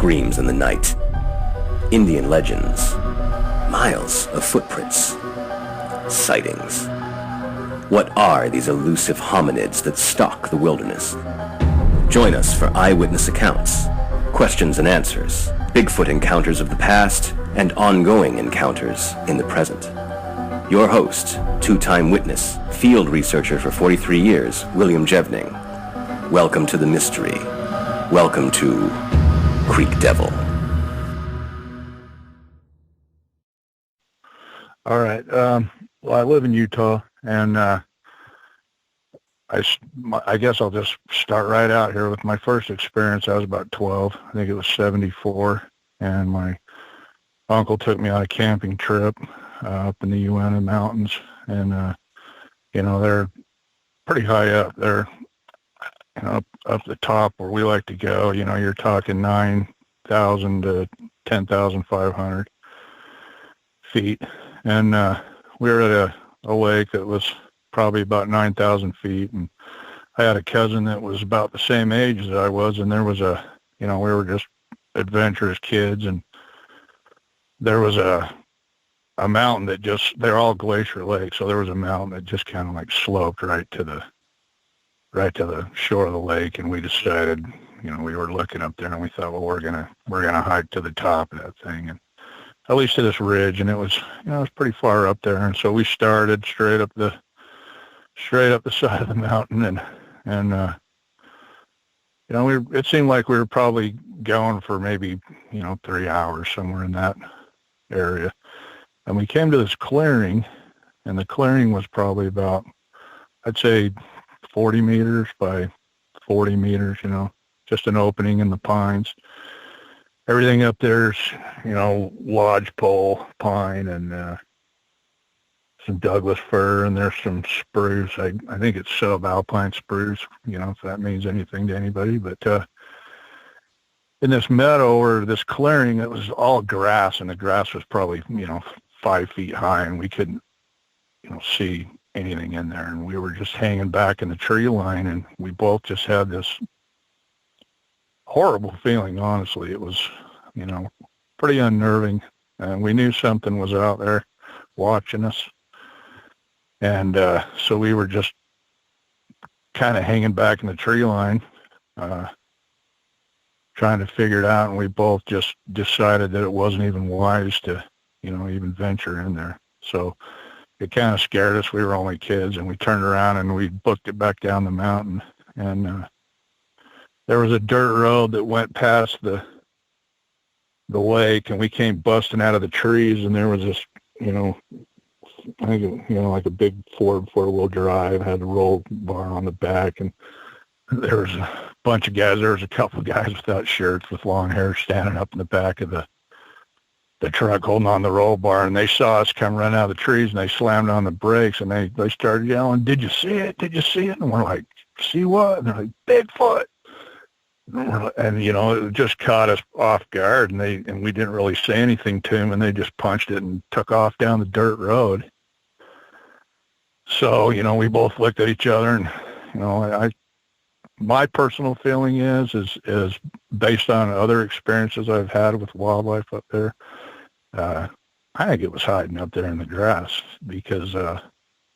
screams in the night. Indian legends. Miles of footprints. Sightings. What are these elusive hominids that stalk the wilderness? Join us for eyewitness accounts, questions and answers, Bigfoot encounters of the past, and ongoing encounters in the present. Your host, two-time witness, field researcher for 43 years, William Jevning. Welcome to the mystery. Welcome to Creek Devil. All right. Well, I live in Utah, and I guess I'll just start right out here with my first experience. I was about 12. I think it was 74, and my uncle took me on a camping trip up in the Uinta Mountains, and they're pretty high up. They're up the top where we like to go. You're talking 9,000 to 10,500 feet. And we were at a lake that was probably about 9,000 feet. And I had a cousin that was about the same age as I was. And there was we were just adventurous kids. And there was a mountain that they're all glacier lakes. So there was a mountain that just kind of like sloped right to the shore of the lake. And we decided, we were looking up there and we thought, well, we're going to hike to the top of that thing. And at least to this ridge, and it was pretty far up there, and so we started straight up the side of the mountain, and it seemed like we were probably going for maybe 3 hours, somewhere in that area, and we came to this clearing, and the clearing was probably about, I'd say, 40 meters by 40 meters, just an opening in the pines. Everything up there's, lodgepole pine and some Douglas fir, and there's some spruce. I think it's subalpine spruce, if that means anything to anybody. But in this meadow or this clearing, it was all grass, and the grass was probably, 5 feet high, and we couldn't, see anything in there. And we were just hanging back in the tree line, and we both just had this horrible feeling. Honestly, it was pretty unnerving, and we knew something was out there watching us, and so we were just kind of hanging back in the tree line, trying to figure it out, and we both just decided that it wasn't even wise to even venture in there. So it kind of scared us. We were only kids, and we turned around and we booked it back down the mountain, and there was a dirt road that went past the lake, and we came busting out of the trees, and there was this, I think, like a big Ford four-wheel drive, had a roll bar on the back, and there was a bunch of guys. There was a couple of guys without shirts with long hair standing up in the back of the truck holding on the roll bar, and they saw us come running out of the trees, and they slammed on the brakes, and they started yelling, "Did you see it? Did you see it?" And we're like, "See what?" And they're like, "Bigfoot." And it just caught us off guard, and we didn't really say anything to them, and they just punched it and took off down the dirt road. So we both looked at each other, and my personal feeling is based on other experiences I've had with wildlife up there. I think it was hiding up there in the grass, because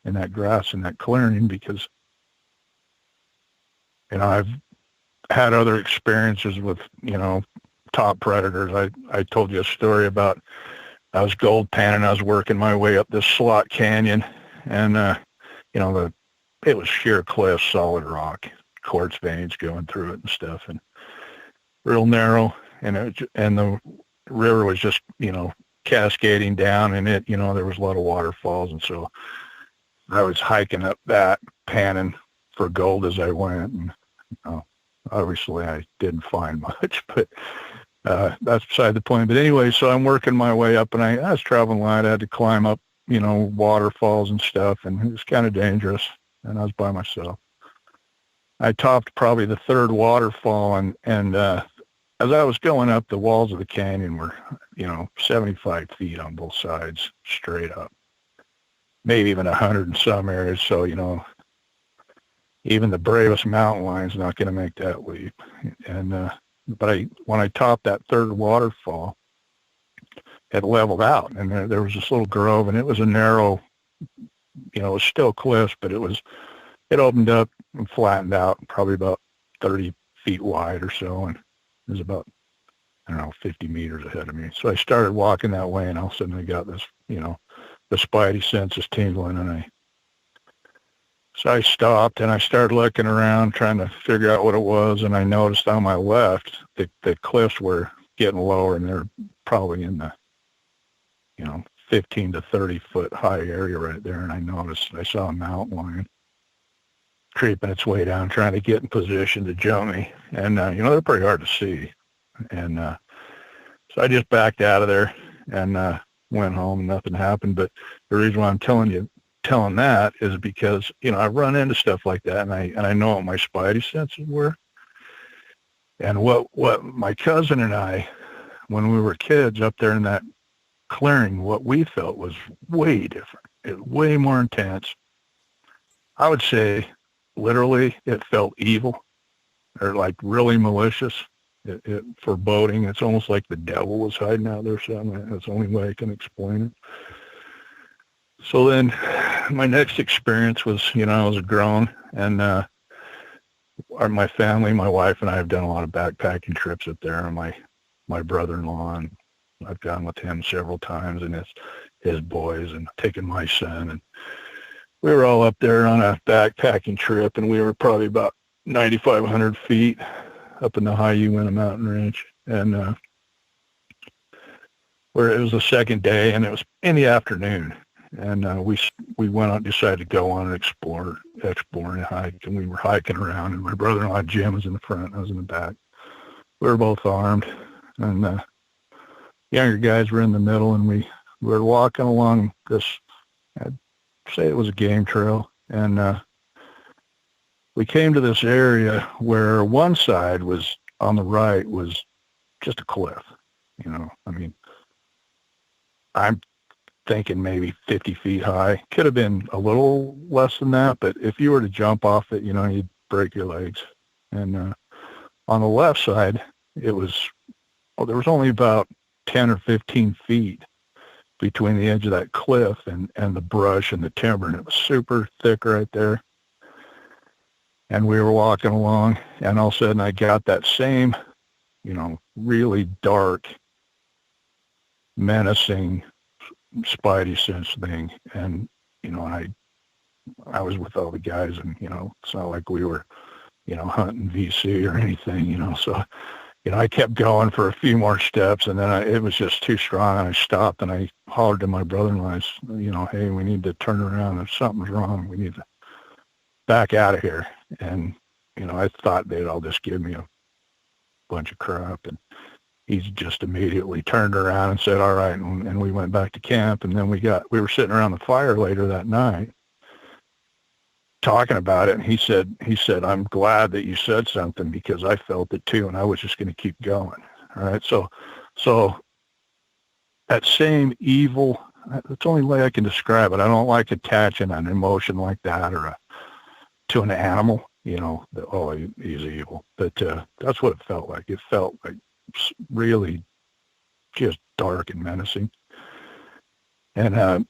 in that clearing, because I've had other experiences with, top predators. I told you a story about, I was gold panning. I was working my way up this slot canyon, and, it was sheer cliff, solid rock, quartz veins going through it and stuff, and real narrow. And the river was just, cascading down, and there was a lot of waterfalls. And so I was hiking up that, panning for gold as I went. And, obviously, I didn't find much, but that's beside the point. But anyway, so I'm working my way up, and I was traveling light. I had to climb up, waterfalls and stuff, and it was kind of dangerous, and I was by myself. I topped probably the third waterfall, and as I was going up, the walls of the canyon were, 75 feet on both sides, straight up, maybe even 100 in some areas. So, even the bravest mountain lion's not going to make that leap. And but when I topped that third waterfall, it leveled out, and there was this little grove, and it was a narrow, it was still cliffs, but it opened up and flattened out, probably about 30 feet wide or so, and it was about, I don't know, 50 meters ahead of me. So I started walking that way, and all of a sudden I got this, the spidey senses tingling, and so I stopped, and I started looking around, trying to figure out what it was, and I noticed on my left, the cliffs were getting lower, and they're probably in the, 15 to 30 foot high area right there, and I saw a mountain lion creeping its way down, trying to get in position to jump me, and, they're pretty hard to see, and so I just backed out of there and went home, and nothing happened. But the reason why I'm telling that is because, I run into stuff like that, and I know what my spidey senses were. And what my cousin and I, when we were kids up there in that clearing, what we felt was way different. It was way more intense. I would say, literally, it felt evil, or like really malicious. It foreboding. It's almost like the devil was hiding out there something. That's the only way I can explain it. So then my next experience was, I was grown, and my family, my wife and I have done a lot of backpacking trips up there, and my brother-in-law, and I've gone with him several times, and his boys, and taken my son, and we were all up there on a backpacking trip, and we were probably about 9,500 feet up in the high Uinta mountain range, and where it was the second day, and it was in the afternoon, and we went on, decided to go on and explore and hike, and we were hiking around, and my brother-in-law Jim was in the front, I was in the back. We were both armed, and younger guys were in the middle, and we were walking along this, I'd say it was a game trail, and we came to this area where one side was, on the right, was just a cliff. I'm thinking maybe 50 feet high. Could have been a little less than that, but if you were to jump off it, you'd break your legs. And on the left side, there was only about 10 or 15 feet between the edge of that cliff and the brush and the timber, and it was super thick right there. And we were walking along, and all of a sudden I got that same, really dark, menacing spidey sense thing. And, I was with all the guys, and, it's not like we were, hunting VC or anything, so, I kept going for a few more steps, and then it was just too strong, and I stopped, and I hollered to my brother-in-law, hey, we need to turn around. If something's wrong, we need to back out of here. And, I thought they'd all just give me a bunch of crap, and he's just immediately turned around and said, all right, and we went back to camp, and then we were sitting around the fire later that night talking about it, and he said, I'm glad that you said something, because I felt it too, and I was just going to keep going. All right, so that same evil, that's the only way I can describe it. I don't like attaching an emotion like that to an animal, that, he's evil. But that's what it felt like. It felt like really just dark and menacing. And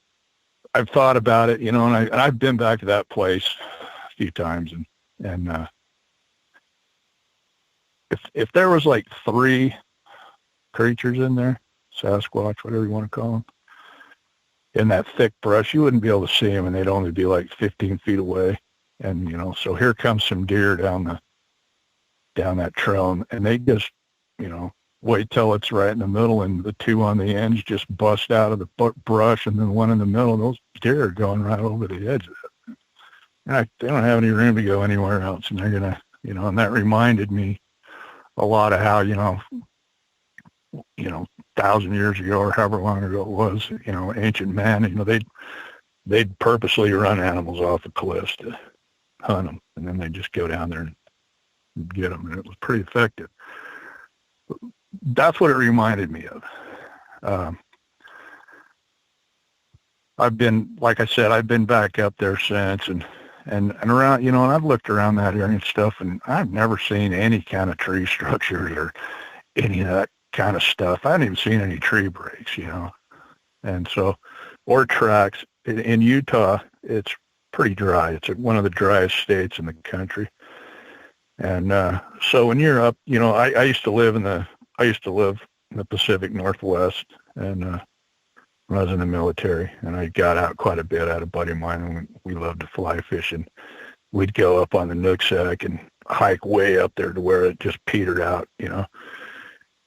I've thought about it, and I've been back to that place a few times, and if there was like 3 creatures in there, Sasquatch, whatever you want to call them, in that thick brush, you wouldn't be able to see them, and they'd only be like 15 feet away. And, so here comes some deer down that trail, and they just, wait till it's right in the middle, and the 2 on the ends just bust out of the brush, and then one in the middle, those deer are going right over the edge of it. And they don't have any room to go anywhere else, and they're going to, and that reminded me a lot of how, 1,000 years ago or however long ago it was, ancient man, they'd purposely run animals off the cliffs to hunt them, and then they just go down there and get them, and it was pretty effective. That's what it reminded me of. I've been, like I said, I've been back up there since, and And around, and I've looked around that area and stuff, and I've never seen any kind of tree structures or any of that kind of stuff. I haven't even seen any tree breaks, and so, or tracks. In Utah, it's pretty dry. It's one of the driest states in the country. And so when you're up, I used to live in the Pacific Northwest, and when I was in the military, and I got out quite a bit. I had a buddy of mine, and we loved to fly fishing. We'd go up on the Nooksack and hike way up there to where it just petered out,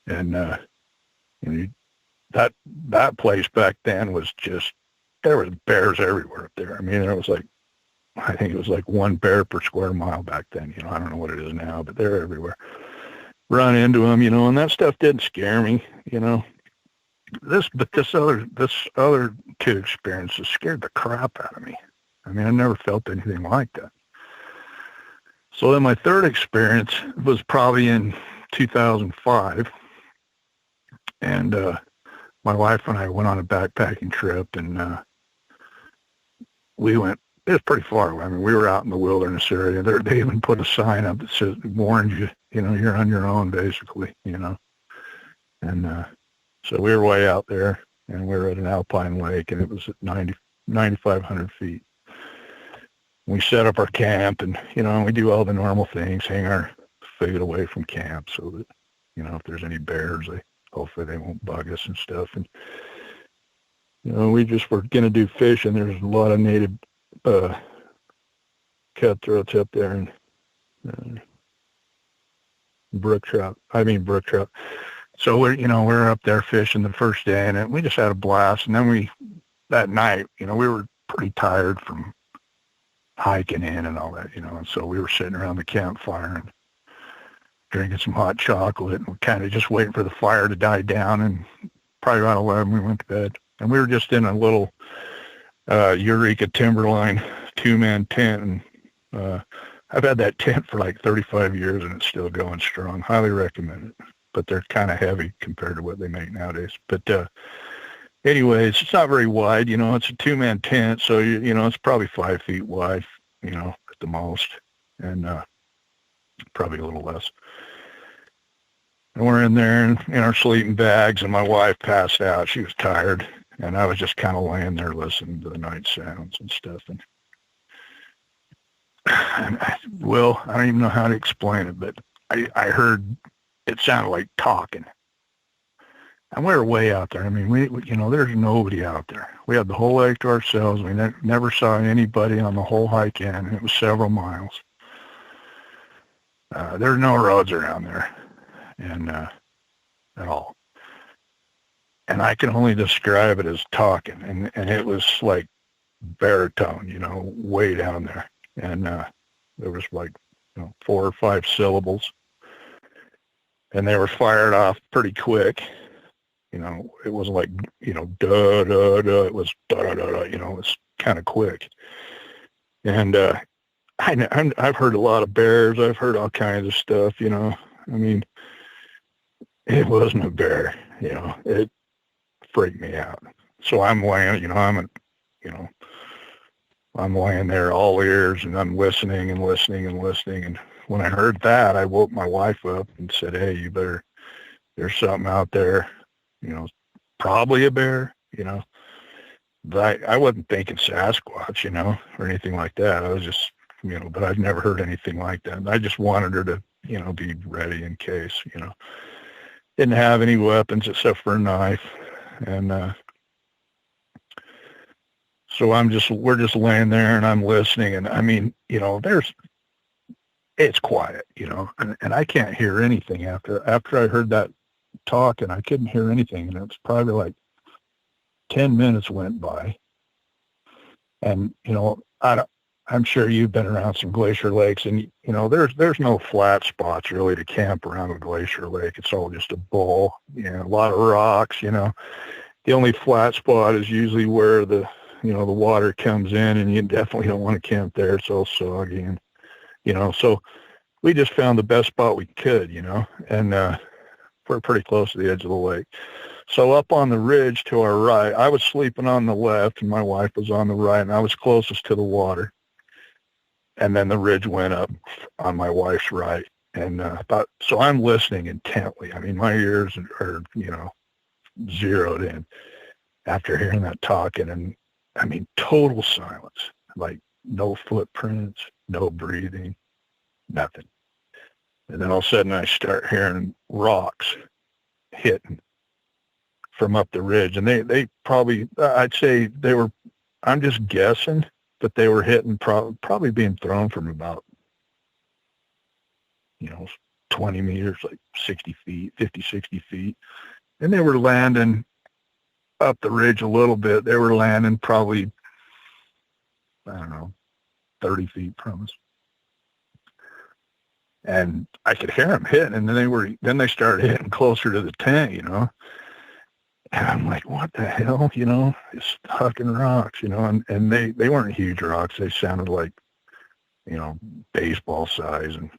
and that place back then was just, there was bears everywhere up there. I mean, I think it was like one bear per square mile back then. I don't know what it is now, but they're everywhere. Run into them, and that stuff didn't scare me, This other two experiences scared the crap out of me. I mean, I never felt anything like that. So then my third experience was probably in 2005, and my wife and I went on a backpacking trip, and we went. It was pretty far away. I mean, we were out in the wilderness area. They even put a sign up that says, warns you, you're on your own, basically, And so we were way out there, and we were at an alpine lake, and it was at 9,500 feet. We set up our camp, and, we do all the normal things, hang our food away from camp so that, if there's any bears, hopefully they won't bug us and stuff. And, we just were going to do fish, and there's a lot of native cutthroats up there, and brook trout. So we're up there fishing the first day, and we just had a blast. And then that night, we were pretty tired from hiking in and all that, and so we were sitting around the campfire and drinking some hot chocolate, and we're kind of just waiting for the fire to die down. And probably around 11, we went to bed, and we were just in a little Eureka Timberline 2-man tent, and I've had that tent for like 35 years, and it's still going strong. Highly recommend it. But they're kind of heavy compared to what they make nowadays. But anyways, it's not very wide. It's a 2-man tent, so it's probably 5 feet wide, at the most, and probably a little less. And we're in there in our sleeping bags, and my wife passed out. She was tired, and I was just kind of laying there listening to the night sounds and stuff. And I don't even know how to explain it, but I heard. It sounded like talking. And we were way out there. I mean, there's nobody out there. We had the whole lake to ourselves. We never saw anybody on the whole hike in. It was several miles. There's no roads around there, and at all. And I can only describe it as talking. And it was like baritone, way down there. And there was like 4 or 5 syllables. And they were fired off pretty quick. It wasn't like, duh, duh, duh. It was da, da, da, da, it was kind of quick. And I've heard a lot of bears. I've heard all kinds of stuff, I mean, it wasn't a bear, it freaked me out. So I'm laying, I'm laying there all ears, and I'm listening and listening and listening. And when I heard that, I woke my wife up and said, hey, there's something out there, probably a bear, But I wasn't thinking Sasquatch, or anything like that. I was just, but I've never heard anything like that. And I just wanted her to, be ready in case, Didn't have any weapons except for a knife. And so we're just laying there, and I'm listening. And I mean, it's quiet, and I can't hear anything after I heard that talk, and I couldn't hear anything. And it was probably like 10 minutes went by. And, I'm sure you've been around some glacier lakes, and, there's no flat spots really to camp around a glacier lake. It's all just a bowl, a lot of rocks, The only flat spot is usually where the water comes in, and you definitely don't want to camp there. It's all soggy, and, so we just found the best spot we could, and we're pretty close to the edge of the lake. So up on the ridge to our right, I was sleeping on the left, and my wife was on the right, and I was closest to the water. and then the ridge went up on my wife's right. And so I'm listening intently. I mean, my ears are, zeroed in after hearing that talking. And I mean, total silence, like no footprints, no breathing, nothing. And then all of a sudden I start hearing rocks hitting from up the ridge. And they probably, I'd say they were, I'm just guessing, but they were hitting, probably being thrown from about, 20 meters, like 60 feet, 50, 60 feet. And they were landing up the ridge a little bit. They were landing probably, 30 feet from us. And I could hear them hitting, and then they started hitting closer to the tent, And I'm like, what the hell, it's hucking rocks, and they weren't huge rocks. They sounded like, baseball size and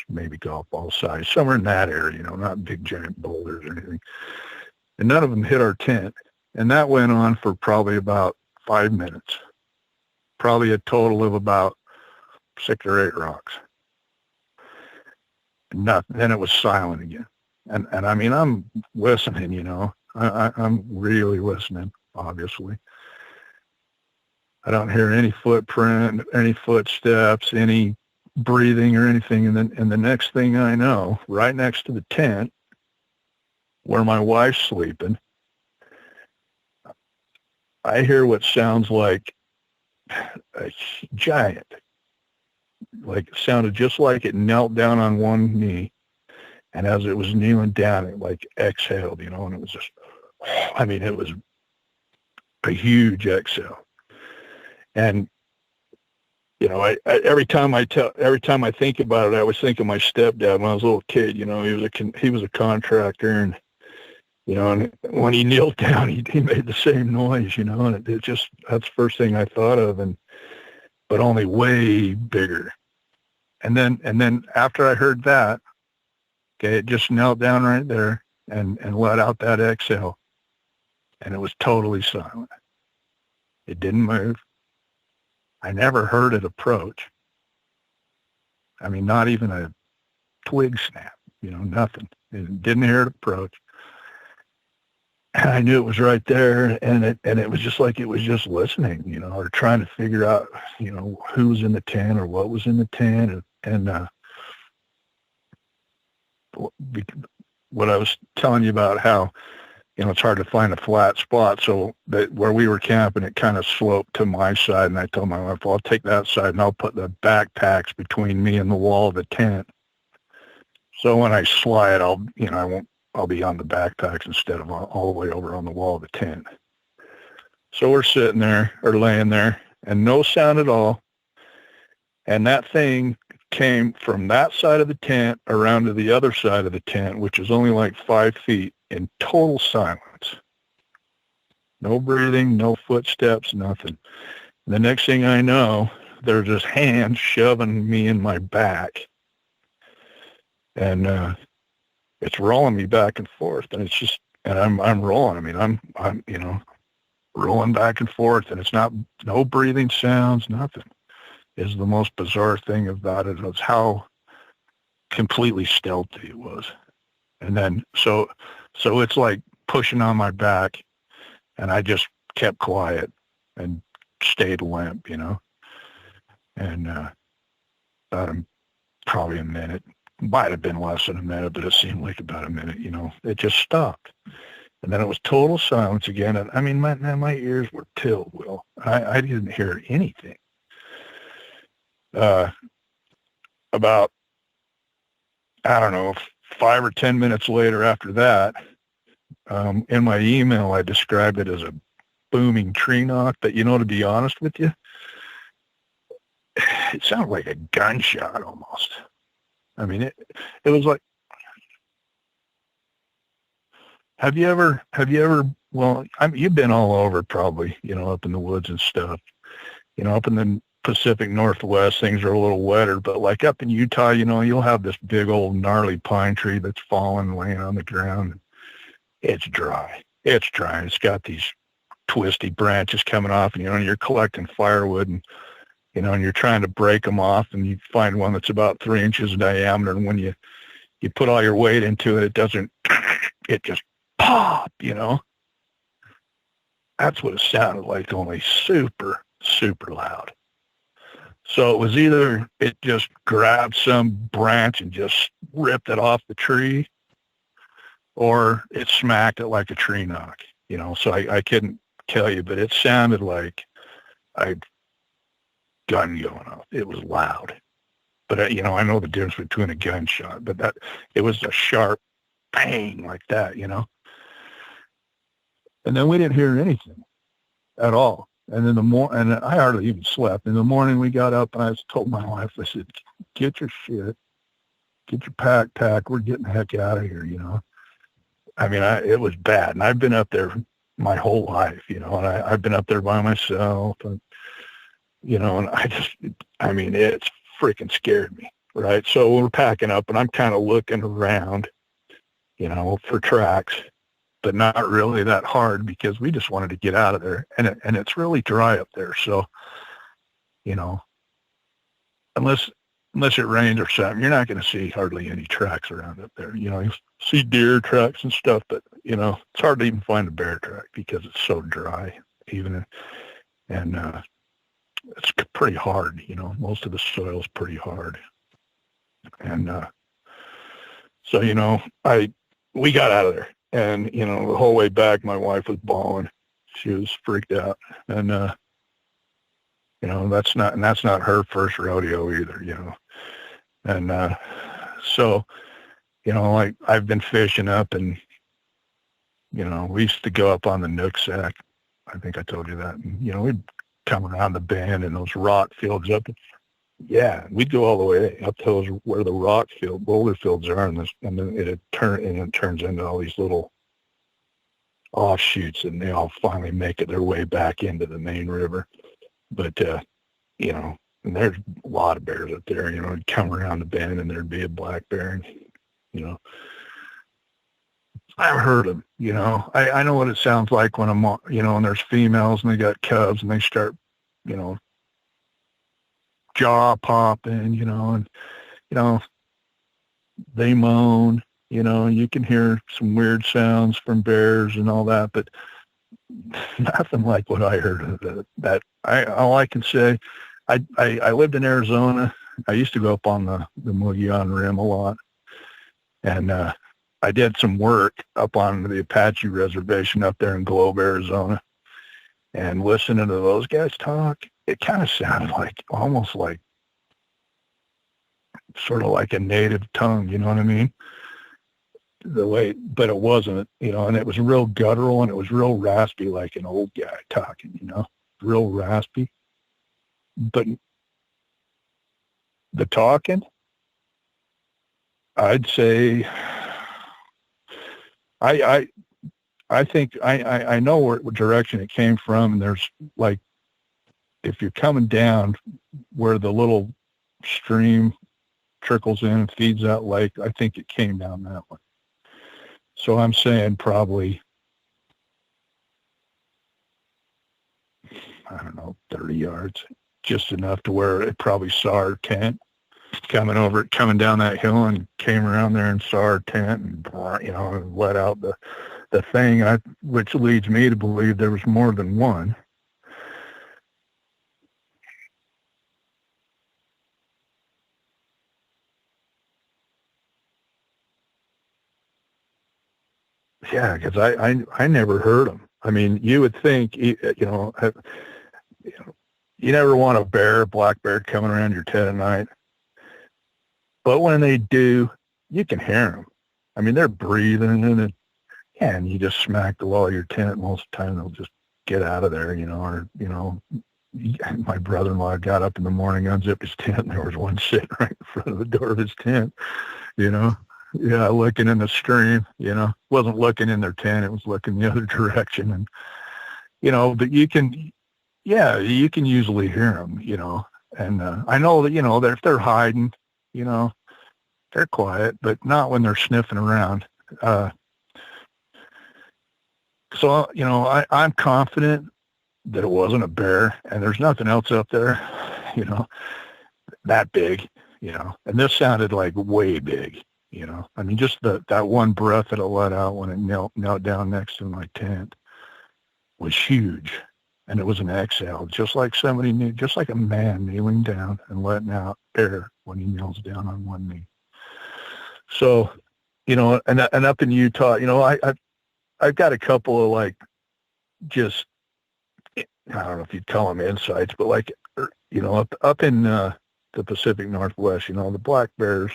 maybe golf ball size, somewhere in that area, not big giant boulders or anything. And none of them hit our tent. And that went on for probably about 5 minutes, probably a total of about 6 or 8 rocks. Nothing. Then it was silent again. And I mean, I'm listening, I'm really listening, obviously. I don't hear any footprint, any footsteps, any breathing or anything. And the next thing I know, right next to the tent where my wife's sleeping, I hear what sounds like a giant, like it sounded just like it knelt down on one knee. And as it was kneeling down, it like exhaled, and it was just, it was a huge exhale. And every time I think about it, I always think of my stepdad when I was a little kid. He was a contractor, and and when he kneeled down, he made the same noise. And it just, that's the first thing I thought of, but only way bigger. And then after I heard that, okay, it just knelt down right there and let out that exhale, and it was totally silent. It didn't move. I never heard it approach. Not even a twig snap, nothing. Didn't hear it approach. And I knew it was right there, and it was just like it was just listening, or trying to figure out, who was in the tent or what was in the tent, and what I was telling you about how, it's hard to find a flat spot. So that where we were camping, it kind of sloped to my side. And I told my wife, well, I'll take that side and I'll put the backpacks between me and the wall of the tent. So when I slide, I'll be on the backpacks instead of all the way over on the wall of the tent. So we're sitting there or laying there and no sound at all. And that thing came from that side of the tent around to the other side of the tent, which is only like 5 feet, in total silence. No breathing, no footsteps, nothing. And the next thing I know, there's this hand shoving me in my back. And it's rolling me back and forth. And it's just, and I'm rolling. I'm rolling back and forth, and it's no breathing sounds, nothing. Is the most bizarre thing about it was how completely stealthy it was. And then, so it's like pushing on my back, and I just kept quiet and stayed limp, and about probably a minute, might have been less than a minute, but it seemed like about a minute, it just stopped. And then it was total silence again. And my ears were tilled, Will. I didn't hear anything. About, 5 or 10 minutes later after that, in my email, I described it as a booming tree knock, but to be honest with you, it sounded like a gunshot almost. It was like, have you ever, well, you've been all over probably, up in the woods and stuff, up in the Pacific Northwest, things are a little wetter, but like up in Utah, you'll have this big old gnarly pine tree that's fallen, laying on the ground. It's dry. It's got these twisty branches coming off, and you're collecting firewood, and and you're trying to break them off, and you find one that's about 3 inches in diameter, and when you put all your weight into it, it just pop, That's what it sounded like, only super, super loud. So it was either it just grabbed some branch and just ripped it off the tree, or it smacked it like a tree knock, So I couldn't tell you, but it sounded like a gun going off. It was loud. But, I know the difference between a gunshot, but it was a sharp bang like that, And then we didn't hear anything at all. And in and I hardly even slept. In the morning, we got up, and I told my wife, I said, get your shit, get your pack. We're getting the heck out of here, I mean, it was bad. And I've been up there my whole life, and I've been up there by myself. And, and it's freaking scared me, right? So we're packing up, and I'm kind of looking around, for tracks, but not really that hard because we just wanted to get out of there. And it's really dry up there. So, unless it rains or something, you're not going to see hardly any tracks around up there. You see deer tracks and stuff, but, it's hard to even find a bear track because it's so dry and it's pretty hard, most of the soil is pretty hard. And so, we got out of there. And, the whole way back, my wife was bawling. She was freaked out. And, that's not her first rodeo either, And so, like I've been fishing up, and, we used to go up on the Nooksack. I think I told you that. And, we'd come around the bend and those rock fields up. Yeah, we'd go all the way up to where the boulder fields are, and then it turns into all these little offshoots, and they all finally make their way back into the main river. But and there's a lot of bears up there. It'd come around the bend, and there'd be a black bear, and I've heard them. I know what it sounds like when I'm, and there's females, and they got cubs, and they start, jaw popping, and, they moan, you can hear some weird sounds from bears and all that, but nothing like what I heard. All I can say, I lived in Arizona. I used to go up on the Mogollon Rim a lot, and I did some work up on the Apache reservation up there in Globe, Arizona, and listening to those guys talk, it kind of sounded almost like sort of like a native tongue, you know what I mean? But it wasn't, and it was real guttural, and it was real raspy, like an old guy talking, real raspy. But the talking, I'd say, I think I know what direction it came from, and there's like, if you're coming down where the little stream trickles in and feeds that lake, I think it came down that way. So I'm saying probably, I don't know, 30 yards, just enough to where it probably saw our tent coming down that hill, and came around there and saw our tent, and, and let out the thing, which leads me to believe there was more than one. Yeah, because I never heard them. I mean, you would think, you never want a black bear coming around your tent at night. But when they do, you can hear them. I mean, they're breathing, and you just smack the wall of your tent. Most of the time, they'll just get out of there, my brother-in-law got up in the morning, unzipped his tent, and there was one sitting right in front of the door of his tent, Yeah, looking in the stream, wasn't looking in their tent. It was looking the other direction. And, but you can usually hear them, and I know that, that if they're hiding, they're quiet, but not when they're sniffing around. So, I'm confident that it wasn't a bear, and there's nothing else up there. you know, that big, you know, and this sounded like way big, you know. I mean, just that one breath that it let out when it knelt down next to my tent was huge. And it was an exhale, just like somebody knew, just like a man kneeling down and letting out air when he kneels down on one knee. So, you know, and up in Utah, you know, I've got a couple of like, just, I don't know if you'd call them insights, but like, you know, up in the Pacific Northwest, you know, the black bears,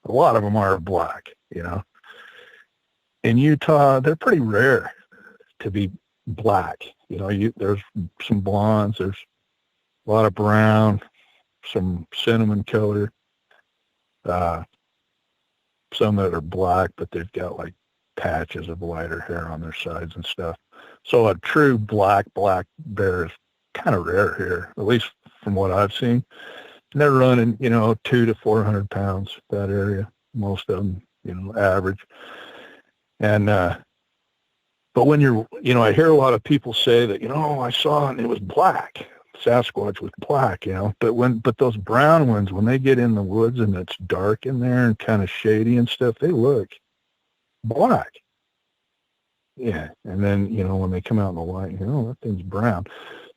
a lot of them are black, you know. In Utah, they're pretty rare to be black. You know, there's some blondes, there's a lot of brown, some cinnamon color, some that are black, but they've got like patches of lighter hair on their sides and stuff. So a true black bear is kind of rare here, at least from what I've seen. And they're running, you know, 200 to 400 pounds, that area, most of them, you know, average. And, but when you're, you know, I hear a lot of people say that, you know, I saw it and it was black. Sasquatch was black, you know, but those brown ones, when they get in the woods and it's dark in there and kind of shady and stuff, they look black. Yeah. And then, you know, when they come out in the light, you know, that thing's brown.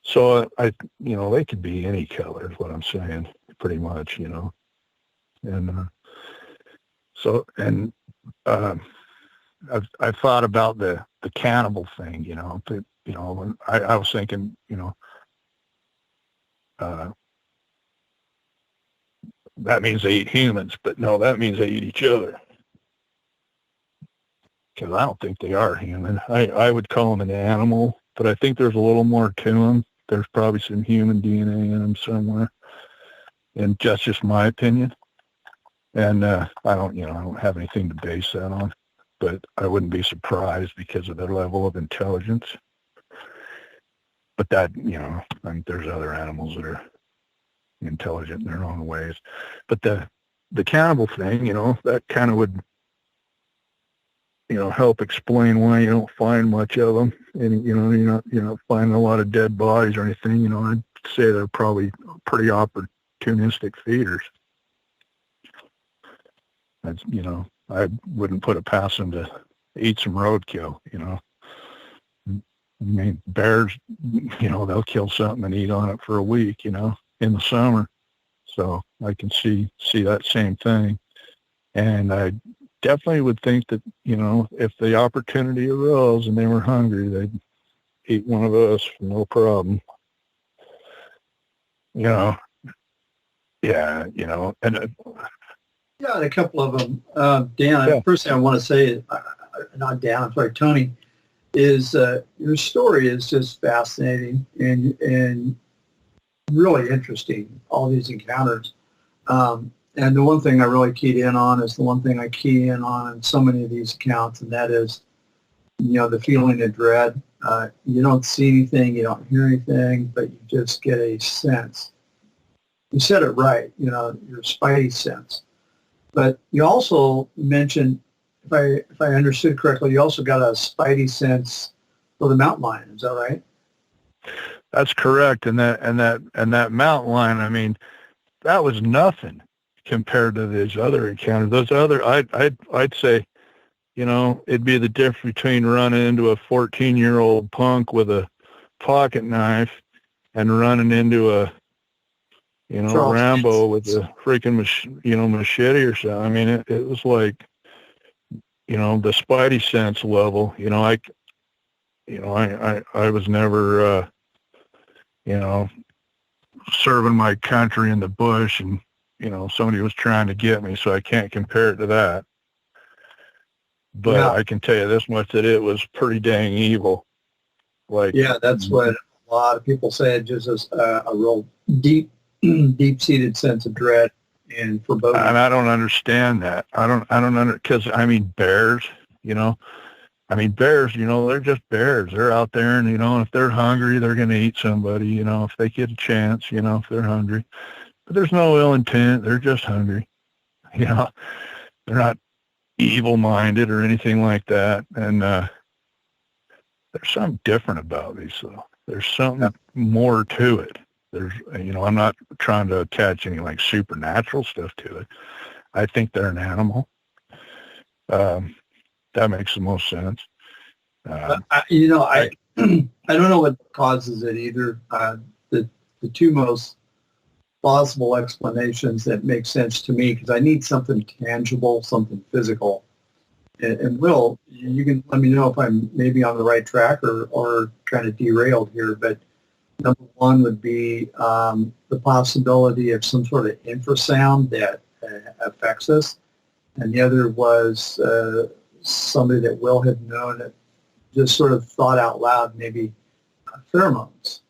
So you know, they could be any color is what I'm saying, pretty much, you know. And, I've thought about the cannibal thing, you know, that, you know, when I was thinking, you know, that means they eat humans, but no, that means they eat each other. Because I don't think they are human. I would call them an animal, but I think there's a little more to them. There's probably some human DNA in them somewhere. And that's just my opinion. And I don't have anything to base that on. But I wouldn't be surprised because of their level of intelligence. But that, you know, I think there's other animals that are intelligent in their own ways. But the cannibal thing, you know, that kind of would, you know, help explain why you don't find much of them. And, you know, you're not finding a lot of dead bodies or anything. You know, I'd say they're probably pretty opportunistic feeders. That's, you know, I wouldn't put it past them to eat some roadkill, you know. I mean, bears, you know, they'll kill something and eat on it for a week, you know, in the summer. So I can see that same thing. And I definitely would think that, you know, if the opportunity arose and they were hungry, they'd eat one of us, no problem. You know, yeah, you know, and yeah, a couple of them. Dan, yeah. First thing I want to say, not Dan, I'm sorry, Tony, is your story is just fascinating and really interesting, all these encounters. And the one thing I really keyed in on is the one thing I key in on in so many of these accounts, and that is, you know, the feeling of dread. You don't see anything, you don't hear anything, but you just get a sense. You said it right, you know, your spidey sense. But you also mentioned, if I understood correctly, you also got a spidey sense for the mountain lion. Is that right? That's correct. And that mountain lion, I mean, that was nothing compared to these other encounters. Those other, I'd say, you know, it'd be the difference between running into a 14-year-old punk with a pocket knife and running into a, you know, Charles Rambo with a freaking, machete or something. I mean, it was like, you know, the spidey sense level. You know, I was never, you know, serving my country in the bush, and, you know, somebody was trying to get me, so I can't compare it to that. But yeah. I can tell you this much, that it was pretty dang evil. Like, yeah, that's what a lot of people say. It gives us a real deep-seated sense of dread and foreboding. And I don't understand that. Because I mean, bears, you know, bears, you know, they're just bears. They're out there, and, you know, if they're hungry, they're going to eat somebody, you know, if they get a chance, you know, if they're hungry. But there's no ill intent. They're just hungry. You know, they're not evil-minded or anything like that. And there's something different about these, though. There's something more to it. There's, I'm not trying to attach any like supernatural stuff to it. I think they're an animal. That makes the most sense. I don't know what causes it either. The two most plausible explanations that make sense to me, because I need something tangible, something physical. And Will, you can let me know if I'm maybe on the right track or kind of derailed here. But number one would be the possibility of some sort of infrasound that affects us. And the other was somebody that Will had known that just sort of thought out loud, maybe pheromones.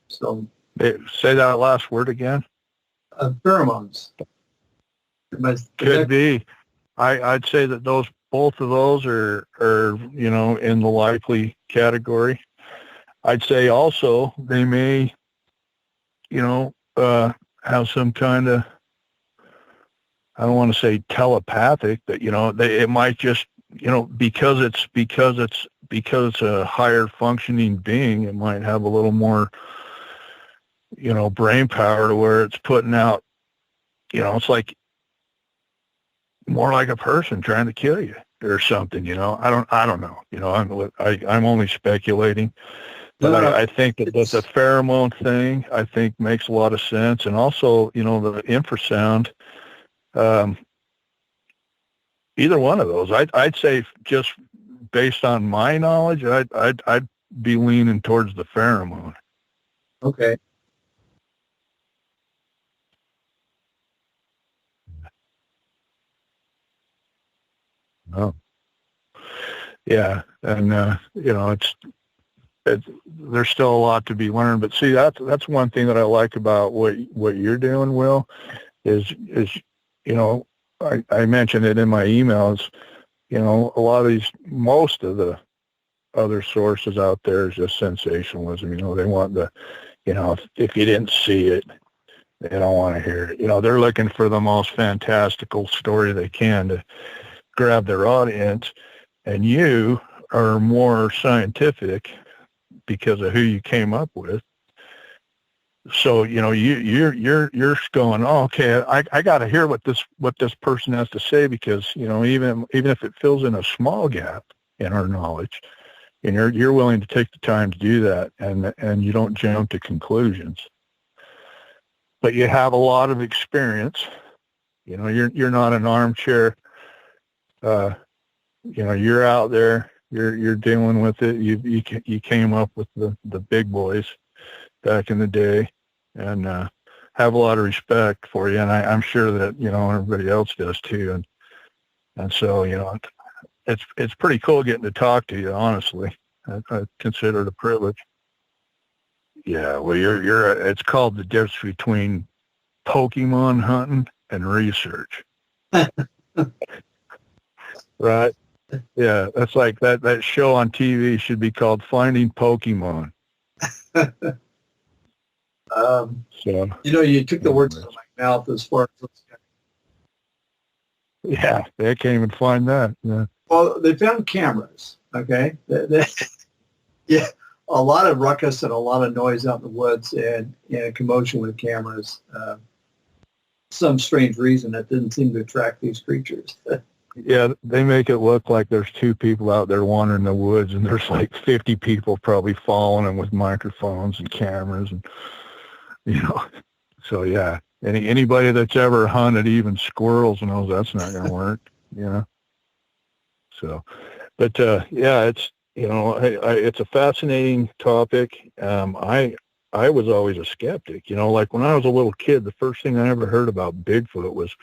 So say that last word again. Pheromones. Could be. I'd say that both of those are in the likely category. I'd say also they may have some kind of, I don't want to say telepathic, but it might just because it's a higher functioning being, it might have a little more brain power to where it's putting out, it's like more like a person trying to kill you or something. I don't know. I'm only speculating. But I think that the pheromone thing, I think, makes a lot of sense. And also, the infrasound, either one of those. I'd say just based on my knowledge, I'd be leaning towards the pheromone. Okay. Oh. Yeah, and there's still a lot to be learned. But see, that's one thing that I like about what you're doing, Will, is I mentioned it in my emails. A lot of most of the other sources out there is just sensationalism. They want if you didn't see it, they don't want to hear it. They're looking for the most fantastical story they can to grab their audience, and you are more scientific because of who you came up with. So you're going, oh, okay, I got to hear what this person has to say, because even if it fills in a small gap in our knowledge, and you're willing to take the time to do that, and you don't jump to conclusions, but you have a lot of experience. You're not an armchair. You're out there. You're dealing with it. You came up with the big boys back in the day, and have a lot of respect for you, and I'm sure that everybody else does too, and so it's pretty cool getting to talk to you. Honestly, I consider it a privilege. Yeah, well, it's called the difference between Pokemon hunting and research. Right? Yeah, that's like that show on TV should be called Finding Pokemon. You took the words out of my mouth as far as yeah, they can't even find that. Yeah. Well, they found cameras. Okay, yeah, a lot of ruckus and a lot of noise out in the woods, and commotion with cameras. Some strange reason that didn't seem to attract these creatures. Yeah, they make it look like there's two people out there wandering the woods, and there's like 50 people probably following them with microphones and cameras, and So yeah, anybody that's ever hunted even squirrels knows that's not going to work. So, but yeah, it's it's a fascinating topic. I was always a skeptic. Like when I was a little kid, the first thing I ever heard about Bigfoot was,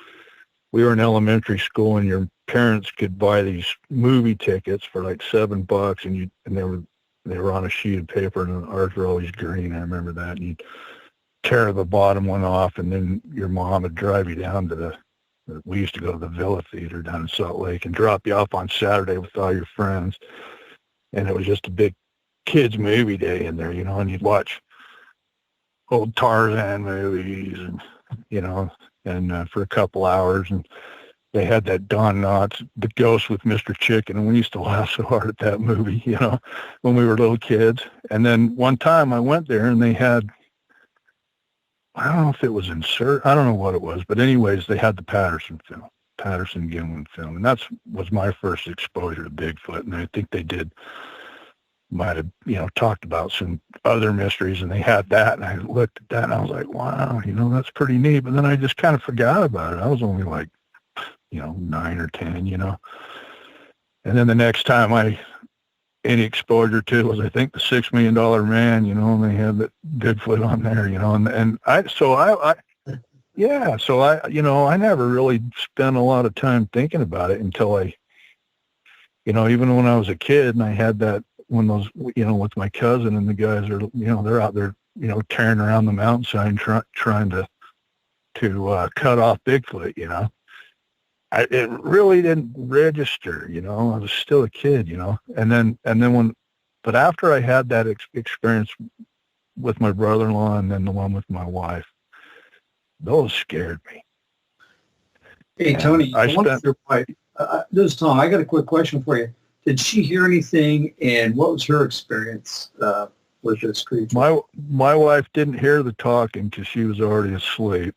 we were in elementary school, and your parents could buy these movie tickets for like $7, and they were on a sheet of paper, and ours were always green. I remember that. And you'd tear the bottom one off, and then your mom would drive you down to we used to go to the Villa Theater down in Salt Lake and drop you off on Saturday with all your friends. And it was just a big kids movie day in there, and you'd watch old Tarzan movies and for a couple hours, and they had that Don Knotts, The Ghost with Mr. Chicken, and we used to laugh so hard at that movie, when we were little kids. And then one time I went there, and they had I don't know if it was insert. I don't know what it was, but anyways, they had the Patterson Gimlin film, and that's was my first exposure to Bigfoot. And I think they might have, talked about some other mysteries, and they had that, and I looked at that, and I was like, wow, that's pretty neat. But then I just kind of forgot about it. I was only like, 9 or 10, And then the next time any exposure to was, I think, the $6 Million Man, and they had that Bigfoot on there, I never really spent a lot of time thinking about it until even when I was a kid and I had that, when those, with my cousin and the guys are, they're out there, tearing around the mountainside trying to cut off Bigfoot, it really didn't register, I was still a kid, but after I had that experience with my brother-in-law and then the one with my wife, those scared me. Hey, and Tony, this is Tom. I got a quick question for you. Did she hear anything, and what was her experience with this creature? My wife didn't hear the talking because she was already asleep,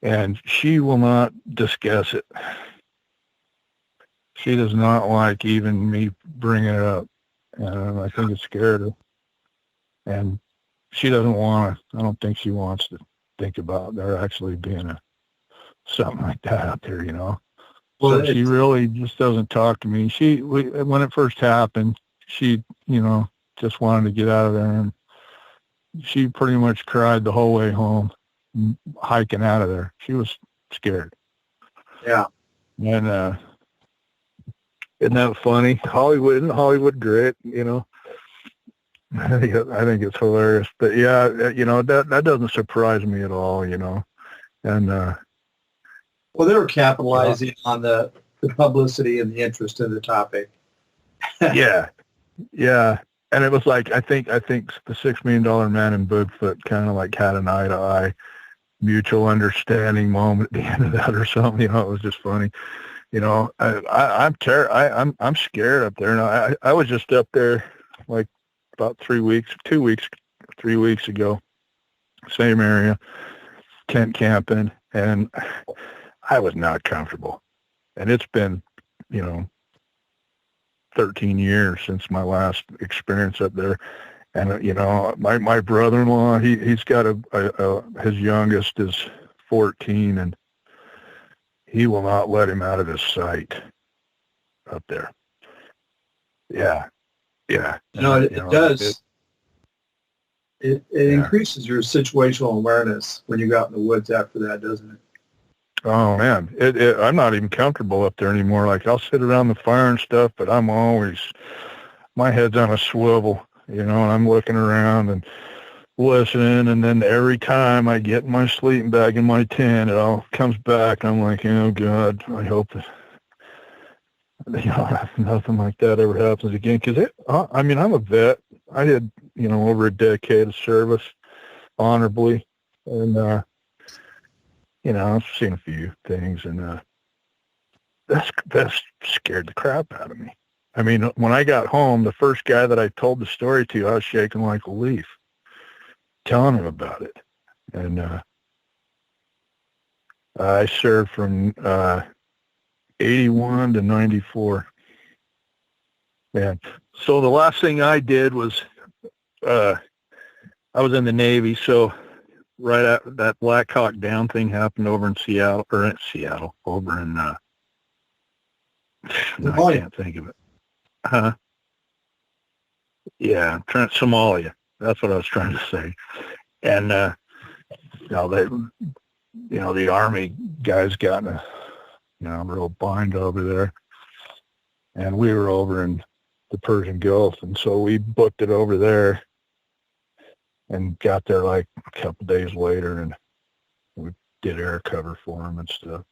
and she will not discuss it. She does not like even me bringing it up, and I think it scared her. And she doesn't want to. I don't think she wants to think about there actually being something like that out there, Well, so she really just doesn't talk to me. When it first happened, she, just wanted to get out of there, and she pretty much cried the whole way home, hiking out of there. She was scared. Yeah. And isn't that funny? Hollywood grit, I think it's hilarious. But yeah, that doesn't surprise me at all, And well, they were capitalizing on the publicity and the interest in the topic. Yeah. And it was like, I think the $6 Million Man and Bigfoot kind of like had an eye-to-eye mutual understanding moment at the end of that or something. It was just funny. I'm scared up there. And I was just up there like about 3 weeks ago, same area, tent camping, and I was not comfortable. And it's been, 13 years since my last experience up there. And, my brother-in-law, he's got his youngest is 14, and he will not let him out of his sight up there. Yeah. It does. It increases your situational awareness when you go out in the woods after that, doesn't it? Oh man, I'm not even comfortable up there anymore. Like I'll sit around the fire and stuff, but I'm always, my head's on a swivel, and I'm looking around and listening. And then every time I get in my sleeping bag in my tent, it all comes back. I'm like, oh God, I hope that, nothing like that ever happens again. Cause I'm a vet. I did, over a decade of service honorably. And, I've seen a few things, and that's scared the crap out of me. I mean, when I got home, the first guy that I told the story to, I was shaking like a leaf, telling him about it. And I served from 81 to 94. And so the last thing I did was I was in the Navy, so right after that Black Hawk Down thing happened over in over in, I can't think of it. Yeah, Somalia. That's what I was trying to say. And, the Army guys got in a real bind over there. And we were over in the Persian Gulf, and so we booked it over there. And got there like a couple days later, and we did air cover for him and stuff.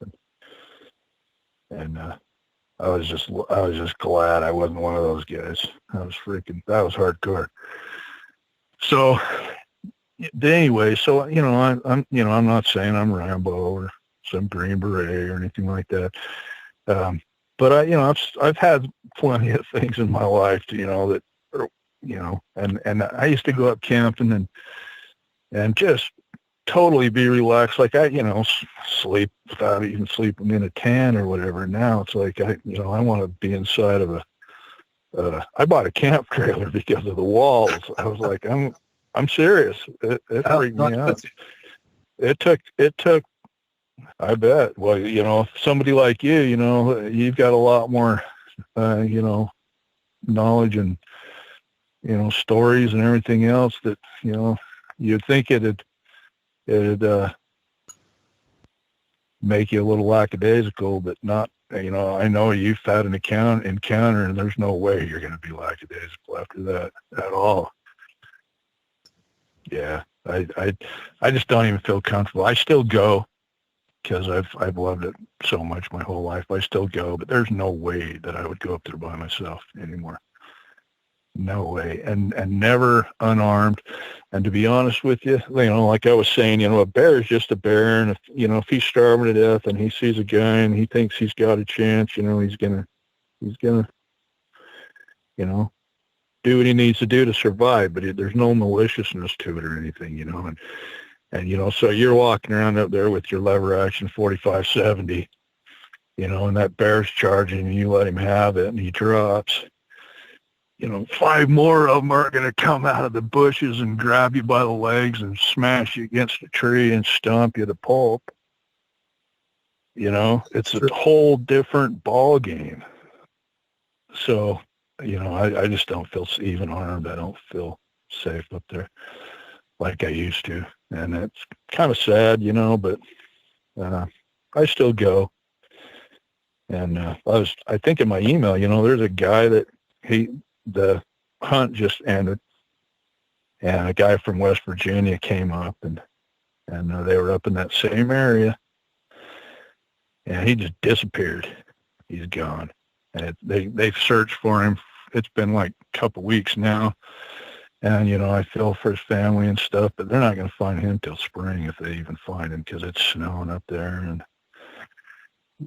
And I was just glad I wasn't one of those guys. That was hardcore. So anyway, so I'm not saying I'm Rambo or some Green Beret or anything like that. But I've had plenty of things in my life, that are, and I used to go up camping and just totally be relaxed. Like I, sleep without even sleeping in a tent or whatever. Now it's like I want to be inside of I bought a camp trailer because of the walls. I was like, I'm serious. It freaked me out. It took, I bet. Well, somebody like you, you've got a lot more, knowledge and, stories and everything else that, you'd think it'd make you a little lackadaisical, but not. I know you've had an encounter, and there's no way you're going to be lackadaisical after that at all. Yeah, I just don't even feel comfortable. I still go because I've loved it so much my whole life. I still go, but there's no way that I would go up there by myself anymore. No way, and never unarmed. And to be honest with you, like I was saying, a bear is just a bear, and if he's starving to death and he sees a guy and he thinks he's got a chance, he's gonna, do what he needs to do to survive. But there's no maliciousness to it or anything, and so you're walking around up there with your lever action 45-70, and that bear's charging, and you let him have it, and he drops. 5 more of them are going to come out of the bushes and grab you by the legs and smash you against a tree and stomp you to pulp. It's a whole different ball game. So, I just don't feel even armed. I don't feel safe up there like I used to. And it's kind of sad, but I still go. And I think in my email, there's a guy that the hunt just ended, and a guy from West Virginia came up, and they were up in that same area, and he just disappeared. He's gone, and they've searched for him. It's been like a couple weeks now, and I feel for his family and stuff, but they're not going to find him till spring if they even find him, because it's snowing up there, and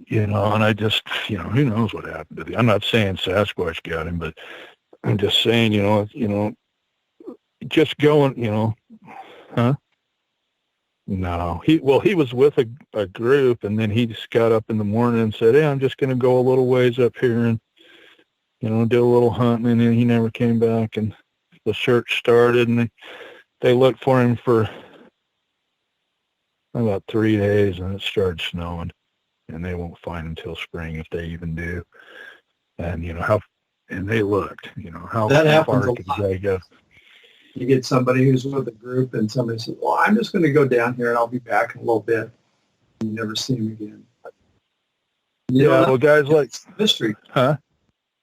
and I just, who knows what happened to him. I'm not saying Sasquatch got him, but I'm just saying, just going, huh? No, he was with a group, and then he just got up in the morning and said, "Hey, I'm just going to go a little ways up here and, do a little hunting," and then he never came back, and the search started, and they looked for him for about 3 days, and it started snowing, and they won't find him till spring if they even do. And and they looked, how far could they go? You get somebody who's with a group, and somebody says, "Well, I'm just going to go down here and I'll be back in a little bit." You never see him again. Guys like mystery, huh?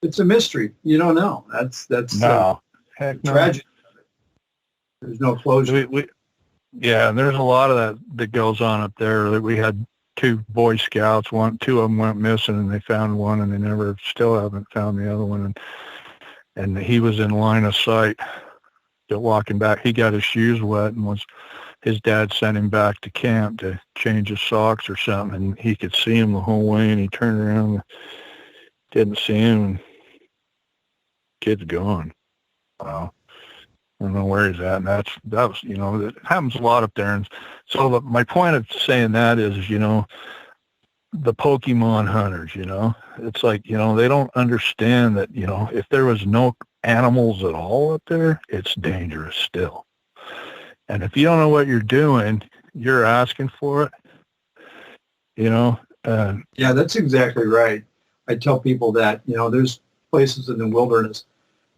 It's a mystery. You don't know. That's no, heck no. Tragic. There's no closure. And there's a lot of that goes on up there. We had 2 Boy Scouts. 2 of them went missing, and they found one, and they still haven't found the other one. And he was in line of sight, walking back. He got his shoes wet, and his dad sent him back to camp to change his socks or something, and he could see him the whole way. And he turned around, and didn't see him, and kid's gone. Wow. I don't know where he's at, and that was, it happens a lot up there. And so my point of saying that is, the Pokemon hunters, it's like, they don't understand that, if there was no animals at all up there, it's dangerous still. And if you don't know what you're doing, you're asking for it, Yeah, that's exactly right. I tell people that, there's places in the wilderness.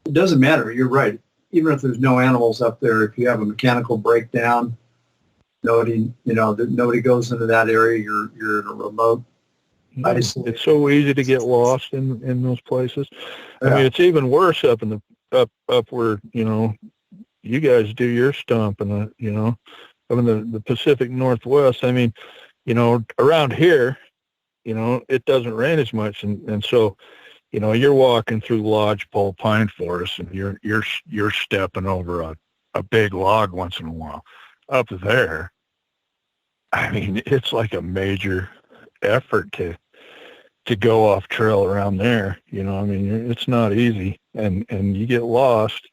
It doesn't matter. You're right. Even if there's no animals up there, if you have a mechanical breakdown, nobody goes into that area. You're in a remote. It's so easy to get lost in those places. Yeah. I mean, it's even worse up in the up where you guys do your stump, and up in the Pacific Northwest. I mean, around here, it doesn't rain as much, and so. You're walking through lodgepole pine forest, and you're stepping over a big log once in a while. Up there, I mean, it's like a major effort to go off trail around there. It's not easy, and you get lost.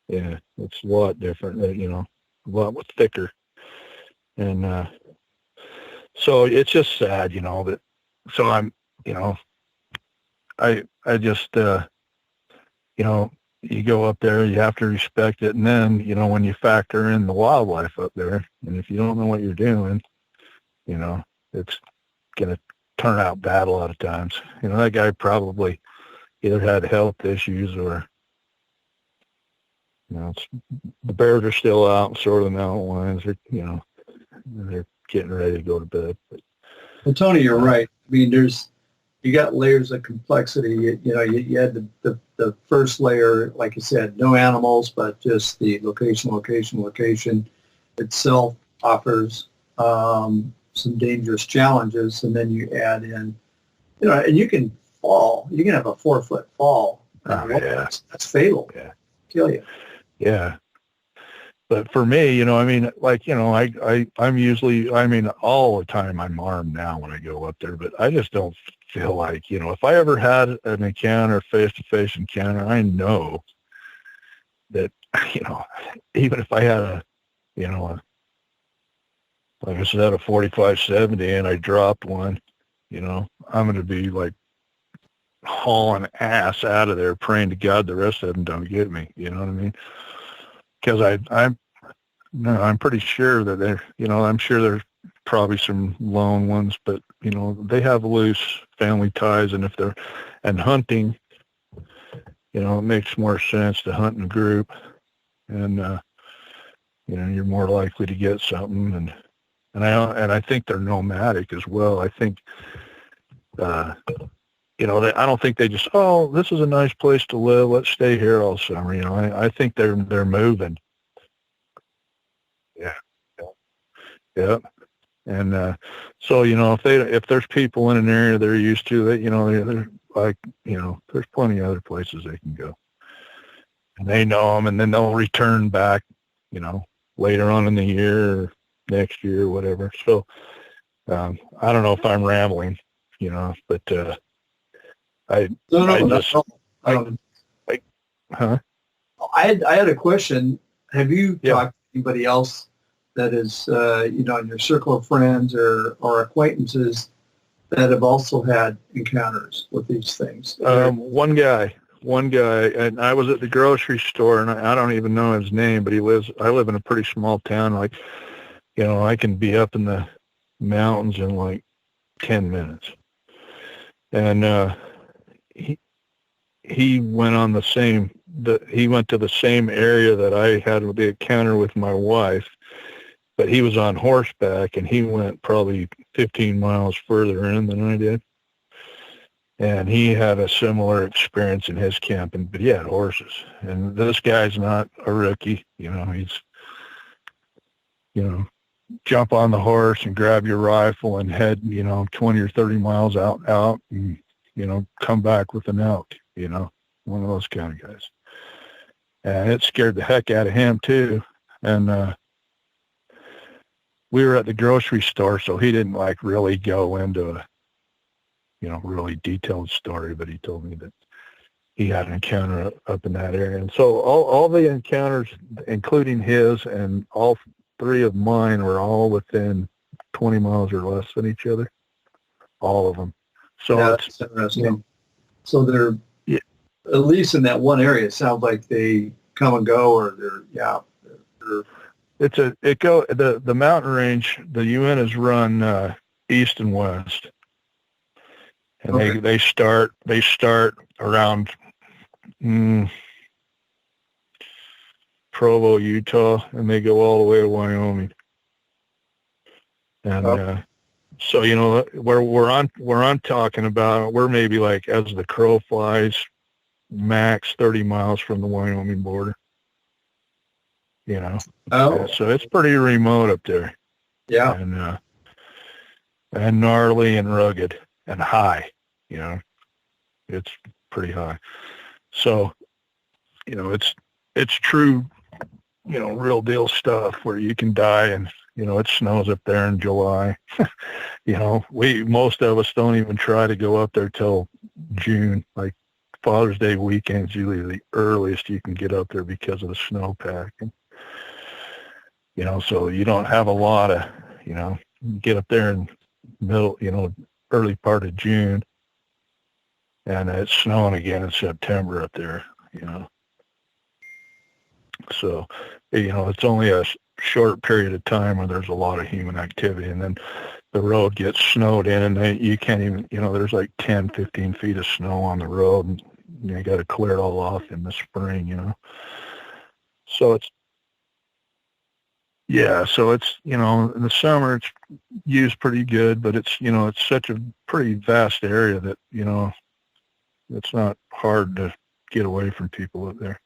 Yeah, it's a lot different. A lot thicker And so it's just sad, that, so I'm, I just, you go up there, you have to respect it. And then, when you factor in the wildlife up there, and if you don't know what you're doing, it's going to turn out bad a lot of times. That guy probably either had health issues or, the bears are still out, and sort of the mountain lions are, they're getting ready to go to bed. But, well, Tony, you're right. I mean, you got layers of complexity. You had the first layer, like you said, no animals, but just the location itself offers some dangerous challenges. And then you add in, and you can fall. You can have a 4-foot fall. Oh, yeah. That's fatal. Yeah. Kill you. Yeah. But for me, I'm usually, all the time I'm armed now when I go up there, but I just don't feel like, if I ever had an encounter, face-to-face encounter, I know that, even if I had like I said, a 45-70 and I dropped one, I'm going to be like hauling ass out of there, praying to God the rest of them don't get me. You know what I mean? Because I'm pretty sure that I'm sure there's probably some lone ones, but they have loose family ties, and and hunting, it makes more sense to hunt in a group, and you're more likely to get something, and I think they're nomadic as well. I think I don't think they just, oh, this is a nice place to live, let's stay here all summer. I think they're moving. Yeah. And so if there's people in an area they're used to, that they're like, there's plenty of other places they can go, and they know them, and then they'll return back later on in the year or next year or whatever. So I don't know if I'm rambling, but I had a question. Have you Yeah. talked to anybody else that is, in your circle of friends or acquaintances that have also had encounters with these things? One guy, and I was at the grocery store, and I don't even know his name, but I live in a pretty small town. Like, I can be up in the mountains in like 10 minutes. And he went on he went to the same area that I had the encounter with my wife, but he was on horseback, and he went probably 15 miles further in than I did. And he had a similar experience in his camping, but he had horses. And this guy's not a rookie. He's, jump on the horse and grab your rifle and head, 20 or 30 miles out and, come back with an elk, one of those kind of guys. And it scared the heck out of him too. And we were at the grocery store, so he didn't like really go into a, really detailed story, but he told me that he had an encounter up in that area. And so all the encounters, including his and all three of mine, were all within 20 miles or less than each other, all of them. So that's interesting. So they're, at least in that one area, it sounds like they come and go, or the mountain range, the Uintas run east and west. And okay. they start around Provo, Utah, and they go all the way to Wyoming. And so where I'm talking about, we're maybe like, as the crow flies, max 30 miles from the Wyoming border. So it's pretty remote up there. Yeah. And gnarly and rugged and high. It's pretty high. So, it's true, real deal stuff where you can die, and, it snows up there in July. Most of us don't even try to go up there till June. Like Father's Day weekend's usually the earliest you can get up there because of the snowpack. And, so you don't have a lot of you know, get up there in middle, you know, early part of June, and it's snowing again in September up there, you know. So, you know, it's only a short period of time where there's a lot of human activity, and then the road gets snowed in, and you can't even, you know, there's like 10, 15 feet of snow on the road, and you got to clear it all off in the spring, you know. So it's, yeah, so it's, you know, in the summer it's used pretty good, but it's, you know, it's such a pretty vast area that, you know, it's not hard to get away from people up there.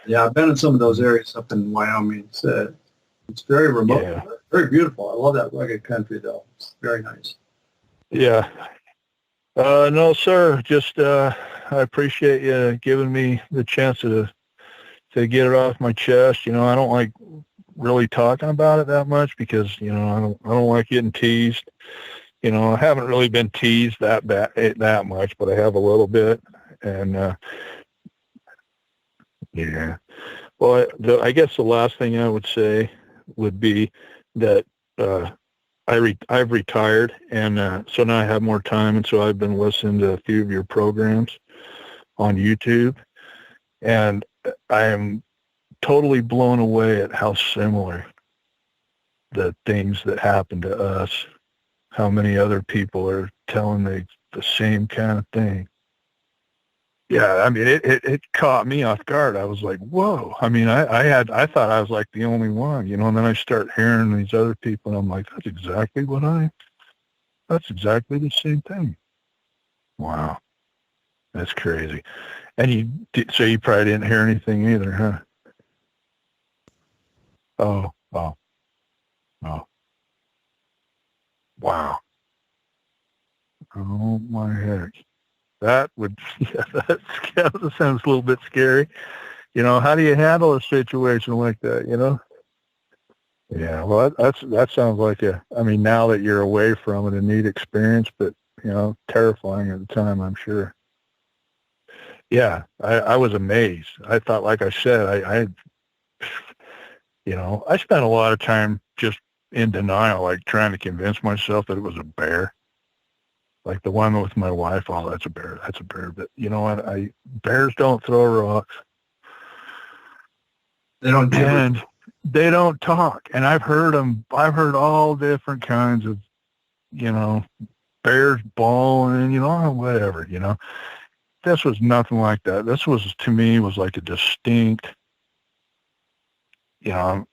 Yeah, I've been in some of those areas up in Wyoming. It's very remote, Yeah. very beautiful. I love that rugged country, though. It's very nice. Yeah. No, sir. Just I appreciate you giving me the chance to get it off my chest. You know, I don't like really talking about it that much because, you know, I don't like getting teased. You know, I haven't really been teased that much, but I have a little bit. And yeah. Well, I guess the last thing I would say would be that I've retired, and so now I have more time, and so I've been listening to a few of your programs on YouTube, and I am totally blown away at how similar the things that happen to us, how many other people are telling the same kind of thing. Yeah, I mean, it caught me off guard. I was like, whoa. I mean, I thought I was like the only one, you know, and then I start hearing these other people, and I'm like, that's exactly the same thing. Wow. That's crazy. And so you probably didn't hear anything either, huh? Oh. Wow. Oh, my heck. That would, yeah, that sounds a little bit scary. You know, how do you handle a situation like that, you know? Yeah, well, that sounds like I mean, now that you're away from it, a neat experience, but, you know, terrifying at the time, I'm sure. Yeah, I was amazed. I thought, like I said, I you know, I spent a lot of time just in denial, like trying to convince myself that it was a bear. Like the one with my wife, oh, that's a bear. But you know what? Bears don't throw rocks. They don't gibber. And they don't talk. And I've heard all different kinds of, you know, bears bawling, you know, whatever, you know. This was nothing like that. This was, to me, was like a distinct, you know,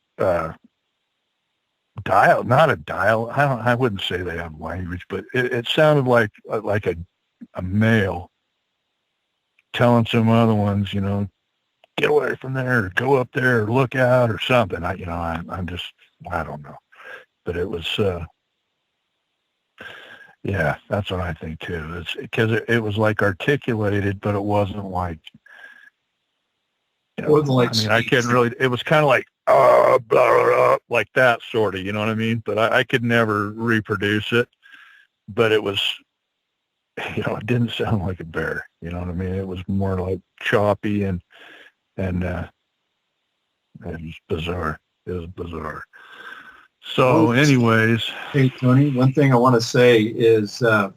I wouldn't say they have language, but it sounded like a male telling some other ones, you know, get away from there, or go up there, or look out, or something. I don't know, but it was, yeah, that's what I think too. It's because it was like articulated, but it wasn't like, you know, I mean, I couldn't really. It was kind of like, blah, blah, blah, like that sort of, you know what I mean? But I could never reproduce it. But it was, you know, it didn't sound like a bear. You know what I mean? It was more like choppy and it was bizarre. It was bizarre. So, anyways, hey Tony, one thing I want to say is I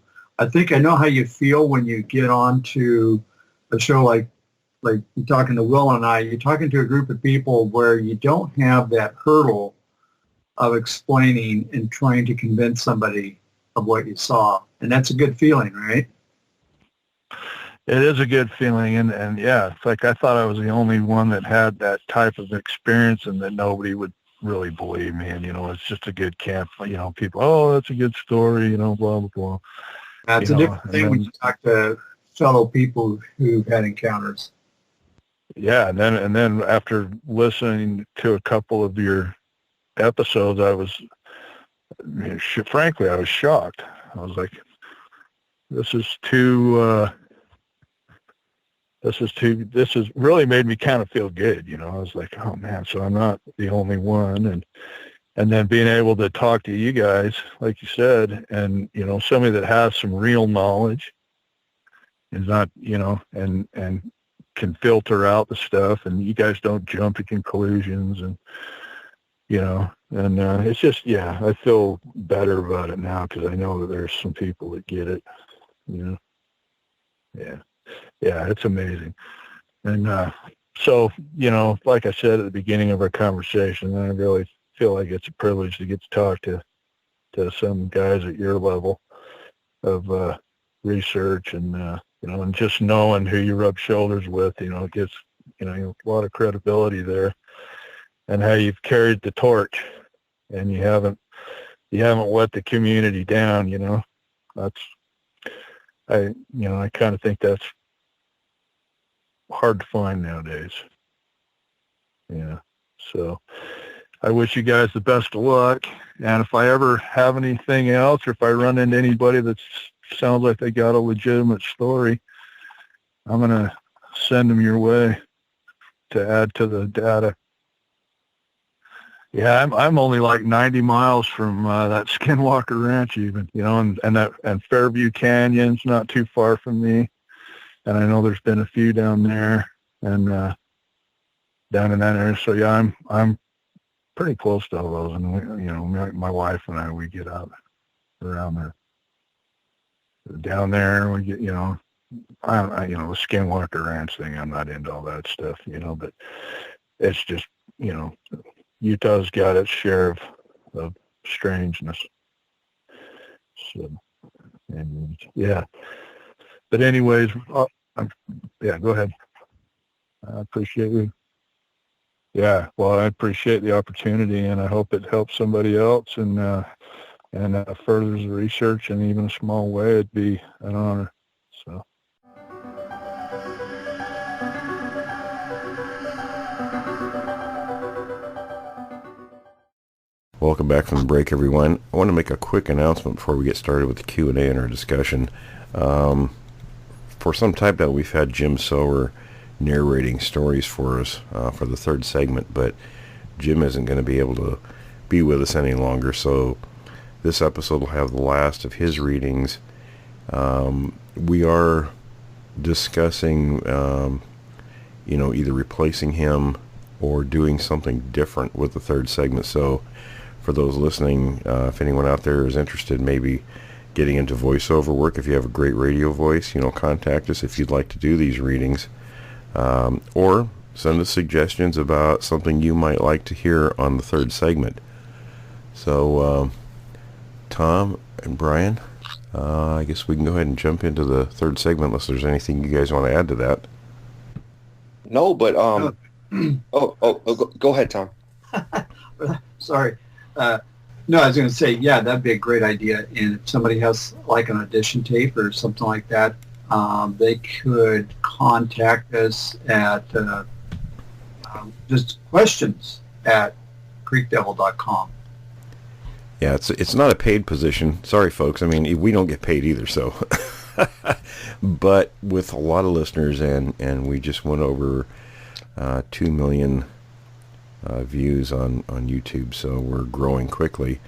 think I know how you feel when you get on to a show like you're talking to Will and I. You're talking to a group of people where you don't have that hurdle of explaining and trying to convince somebody of what you saw, and that's a good feeling, right? It is a good feeling, and yeah, it's like I thought I was the only one that had that type of experience, and that nobody would really believe me. And you know, it's just a good camp. You know, people, oh, that's a good story. You know, blah blah blah. That's a different thing when you talk to fellow people who've had encounters. Yeah, and then after listening to a couple of your episodes, I was, frankly, I was shocked. I was like, this is really made me kind of feel good, you know. I was like, oh man, so I'm not the only one, and then being able to talk to you guys, like you said, and you know, somebody that has some real knowledge is not, you know, and can filter out the stuff, and you guys don't jump to conclusions, and and it's just, yeah, I feel better about it now because I know that there's some people that get it, yeah, it's amazing. And so, like I said at the beginning of our conversation, I really feel like it's a privilege to get to talk to some guys at your level of research, and and just knowing who you rub shoulders with, it gets a lot of credibility there, and how you've carried the torch, and you haven't let the community down. That's I kind of think that's hard to find nowadays. Yeah. So I wish you guys the best of luck. And if I ever have anything else, or if I run into anybody that sounds like they got a legitimate story, I'm going to send them your way to add to the data. Yeah, I'm only like 90 miles from that Skinwalker Ranch even, and Fairview Canyon's not too far from me. And I know there's been a few down there and down in that area. So yeah, I'm pretty close to all those. And my wife and I, we get out around there, down there. We get, the Skinwalker Ranch thing. I'm not into all that stuff, but it's just, Utah's got its share of strangeness. So, and yeah. But anyways, yeah, go ahead. I appreciate you. Yeah, well, I appreciate the opportunity, and I hope it helps somebody else and furthers the research in even a small way. It'd be an honor. So. Welcome back from the break, everyone. I want to make a quick announcement before we get started with the Q&A in our discussion. For some time now, we've had Jim Sower narrating stories for us for the third segment, but Jim isn't going to be able to be with us any longer, so this episode will have the last of his readings. We are discussing, either replacing him or doing something different with the third segment. So for those listening, if anyone out there is interested, maybe getting into voiceover work, if you have a great radio voice, contact us if you'd like to do these readings, or send us suggestions about something you might like to hear on the third segment. So Tom and Brian, I guess we can go ahead and jump into the third segment unless there's anything you guys want to add to that. No, but go ahead, Tom. Sorry. No, I was going to say, yeah, that'd be a great idea. And if somebody has like an audition tape or something like that, they could contact us at just questions at creekdevil.com. Yeah, it's not a paid position. Sorry, folks. I mean, we don't get paid either, so. But with a lot of listeners, and we just went over 2 million views on YouTube, so we're growing quickly.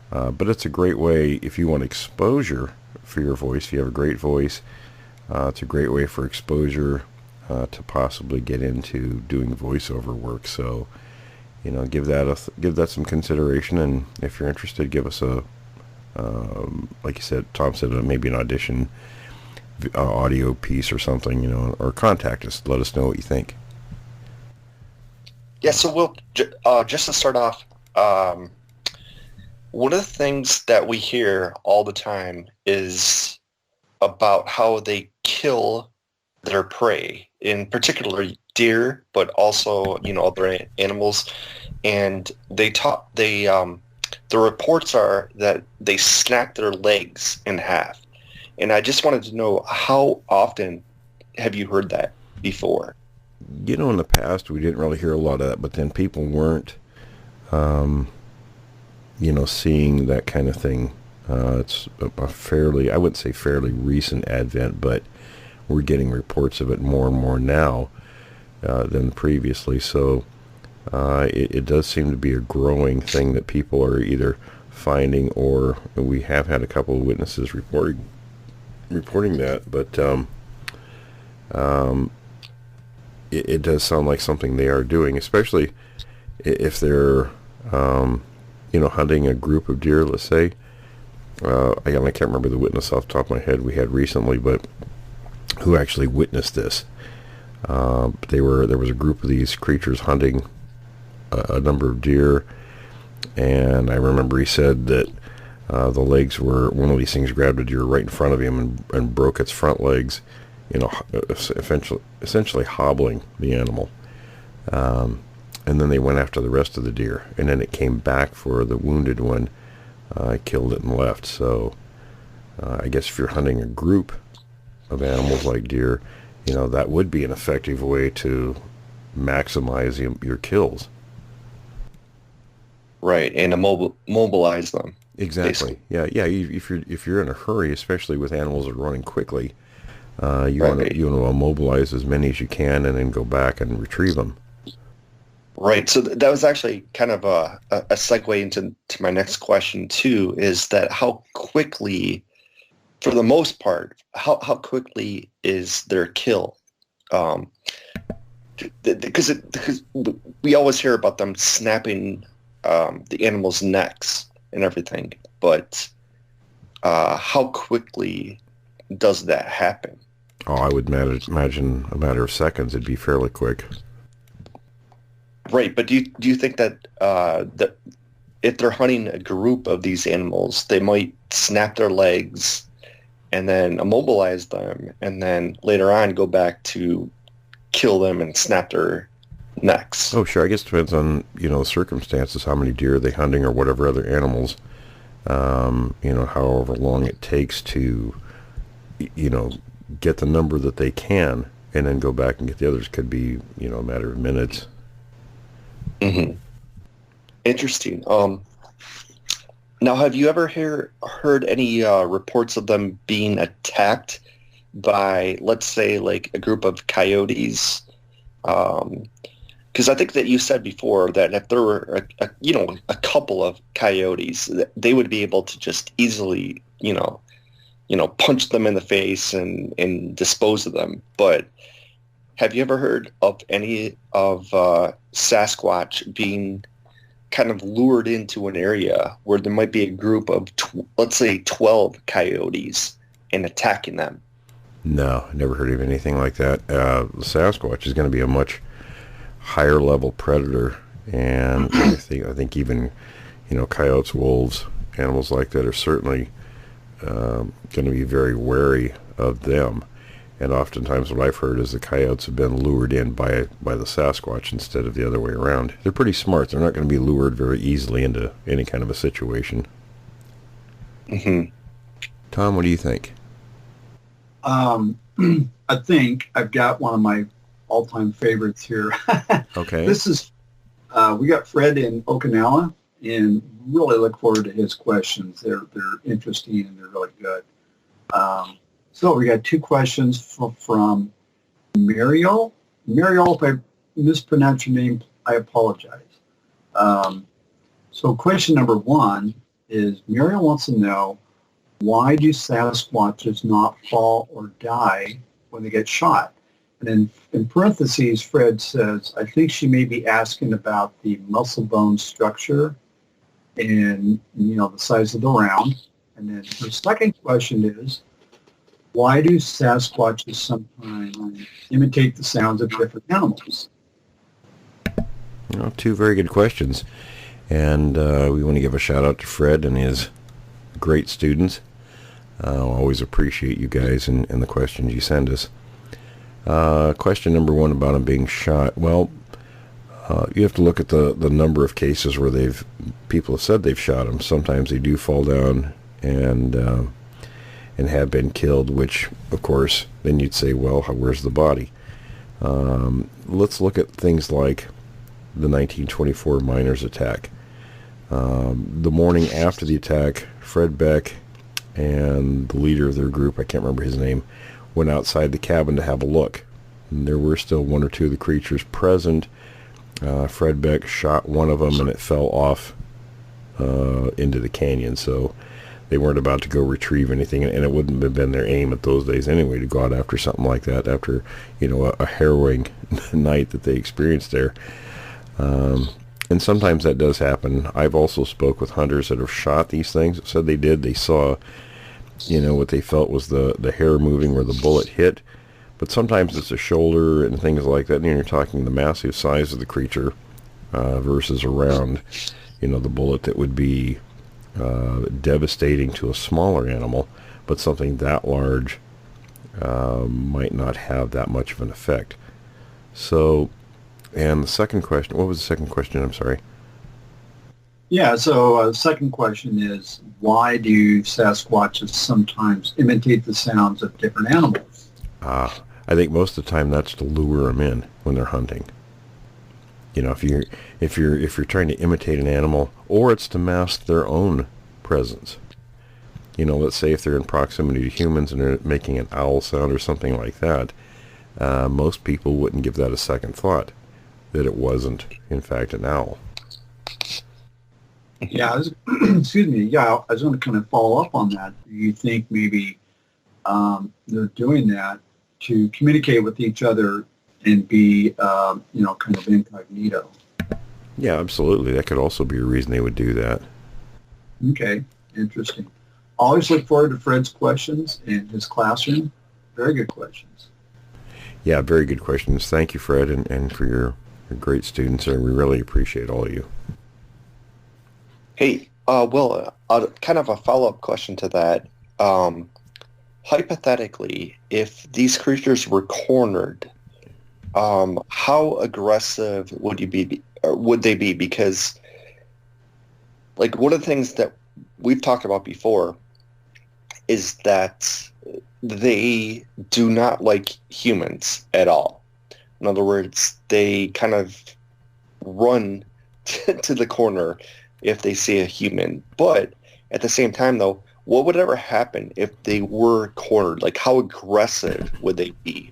But it's a great way if you want exposure for your voice. If you have a great voice, it's a great way for exposure to possibly get into doing voiceover work. So, give that some consideration, and if you're interested, give us a like you said, Tom said, maybe an audition audio piece or something, or contact us. Let us know what you think. Yeah, so we'll just to start off, one of the things that we hear all the time is about how they kill their prey, in particular deer, but also other animals, and the reports are that they snap their legs in half, and I just wanted to know, how often have you heard that before? In the past, we didn't really hear a lot of that, but then people weren't, seeing that kind of thing. It's a fairly, I wouldn't say fairly recent advent, but we're getting reports of it more and more now than previously. So it does seem to be a growing thing that people are either finding, or we have had a couple of witnesses reporting that, but it does sound like something they are doing, especially if they're hunting a group of deer, let's say. I can't remember the witness off the top of my head we had recently, but who actually witnessed this. There was a group of these creatures hunting a number of deer, and I remember he said that the legs were, one of these things grabbed a deer right in front of him and broke its front legs, essentially hobbling the animal. And then they went after the rest of the deer, and then it came back for the wounded one, killed it and left. So I guess if you're hunting a group of animals like deer, that would be an effective way to maximize your kills. Right, and mobilize them. Exactly. Basically. Yeah. If you're in a hurry, especially with animals that are running quickly, you want to immobilize as many as you can, and then go back and retrieve them. Right. So that was actually kind of a segue into my next question too. Is that how quickly, for the most part, how quickly is their kill? Because we always hear about them snapping the animals' necks and everything, but how quickly does that happen? Oh, I would imagine a matter of seconds. It'd be fairly quick. Right, but do you think that that if they're hunting a group of these animals, they might snap their legs and then immobilize them, and then later on go back to kill them and snap their necks? Oh, sure. I guess it depends on the circumstances, how many deer they're hunting or whatever other animals. However long it takes to get the number that they can, and then go back and get the others could be a matter of minutes. Mm-hmm. Interesting. Now, have you ever heard any reports of them being attacked by, let's say, like a group of coyotes? Because I think that you said before that if there were a couple of coyotes, they would be able to just easily punch them in the face and dispose of them. But have you ever heard of any of Sasquatch being kind of lured into an area where there might be a group of, let's say, 12 coyotes and attacking them? No, never heard of anything like that. The Sasquatch is going to be a much higher level predator, and I think even coyotes, wolves, animals like that are certainly going to be very wary of them. And oftentimes what I've heard is the coyotes have been lured in by the Sasquatch instead of the other way around. They're pretty smart. They're not going to be lured very easily into any kind of a situation. Mm-hmm. Tom, what do you think? I think I've got one of my all-time favorites here. Okay. This is, we got Fred in Okinawa, and really look forward to his questions. They're interesting and they're really good. So we got two questions from Muriel. Muriel, if I mispronounce your name, I apologize. So question number one is, Muriel wants to know, why do Sasquatches not fall or die when they get shot? And then in parentheses, Fred says, I think she may be asking about the muscle bone structure and, the size of the round. And then her second question is, why do Sasquatches sometimes imitate the sounds of different animals? Two very good questions. And we want to give a shout out to Fred and his great students. Always appreciate you guys and the questions you send us. Question number one about them being shot. Well, you have to look at the number of cases where people have said they've shot them. Sometimes they do fall down and have been killed, which, of course, then you'd say, well, where's the body? Let's look at things like the 1924 miners' attack. The morning after the attack, Fred Beck and the leader of their group, I can't remember his name, went outside the cabin to have a look. And there were still one or two of the creatures present. Fred Beck shot one of them and it fell off into the canyon, so they weren't about to go retrieve anything, and it wouldn't have been their aim at those days anyway to go out after something like that, after a harrowing night that they experienced there. And sometimes that does happen. I've also spoke with hunters that have shot these things, said they saw, what they felt was the hair moving where the bullet hit. But sometimes it's a shoulder and things like that. And you're talking the massive size of the creature versus around, the bullet that would be devastating to a smaller animal. But something that large might not have that much of an effect. So, and the second question, what was the second question? I'm sorry. Yeah, so the second question is, why do Sasquatches sometimes imitate the sounds of different animals? I think most of the time that's to lure them in when they're hunting. If you're trying to imitate an animal, or it's to mask their own presence. Let's say if they're in proximity to humans and they're making an owl sound or something like that, most people wouldn't give that a second thought, that it wasn't, in fact, an owl. Yeah, excuse me. Yeah, I was going to kind of follow up on that. Do you think maybe they're doing that to communicate with each other and be, kind of incognito? Yeah, absolutely. That could also be a reason they would do that. Okay, interesting. Always look forward to Fred's questions in his classroom. Very good questions. Yeah, very good questions. Thank you, Fred, and for your great students. And we really appreciate all of you. Hey, Will, kind of a follow-up question to that. Hypothetically, if these creatures were cornered, how aggressive would they be? Because, like, one of the things that we've talked about before is that they do not like humans at all. In other words, they kind of run to the corner if they see a human. But at the same time, though, what would ever happen if they were cornered? Like, how aggressive would they be?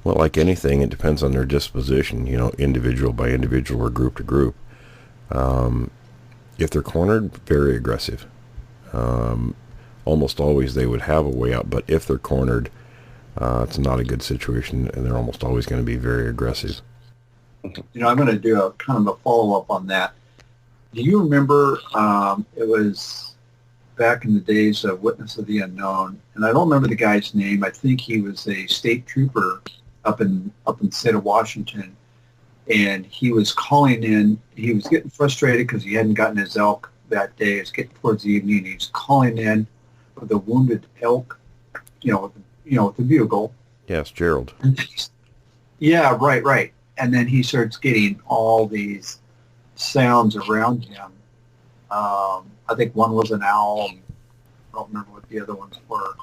Well, like anything, it depends on their disposition, individual by individual or group to group. If they're cornered, very aggressive. Almost always they would have a way out, but if they're cornered, it's not a good situation, and they're almost always going to be very aggressive. I'm going to do a kind of a follow-up on that. Do you remember, it was back in the days of Witness of the Unknown, and I don't remember the guy's name. I think he was a state trooper up in the state of Washington, and he was calling in. He was getting frustrated because he hadn't gotten his elk that day. It was getting towards the evening. He was calling in with a wounded elk, with the bugle. Yes, Gerald. Yeah, right. And then he starts getting all these sounds around him. I think one was an owl. I don't remember what the other ones were.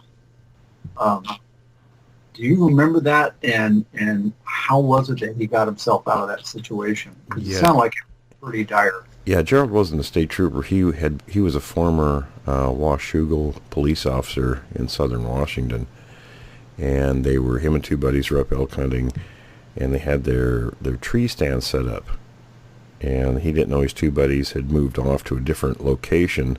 Do you remember that? And how was it that he got himself out of that situation? Because it sounded like it was pretty dire. Yeah, Gerald wasn't a state trooper. He was a former Washougal police officer in southern Washington, and him and two buddies were up elk hunting, and they had their tree stand set up, and he didn't know his two buddies had moved off to a different location,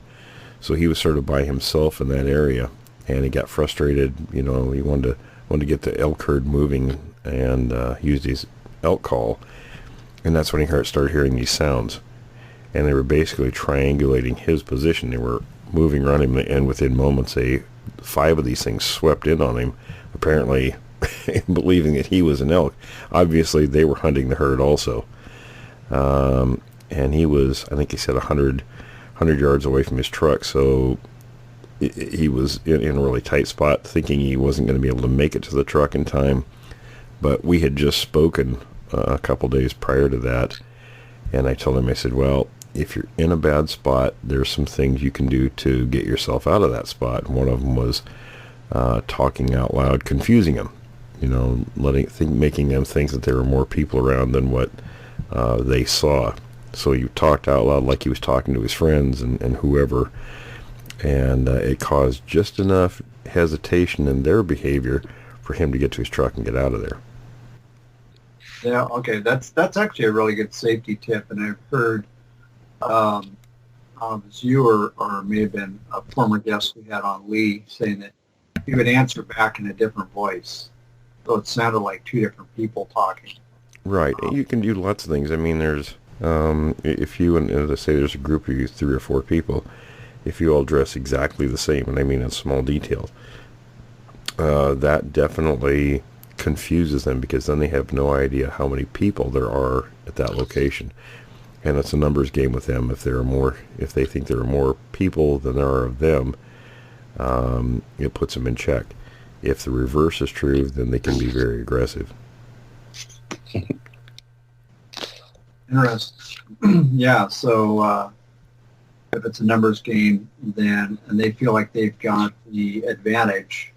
so he was sort of by himself in that area, and he got frustrated. He wanted to get the elk herd moving and used his elk call, and that's when he started hearing these sounds. And they were basically triangulating his position. They were moving around him, and within moments, 5 of these things swept in on him, apparently believing that he was an elk. Obviously, they were hunting the herd also. And he was, I think he said 100 yards away from his truck, so he was in a really tight spot, thinking he wasn't going to be able to make it to the truck in time. But we had just spoken a couple days prior to that, and I told him, I said, well, if you're in a bad spot, there's some things you can do to get yourself out of that spot. And one of them was talking out loud, confusing them, making them think that there were more people around than what they saw. So he talked out loud like he was talking to his friends and whoever, and it caused just enough hesitation in their behavior for him to get to his truck and get out of there. Yeah, okay, that's actually a really good safety tip, and I've heard it's you or may have been a former guest we had on, Lee, saying that he would answer back in a different voice, so it sounded like two different people talking. Right, you can do lots of things. I mean, there's If you, and let's say there's a group of you, 3 or 4 people, if you all dress exactly the same, and I mean in small details, that definitely confuses them, because then they have no idea how many people there are at that location. And it's a numbers game with them. If they think there are more people than there are of them, it puts them in check. If the reverse is true, then they can be very aggressive. Interesting. Yeah, so if it's a numbers game, then, and they feel like they've got the advantage,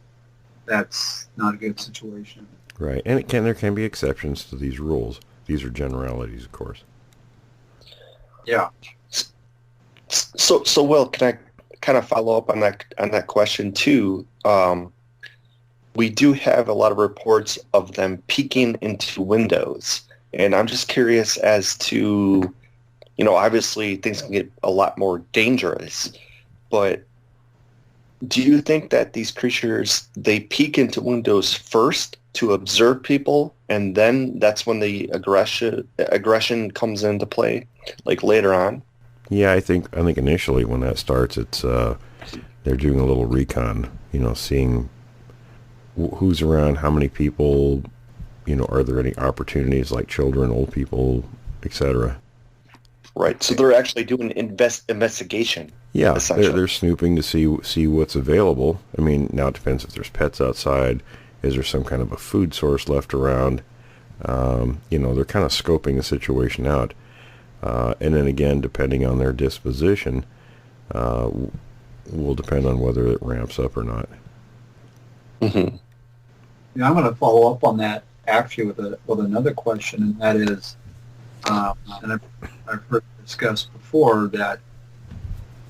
that's not a good situation. Right, and there can be exceptions to these rules. These are generalities, of course. Yeah. So Will, can I kind of follow up on that question too? We do have a lot of reports of them peeking into windows, and I'm just curious as to, obviously things can get a lot more dangerous, but do you think that these creatures, they peek into windows first to observe people, and then that's when the aggression comes into play, like later on? Yeah, I think initially when that starts, it's they're doing a little recon, seeing who's around, how many people, are there any opportunities like children, old people, etc. Right. So they're actually doing investigation. Yeah, they're snooping to see what's available. I mean, now it depends if there's pets outside. Is there some kind of a food source left around? They're kind of scoping the situation out. And then again, depending on their disposition, will depend on whether it ramps up or not. Mm-hmm. Yeah, I'm going to follow up on that actually with another question, and that is, and I've heard discussed before that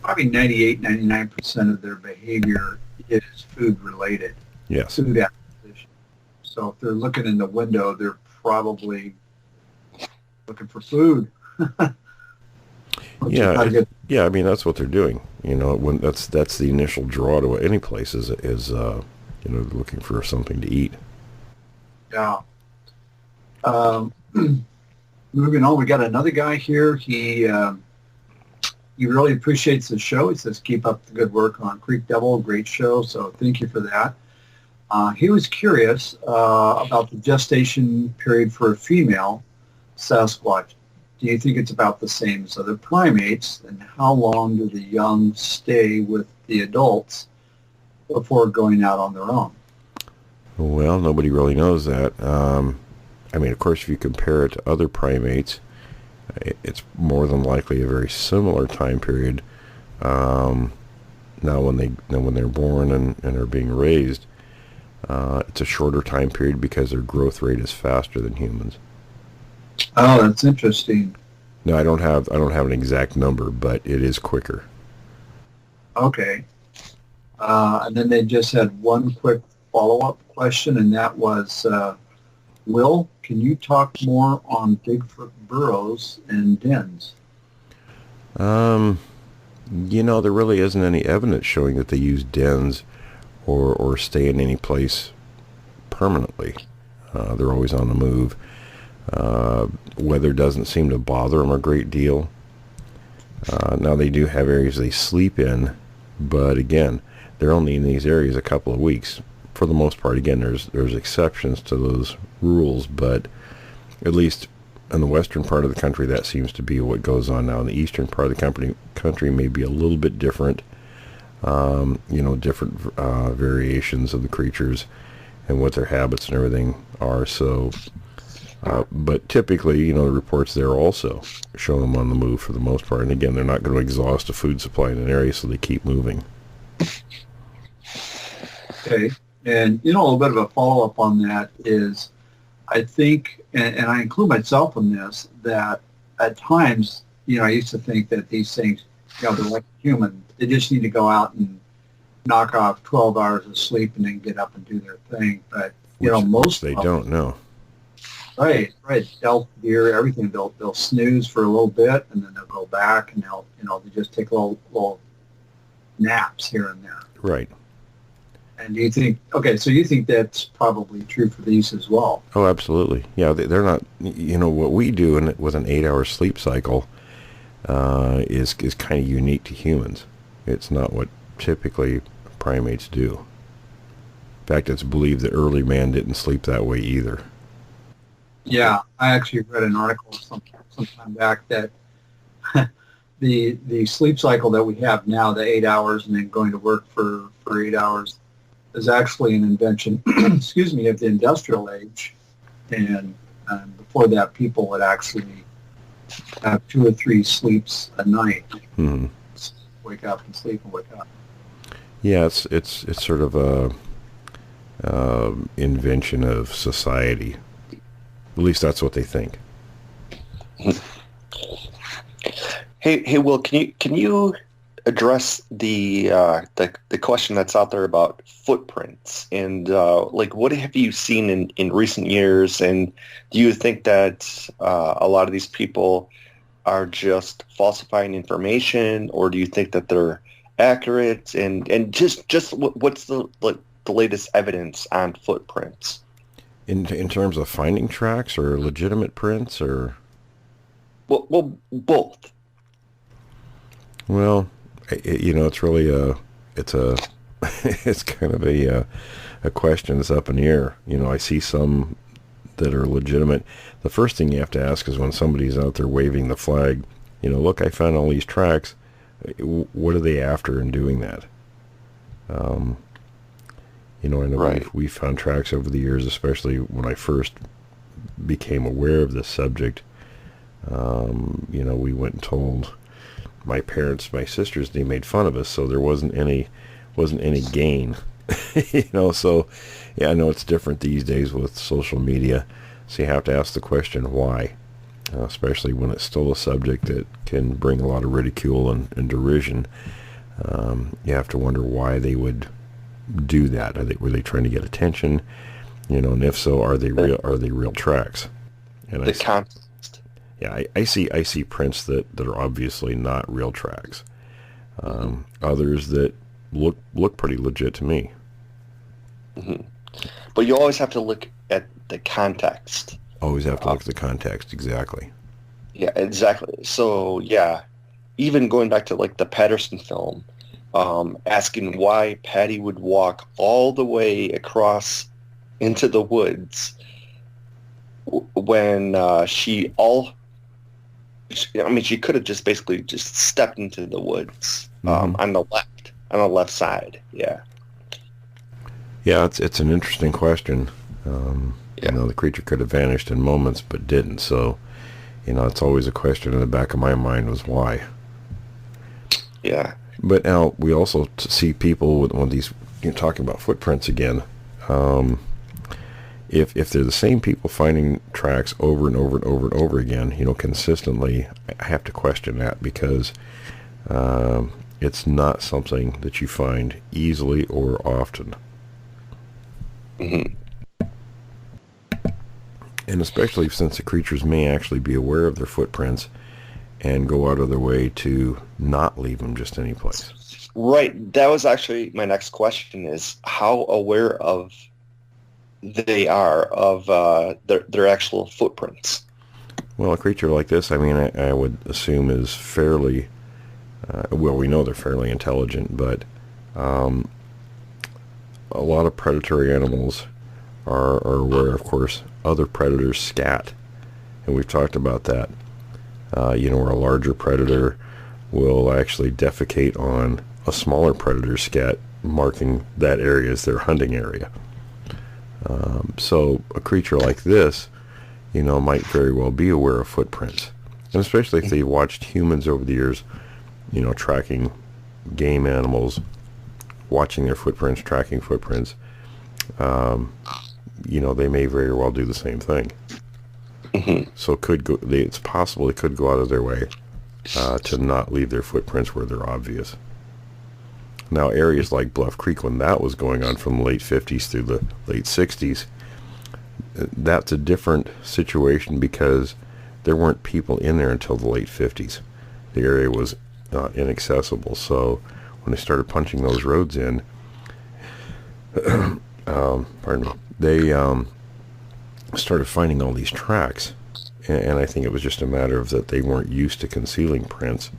probably 99% of their behavior is food related. Yes. Food acquisition. So if they're looking in the window, they're probably looking for food. Yeah, I mean that's what they're doing. When that's the initial draw to any place is looking for something to eat. Yeah. Moving on, we got another guy here. He really appreciates the show. He says, keep up the good work on Creek Devil. Great show. So thank you for that. He was curious about the gestation period for a female Sasquatch. Do you think it's about the same as other primates? And how long do the young stay with the adults before going out on their own? Well, nobody really knows that. I mean, of course, if you compare it to other primates, it's more than likely a very similar time period. Now, when they're born and are being raised, it's a shorter time period because their growth rate is faster than humans. Oh, that's interesting. No, I don't have an exact number, but it is quicker. Okay. And then they just had one quick follow-up question, and that was, Will, can you talk more on Bigfoot burrows and dens? There really isn't any evidence showing that they use dens or stay in any place permanently. They're always on the move. Weather doesn't seem to bother them a great deal. Now they do have areas they sleep in, but again, they're only in these areas a couple of weeks. For the most part, again, there's exceptions to those rules, but at least in the western part of the country, that seems to be what goes on now. In the eastern part of the country may be a little bit different, different variations of the creatures and what their habits and everything are. So, but typically, the reports there also show them on the move for the most part. And again, they're not going to exhaust a food supply in an area, so they keep moving. Okay. And, a little bit of a follow-up on that is, I think, and I include myself in this, that at times, I used to think that these things, they're like human. They just need to go out and knock off 12 hours of sleep and then get up and do their thing. But, most they don't know. Right. Elk, deer, everything, they'll snooze for a little bit and then they'll go back and they just take little naps here and there. Right. And do you think, okay, so you think that's probably true for these as well? Oh, absolutely. Yeah, they're not, what we do with an 8-hour sleep cycle is kind of unique to humans. It's not what typically primates do. In fact, it's believed that early man didn't sleep that way either. Yeah, I actually read an article some time back that the sleep cycle that we have now, the 8 hours and then going to work for 8 hours, is actually an invention, excuse me, of the industrial age. And before that, people would actually have 2 or 3 sleeps a night. Mm-hmm. Wake up and sleep and wake up. Yeah, it's sort of a invention of society. At least that's what they think. Hey, Will, can you address the question that's out there about footprints and what have you seen in recent years, and do you think that a lot of these people are just falsifying information, or do you think that they're accurate, and just what's the latest evidence on footprints in terms of finding tracks or legitimate prints, or well both? Well, it's really it's kind of a question that's up in the air. I see some that are legitimate. The first thing you have to ask is when somebody's out there waving the flag, look, I found all these tracks. What are they after in doing that? I know right. we found tracks over the years, especially when I first became aware of this subject. We went and told my parents, my sisters, they made fun of us, so there wasn't any gain. So yeah, I know it's different these days with social media, so you have to ask the question why, especially when it's still a subject that can bring a lot of ridicule and derision. You have to wonder why they would do that. Were they trying to get attention? And if so, are they real tracks? And the context. Yeah, I see prints that are obviously not real tracks. Others that look pretty legit to me. Mm-hmm. But you always have to look at the context. Always have to look at the context, exactly. Yeah, exactly. So yeah, even going back to the Patterson film, asking why Patty would walk all the way across into the woods when she could have just basically just stepped into the woods on the left side. Yeah. Yeah, it's an interesting question. The creature could have vanished in moments, but didn't. So, it's always a question in the back of my mind was why. Yeah. But now we also see people with these, talking about footprints again. If they're the same people finding tracks over and over and over and over again, consistently, I have to question that because it's not something that you find easily or often. Mm-hmm. And especially since the creatures may actually be aware of their footprints and go out of their way to not leave them just any place. Right. That was actually my next question, is how aware of they are of their actual footprints. Well, a creature like this, I would assume is fairly, we know they're fairly intelligent, but a lot of predatory animals are aware, of course, other predators scat. And we've talked about that. Where a larger predator will actually defecate on a smaller predator's scat, marking that area as their hunting area. So a creature like this, might very well be aware of footprints. And especially if they watched humans over the years, tracking game animals, watching their footprints, tracking footprints, they may very well do the same thing. Mm-hmm. So it's possible they could go out of their way to not leave their footprints where they're obvious. Now, areas like Bluff Creek, when that was going on from the late 50s through the late 60s, that's a different situation because there weren't people in there until the late 50s. The area was inaccessible. So when they started punching those roads in, pardon me, they started finding all these tracks, and I think it was just a matter of that they weren't used to concealing prints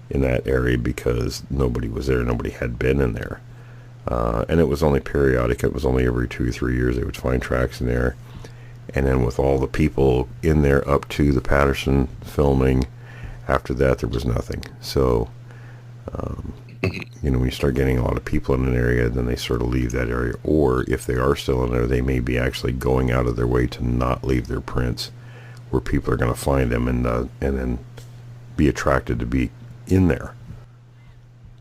in that area because nobody was there, nobody had been in there. And it was only periodic. It was only every 2 or 3 years they would find tracks in there. And then with all the people in there up to the Patterson filming, after that there was nothing. So, when you start getting a lot of people in an area, then they sort of leave that area. Or if they are still in there, they may be actually going out of their way to not leave their prints where people are going to find them and then be attracted to be in there.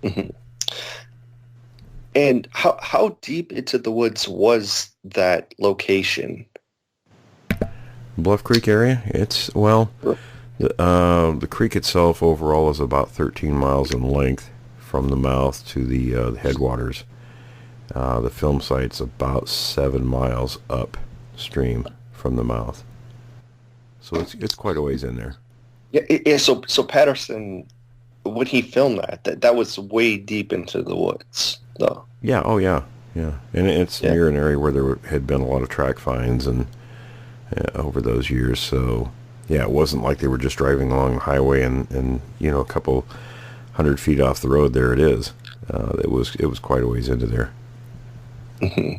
Mm-hmm. And how deep into the woods was that location? Bluff Creek area? It's, the creek itself overall is about 13 miles in length from the mouth to the headwaters. The film site's about 7 miles upstream from the mouth. So it's quite a ways in there. Yeah. So Patterson, when he filmed that was way deep into the woods, though. Yeah. Oh, yeah. Yeah. And it's near an area where there had been a lot of track finds and over those years. So, yeah, it wasn't like they were just driving along the highway and a couple 100 feet off the road. There it is. It was quite a ways into there. Mm-hmm.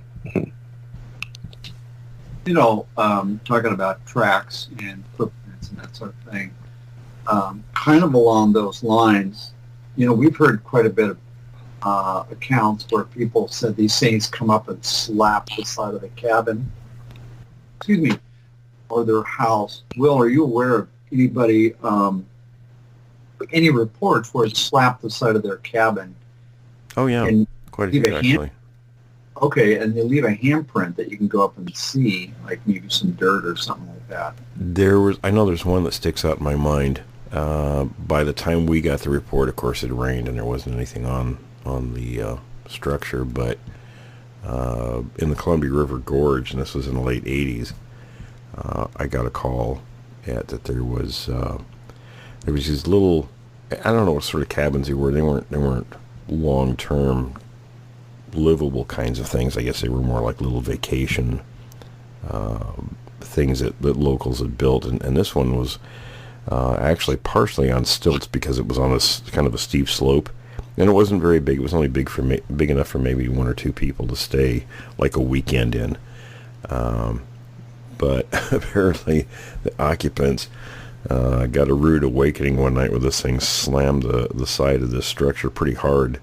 Talking about tracks and footprints and that sort of thing, kind of along those lines, we've heard quite a bit of accounts where people said these things come up and slap the side of the cabin, or their house. Will, are you aware of anybody, any reports where it slapped the side of their cabin? Oh, yeah, and quite a few, actually. Okay, and they leave a handprint that you can go up and see, like maybe some dirt or something like that. I know there's one that sticks out in my mind. By the time we got the report, of course, it rained and there wasn't anything on the structure, but in the Columbia River Gorge, and this was in the late 80s, I got a call that there was these little, I don't know what sort of cabins they were. They weren't long-term livable kinds of things. I guess they were more like little vacation things that locals had built, and this one was actually partially on stilts because it was on a kind of a steep slope, and it wasn't very big. It was only big enough for maybe 1 or 2 people to stay like a weekend in. But apparently the occupants got a rude awakening one night where this thing slammed the side of this structure pretty hard,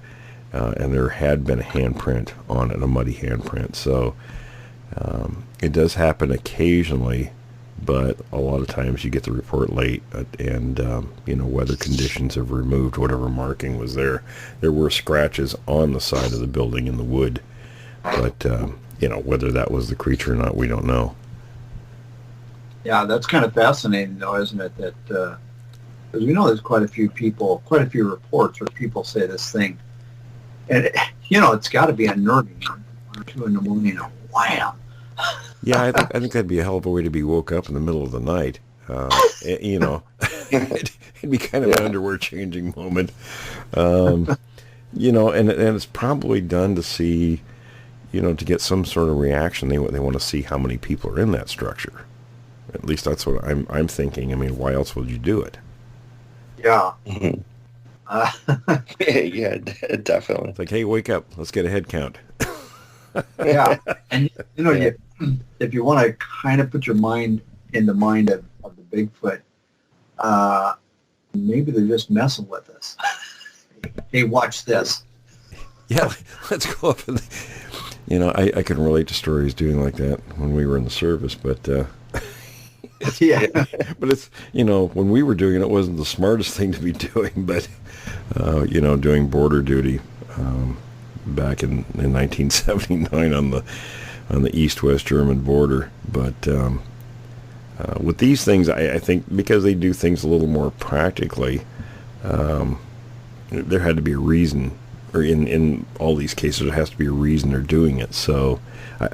and there had been a handprint on it, a muddy handprint. So it does happen occasionally, but a lot of times you get the report late, and weather conditions have removed whatever marking was there. There were scratches on the side of the building in the wood, but whether that was the creature or not, we don't know. Yeah, that's kind of fascinating, though, isn't it? That because we know there's quite a few reports where people say this thing, and it's got to be unnerving. 1 or 2 in the morning, and wham! Yeah, I think that'd be a hell of a way to be woke up in the middle of the night. It'd be kind of an underwear changing moment. And it's probably done to see, to get some sort of reaction. They want to see how many people are in that structure. At least that's what I'm thinking. I mean, why else would you do it? Yeah. Mm-hmm. Yeah, definitely. It's like, hey, wake up. Let's get a head count. Yeah. And, if you want to kind of put your mind in the mind of the Bigfoot, maybe they're just messing with us. Hey, watch this. Yeah, let's go up. I can relate to stories doing like that when we were in the service, but... Yeah. But it's, when we were doing it, it wasn't the smartest thing to be doing, but, doing border duty back in 1979 on the east-west German border. But with these things, I think because they do things a little more practically, there had to be a reason, or in all these cases, there has to be a reason they're doing it. So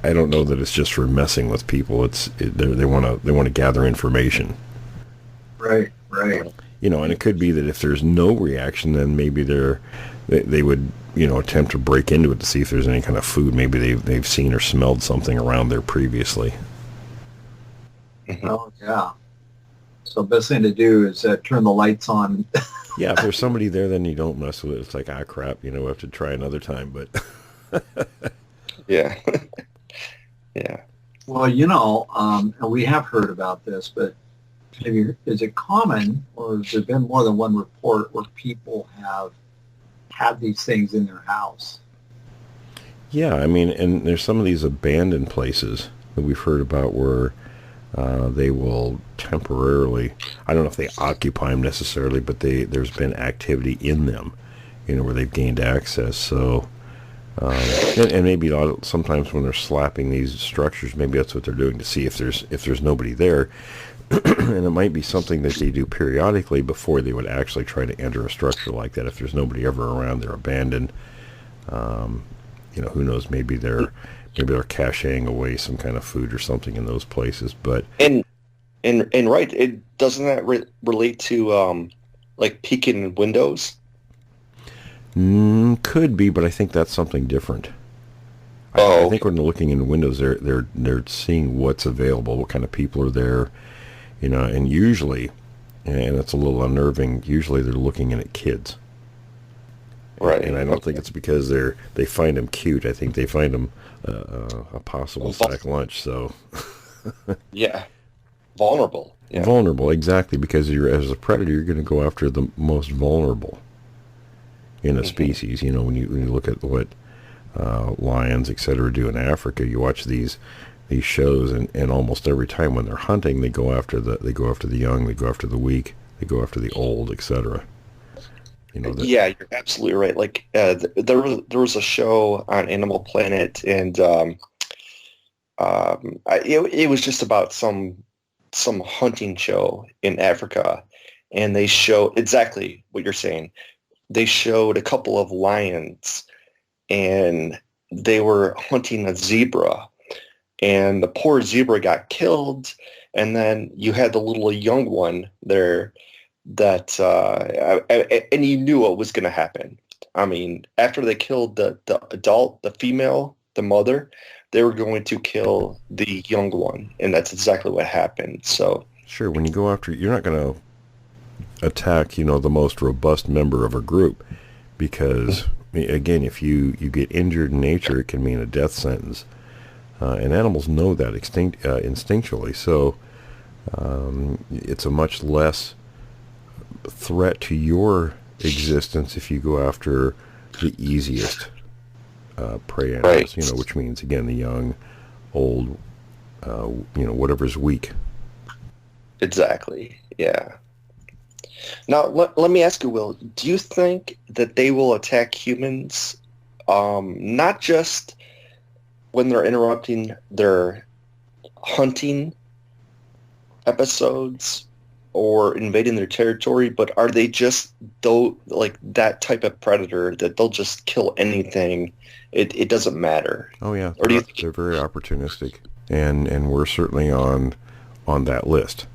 I don't know that it's just for messing with people. They want to gather information. Right. And it could be that if there's no reaction, then maybe they're they would, attempt to break into it to see if there's any kind of food. Maybe they've seen or smelled something around there previously. Oh, yeah. So best thing to do is turn the lights on. Yeah, if there's somebody there, then you don't mess with it. It's like, crap, we have to try another time. But yeah. Yeah. Well, and we have heard about this, but is it common, or has there been more than one report where people have had these things in their house? Yeah, I mean, and there's some of these abandoned places that we've heard about where they will temporarily, I don't know if they occupy them necessarily, but there's been activity in them, where they've gained access. So, and maybe sometimes when they're slapping these structures, maybe that's what they're doing to see if there's nobody there. And it might be something that they do periodically before they would actually try to enter a structure like that. If there's nobody ever around, they're abandoned. Who knows? Maybe they're caching away some kind of food or something in those places. But and right, it doesn't that relate to like peeking in windows? Could be, but I think that's something different. I think when they're looking in windows, they're seeing what's available, what kind of people are there, and usually, and it's a little unnerving. Usually, they're looking in at kids. Right. And I don't think it's because they find them cute. I think they find them a possible sack lunch. So. Yeah. Vulnerable. Yeah. Vulnerable, exactly, because as a predator, you're going to go after the most vulnerable in a species. When you look at what lions, etc., do in Africa, you watch these shows, and almost every time when they're hunting, they go after the young, they go after the weak, they go after the old, etc. Yeah, you're absolutely right. Like there was a show on Animal Planet, and it was just about some hunting show in Africa, and they show exactly what you're saying. They showed a couple of lions, and they were hunting a zebra, and the poor zebra got killed, and then you had the little young one there that and you knew what was going to happen. I mean, after they killed the adult, the female, the mother, they were going to kill the young one, and that's exactly what happened. So sure, when you go after, you're not going to attack, the most robust member of a group, because again, if you get injured in nature, it can mean a death sentence, and animals know that instinctually. So it's a much less threat to your existence if you go after the easiest prey animals, right. Which means, again, the young, old, whatever's weak. Exactly, yeah. Now, let me ask you, Will, do you think that they will attack humans not just when they're interrupting their hunting episodes or invading their territory, but are they just like that type of predator that they'll just kill anything? It doesn't matter. Oh yeah, or do you think they're very opportunistic, and we're certainly on that list.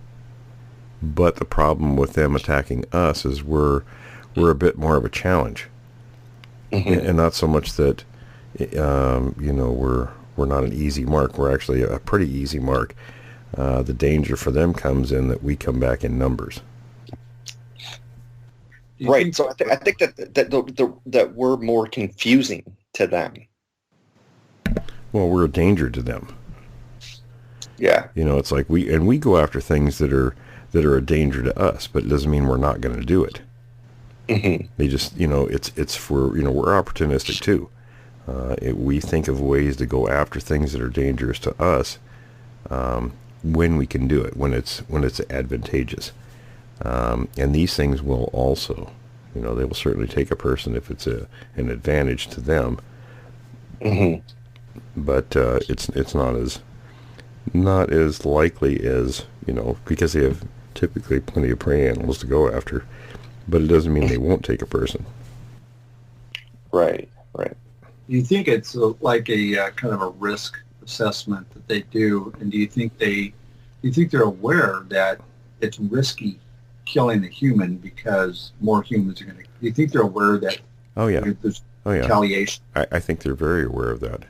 But the problem with them attacking us is we're a bit more of a challenge, and not so much that we're not an easy mark. We're actually a pretty easy mark. The danger for them comes in that we come back in numbers. Right. So I think that we're more confusing to them. Well, we're a danger to them. Yeah. It's like we go after things that are a danger to us, but it doesn't mean we're not going to do it. Mm-hmm. They just, it's for, we're opportunistic too. We think of ways to go after things that are dangerous to us. When we can do it, when it's advantageous, and these things will also, they will certainly take a person if it's an advantage to them. Mm-hmm. But it's not as likely as because they have typically plenty of prey animals to go after, but it doesn't mean they won't take a person. Right. Right. Do you think it's like a kind of a risk assessment that they do, and do you think they're aware that it's risky killing a human because more humans are going to? Do you think they're aware that Oh yeah. There's Oh yeah. retaliation. I think they're very aware of that.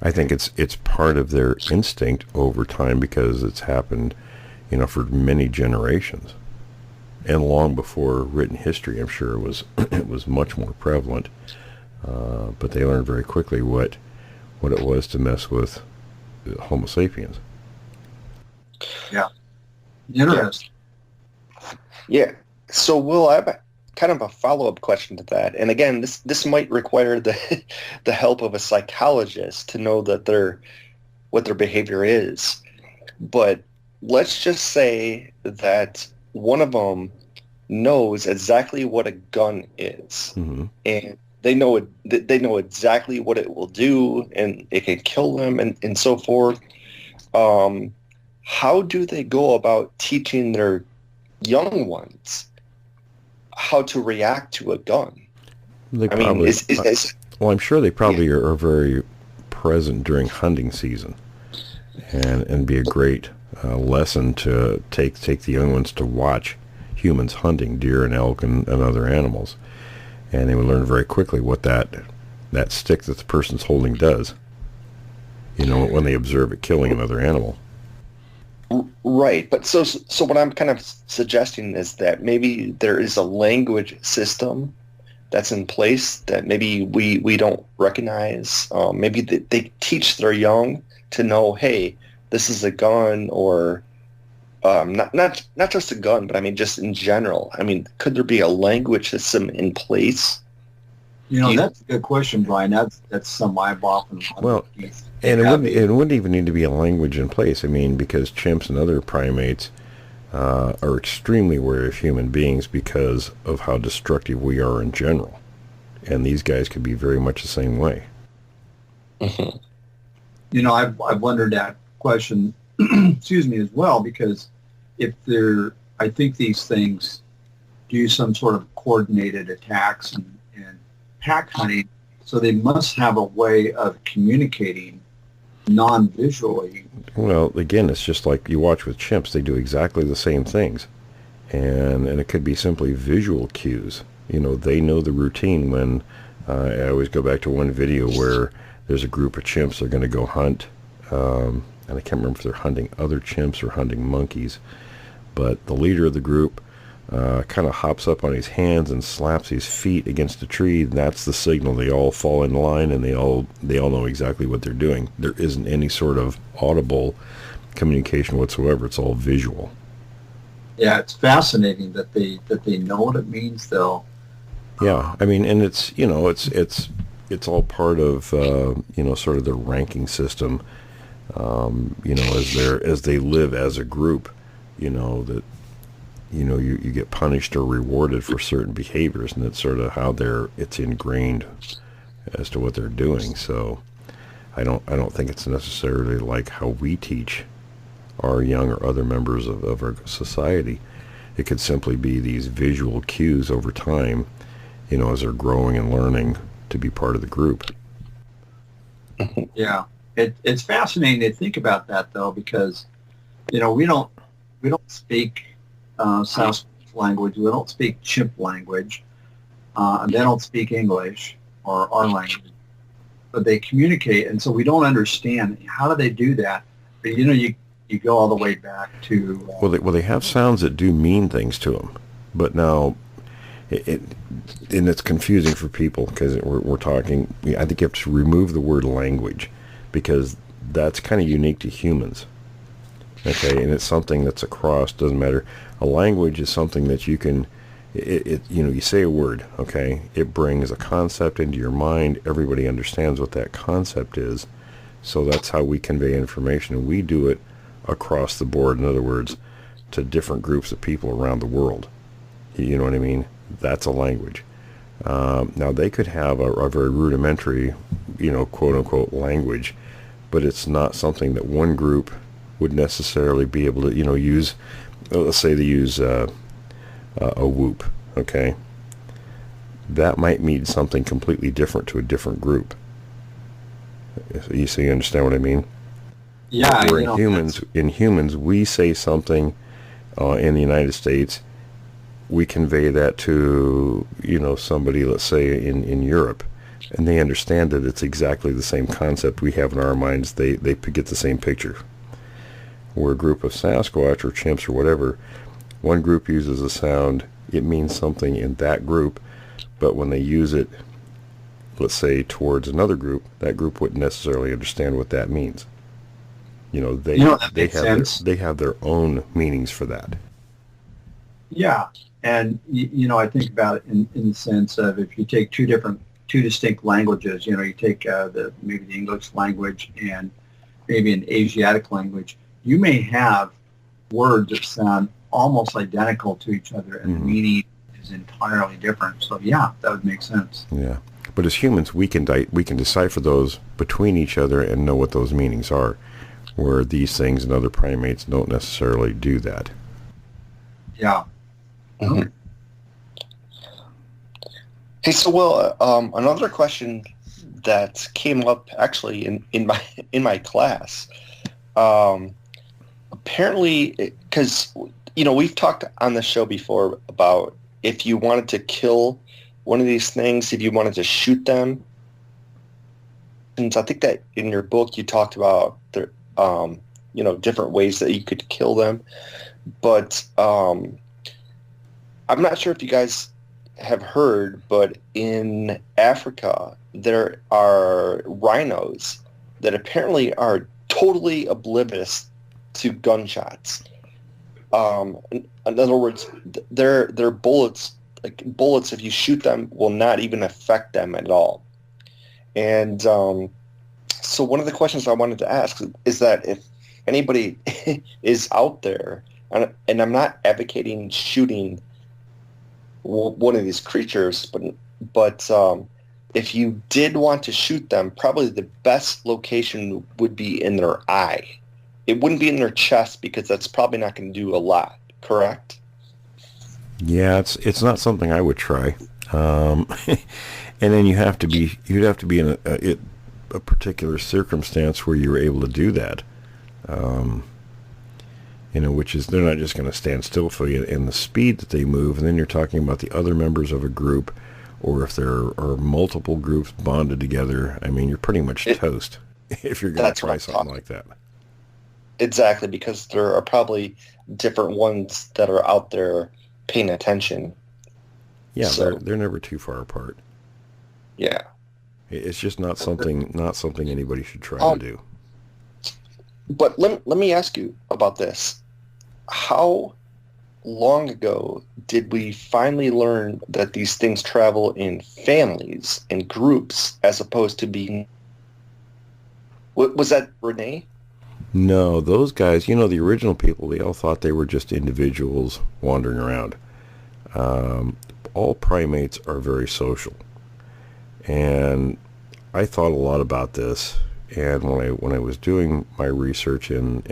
I think it's part of their instinct over time because it's happened, for many generations, and long before written history. I'm sure it was much more prevalent, but they learned very quickly what it was to mess with Homo sapiens. Yeah, interesting. Yeah. So, Will, I have kind of a follow-up question to that. And again, this might require the help of a psychologist to know that what their behavior is. But let's just say that one of them knows exactly what a gun is, Mm-hmm. and they know exactly what it will do, and it can kill them, and so forth. How do they go about teaching their young ones how to react to a gun? They I mean, well, I'm sure they probably are very present during hunting season, and be a great lesson to take the young ones to watch humans hunting deer and elk and other animals, and they would learn very quickly what that stick that the person's holding does. When they observe it killing another animal. Right, but so what I'm kind of suggesting is that maybe there is a language system that's in place that maybe we don't recognize. Maybe they teach their young to know, hey, this is a gun, or not just a gun, but I mean just in general. I mean, could there be a language system in place? That's a good question, Brian. That's something I've often Well, and it wouldn't even need to be a language in place. I mean, because chimps and other primates are extremely aware of human beings because of how destructive we are in general. And these guys could be very much the same way. Mm-hmm. I've wondered that question, excuse me, as well, because I think these things do some sort of coordinated attacks and pack hunting, so they must have a way of communicating non-visually. Well, again, it's just like you watch with chimps. They do exactly the same things. And it could be simply visual cues. They know the routine when, I always go back to one video where there's a group of chimps that are going to go hunt, and I can't remember if they're hunting other chimps or hunting monkeys, but the leader of the group kind of hops up on his hands and slaps his feet against a tree. That's the signal. They all fall in line, and they all know exactly what they're doing. There isn't any sort of audible communication whatsoever. It's all visual. Yeah, it's fascinating that they know what it means, though. Yeah, I mean, and it's it's all part of sort of the ranking system. As they live as a group, that. You get punished or rewarded for certain behaviors, and that's sort of how it's ingrained as to what they're doing. So I don't think it's necessarily like how we teach our young or other members of our society. It could simply be these visual cues over time, as they're growing and learning to be part of the group. Yeah, it's fascinating to think about that, though, because we don't speak Sasquatch language. We don't speak chimp language. And they don't speak English or our language, but they communicate, and so we don't understand how do they do that. But you go all the way back to they have sounds that do mean things to them, but now it's confusing for people because we're talking. I think you have to remove the word language because that's kind of unique to humans. Okay, and it's something that's across, doesn't matter. A language is something that you can, you say a word, okay, it brings a concept into your mind, everybody understands what that concept is, so that's how we convey information, and we do it across the board, in other words, to different groups of people around the world. You know what I mean? That's a language. Now, they could have a very rudimentary, quote-unquote language, but it's not something that one group would necessarily be able to, use. Let's say they use a whoop, okay? That might mean something completely different to a different group. You understand what I mean? Yeah. Where in humans, we say something in the United States, we convey that to, somebody, let's say in Europe, and they understand that it's exactly the same concept we have in our minds. They get the same picture. Where a group of Sasquatch or chimps or whatever, one group uses a sound, it means something in that group, but when they use it, let's say, towards another group, that group wouldn't necessarily understand what that means. They have their own meanings for that. Yeah, and I think about it in the sense of if you take two distinct languages, you take maybe the English language and maybe an Asiatic language, you may have words that sound almost identical to each other, and the meaning is entirely different. So yeah, that would make sense. Yeah, but as humans, we can decipher those between each other and know what those meanings are, where these things and other primates don't necessarily do that. Yeah. Mm-hmm. Hey, so Will, another question that came up actually in my class. Apparently, because we've talked on the show before about if you wanted to kill one of these things, if you wanted to shoot them. And I think that in your book you talked about the different ways that you could kill them, but I'm not sure if you guys have heard, but in Africa there are rhinos that apparently are totally oblivious to gunshots. In other words, their bullets, if you shoot them, will not even affect them at all. And so one of the questions I wanted to ask is that if anybody is out there, and I'm not advocating shooting one of these creatures, but if you did want to shoot them, probably the best location would be in their eye. It wouldn't be in their chest because that's probably not going to do a lot, correct? Yeah, it's not something I would try. And then you'd have to be in a particular circumstance where you were able to do that. Which is they're not just going to stand still for you in the speed that they move, and then you're talking about the other members of a group, or if there are multiple groups bonded together. I mean, you're pretty much toast if you're going to try something like that. Exactly, because there are probably different ones that are out there paying attention. Yeah, so, they're never too far apart. Yeah, it's just not something anybody should try to do. But let me ask you about this. How long ago did we finally learn that these things travel in families and groups as opposed to being... Was that Renee? No, those guys, the original people, they all thought they were just individuals wandering around. All primates are very social. And I thought a lot about this. And when I was doing my research in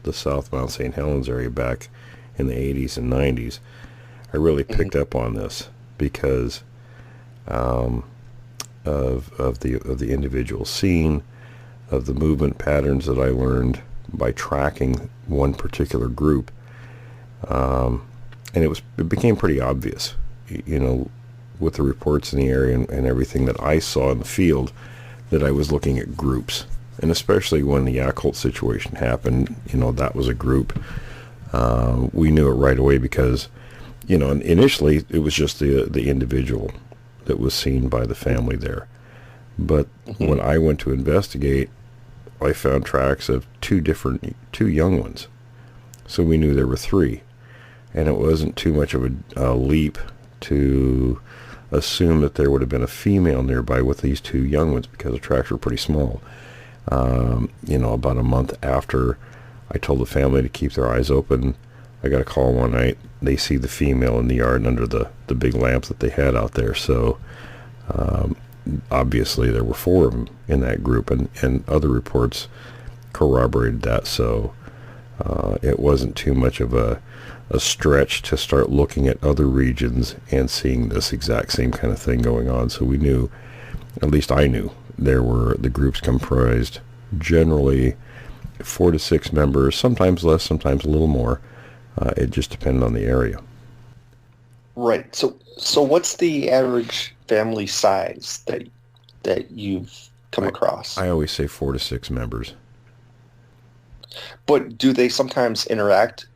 the South Mount St. Helens area back in the 80s and 90s, I really picked up on this because of the individual scene, of the movement patterns that I learned by tracking one particular group, and it became pretty obvious, with the reports in the area and everything that I saw in the field, that I was looking at groups. And especially when the Yakult situation happened, that was a group. We knew it right away because, initially it was just the individual that was seen by the family there. But when I went to investigate, I found tracks of two young ones. So we knew there were three. And it wasn't too much of a leap to assume that there would have been a female nearby with these two young ones because the tracks were pretty small. About a month after I told the family to keep their eyes open, I got a call one night. They see the female in the yard under the big lamps that they had out there. So obviously there were four of them in that group, and other reports corroborated that. So it wasn't too much of a stretch to start looking at other regions and seeing this exact same kind of thing going on. So we knew, at least I knew, the groups comprised generally 4 to 6 members, sometimes less, sometimes a little more. It just depended on the area. Right. So what's the average family size that you've come across? I always say 4 to 6 members. But do they sometimes interact?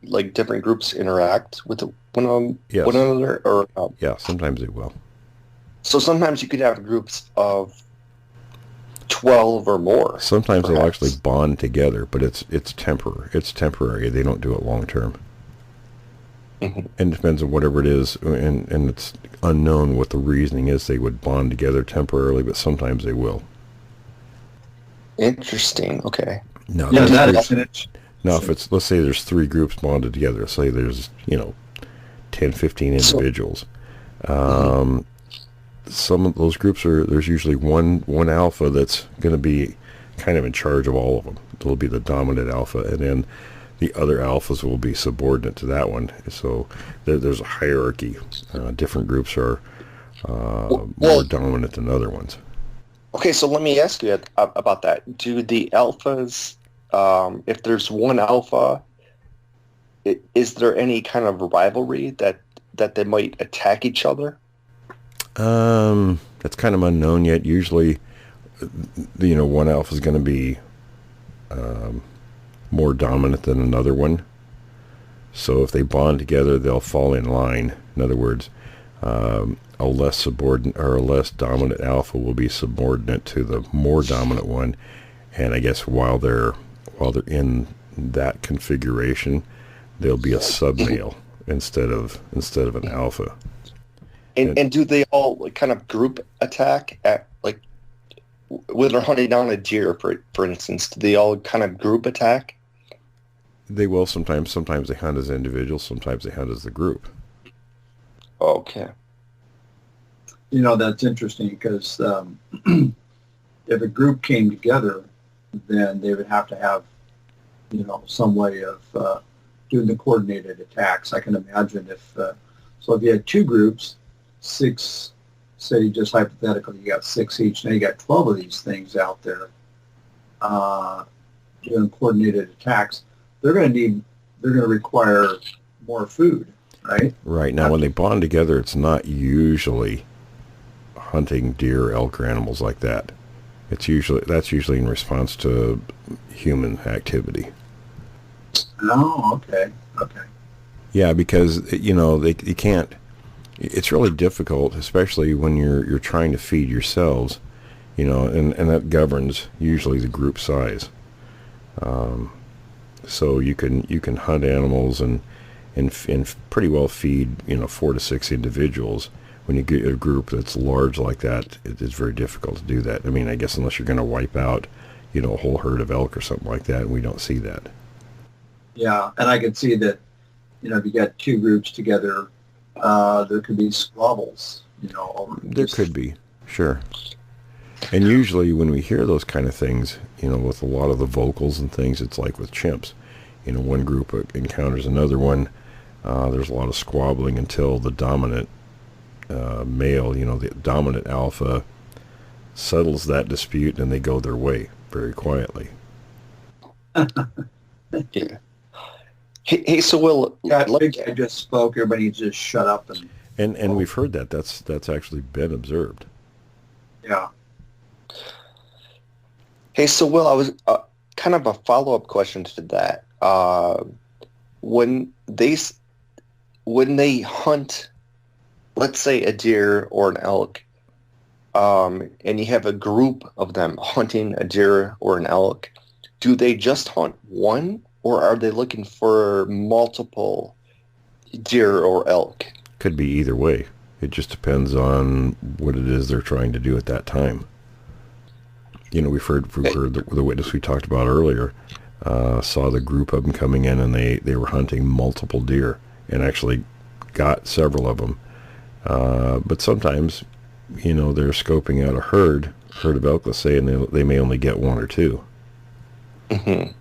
Like different groups interact with Yes. one another, or Yeah, sometimes they will. so sometimes you could have groups of 12 or more. Sometimes they'll perhaps. actually bond together, but it's temporary. It's temporary. They don't do it long term. Mhm. And it depends on whatever it is, and it's unknown what the reasoning is. They would bond together temporarily, but sometimes they will. Interesting. Okay. Now, Yeah, there's that groups- is it. now if it's, let's say there's 3 groups bonded together, say there's 10, 15 individuals. Some of those groups there's usually one alpha that's going to be kind of in charge of all of them. It'll be the dominant alpha, and then the other alphas will be subordinate to that one. So there's a hierarchy. Different groups are more dominant than other ones. Okay, so let me ask you about that. Do the alphas, if there's one alpha, is there any kind of rivalry that they might attack each other? That's kind of unknown yet. Usually, one alpha is going to be more dominant than another one. So if they bond together, they'll fall in line. In other words, a less subordinate or a less dominant alpha will be subordinate to the more dominant one. And I guess while they're in that configuration, they'll be a sub-male instead of an alpha. And do they all kind of group attack at, like, when they're hunting down a deer, for instance? Do they all kind of group attack? They will sometimes. Sometimes they hunt as individuals. Sometimes they hunt as the group. Okay. That's interesting because if a group came together, then they would have to have, some way of doing the coordinated attacks. I can imagine if you had 2 groups, 6, say just hypothetically, you got 6 each. Now you got 12 of these things out there doing coordinated attacks. They're going to require more food, right? Right. Now, when they bond together, it's not usually hunting deer, elk, or animals like that. That's usually in response to human activity. Oh, okay. Yeah, because they can't. It's really difficult, especially when you're trying to feed yourselves, and that governs usually the group size. So you can hunt animals and pretty well feed 4 to 6 individuals. When you get a group that's large like that, it is very difficult to do that. I mean, I guess unless you're going to wipe out a whole herd of elk or something like that, and we don't see that. Yeah, and I can see that if you got 2 groups together, there could be squabbles. There could be, sure. And usually when we hear those kind of things, with a lot of the vocals and things, it's like with chimps. One group encounters another one. There's a lot of squabbling until the dominant male, the dominant alpha, settles that dispute, and they go their way very quietly. Yeah. Hey, so Will, I just spoke. Everybody needs to just shut up and we've heard that. That's actually been observed. Yeah. Hey, so Will, I was kind of a follow-up question to that. When they hunt, let's say a deer or an elk, and you have a group of them hunting a deer or an elk, do they just hunt one, or are they looking for multiple deer or elk? Could be either way. It just depends on what it is they're trying to do at that time. We've heard the witness we talked about earlier saw the group of them coming in, and they were hunting multiple deer and actually got several of them. But sometimes, they're scoping out a herd of elk, let's say, and they may only get 1 or 2. Mm-hmm.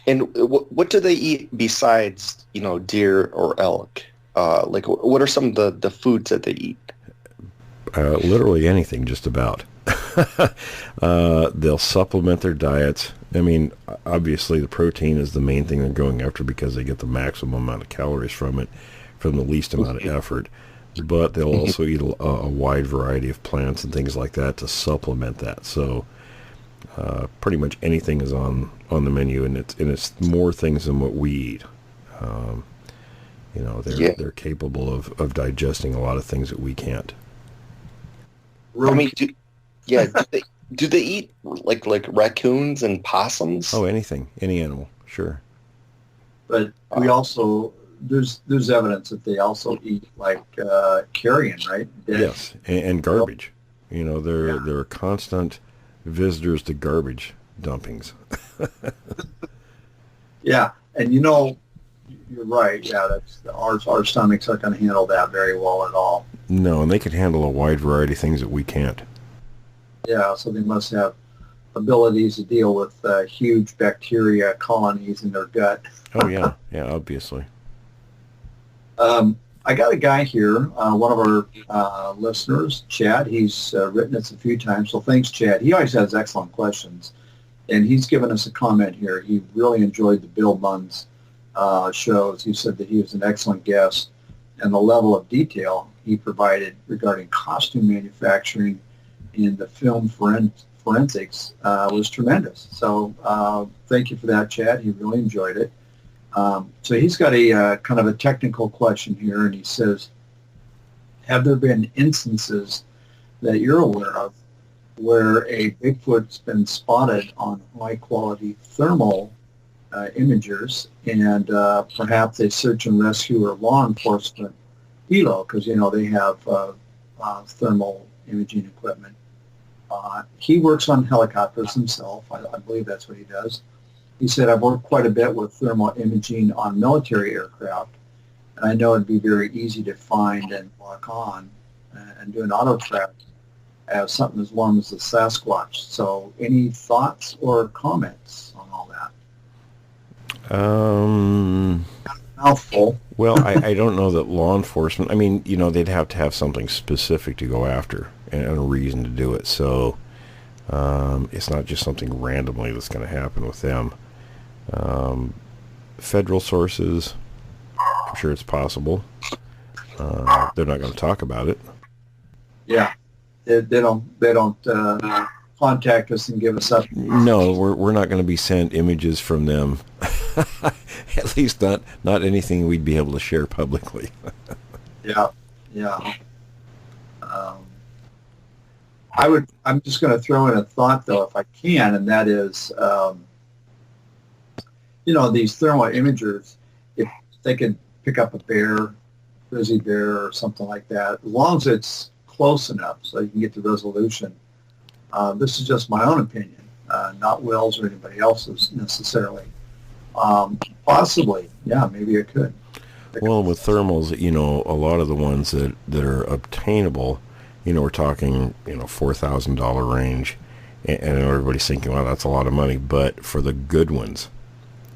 And what do they eat besides, deer or elk? Like, what are some of the foods that they eat? Literally anything, just about. They'll supplement their diets. I mean, obviously the protein is the main thing they're going after because they get the maximum amount of calories from it. from the least amount of effort. But they'll also eat a wide variety of plants and things like that to supplement that. So pretty much anything is on the menu, and it's more things than what we eat. They're capable of digesting a lot of things that we can't. I mean, do they eat like raccoons and possums? Oh, anything, any animal, sure. But we also there's evidence that they also eat like carrion, right? Yes, and garbage. They're constant visitors to garbage dumpings. Yeah, and you're right. Yeah, that's our stomachs aren't going to handle that very well at all. No, and they can handle a wide variety of things that we can't. Yeah, so they must have abilities to deal with huge bacteria colonies in their gut. Oh yeah, obviously. I got a guy here, one of our listeners, Chad. He's written us a few times, so thanks, Chad. He always has excellent questions, and he's given us a comment here. He really enjoyed the Bill Bunn's shows. He said that he was an excellent guest, and the level of detail he provided regarding costume manufacturing in the film forensics was tremendous. So thank you for that, Chad. He really enjoyed it. So he's got a kind of a technical question here, and he says, have there been instances that you're aware of where a Bigfoot's been spotted on high-quality thermal imagers, and perhaps a search and rescue or law enforcement helo, because, they have thermal imaging equipment. He works on helicopters himself. I believe that's what he does. He said, I've worked quite a bit with thermal imaging on military aircraft, and I know it'd be very easy to find and lock on and do an auto track as something as warm as the Sasquatch. So any thoughts or comments on all that? Mouthful. Well, I don't know that law enforcement, they'd have to have something specific to go after and a reason to do it. So it's not just something randomly that's going to happen with them. Federal sources, I'm sure it's possible. They're not going to talk about it. Yeah, they don't contact us and give us up. No, we're not going to be sent images from them. At least not anything we'd be able to share publicly. Yeah. I'm just going to throw in a thought, though, if I can, and that is, these thermal imagers, if they could pick up a bear, grizzly bear, or something like that, as long as it's close enough so you can get the resolution. This is just my own opinion, not Will's or anybody else's necessarily. Possibly, yeah, maybe it could. Well, with thermals, a lot of the ones that are obtainable, we're talking, $4,000 range, and everybody's thinking, well, that's a lot of money. But for the good ones,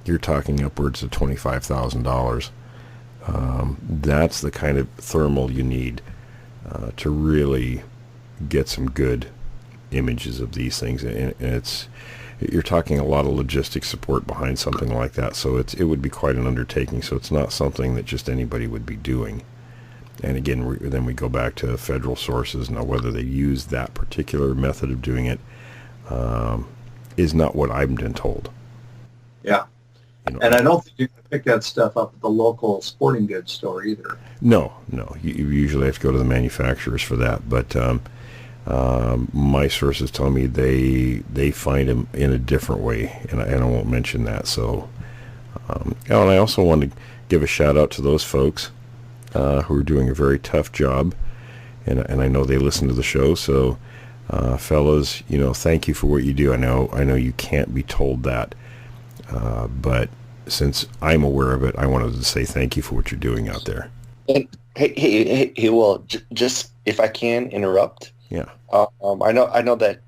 you're talking upwards of $25,000. That's the kind of thermal you need to really get some good images of these things, and you're talking a lot of logistic support behind something like that. So it would be quite an undertaking. So it's not something that just anybody would be doing. And again, then we go back to federal sources. Now, whether they use that particular method of doing it is not what I've been told. Yeah. And I don't think you can pick that stuff up at the local sporting goods store either. No. You usually have to go to the manufacturers for that. But my sources tell me they find them in a different way, and I won't mention that. So, and I also want to give a shout out to those folks who are doing a very tough job, and I know they listen to the show. So, fellas, thank you for what you do. I know you can't be told that, but since I'm aware of it, I wanted to say thank you for what you're doing out there. And hey, well, just if I can interrupt. Yeah. I know that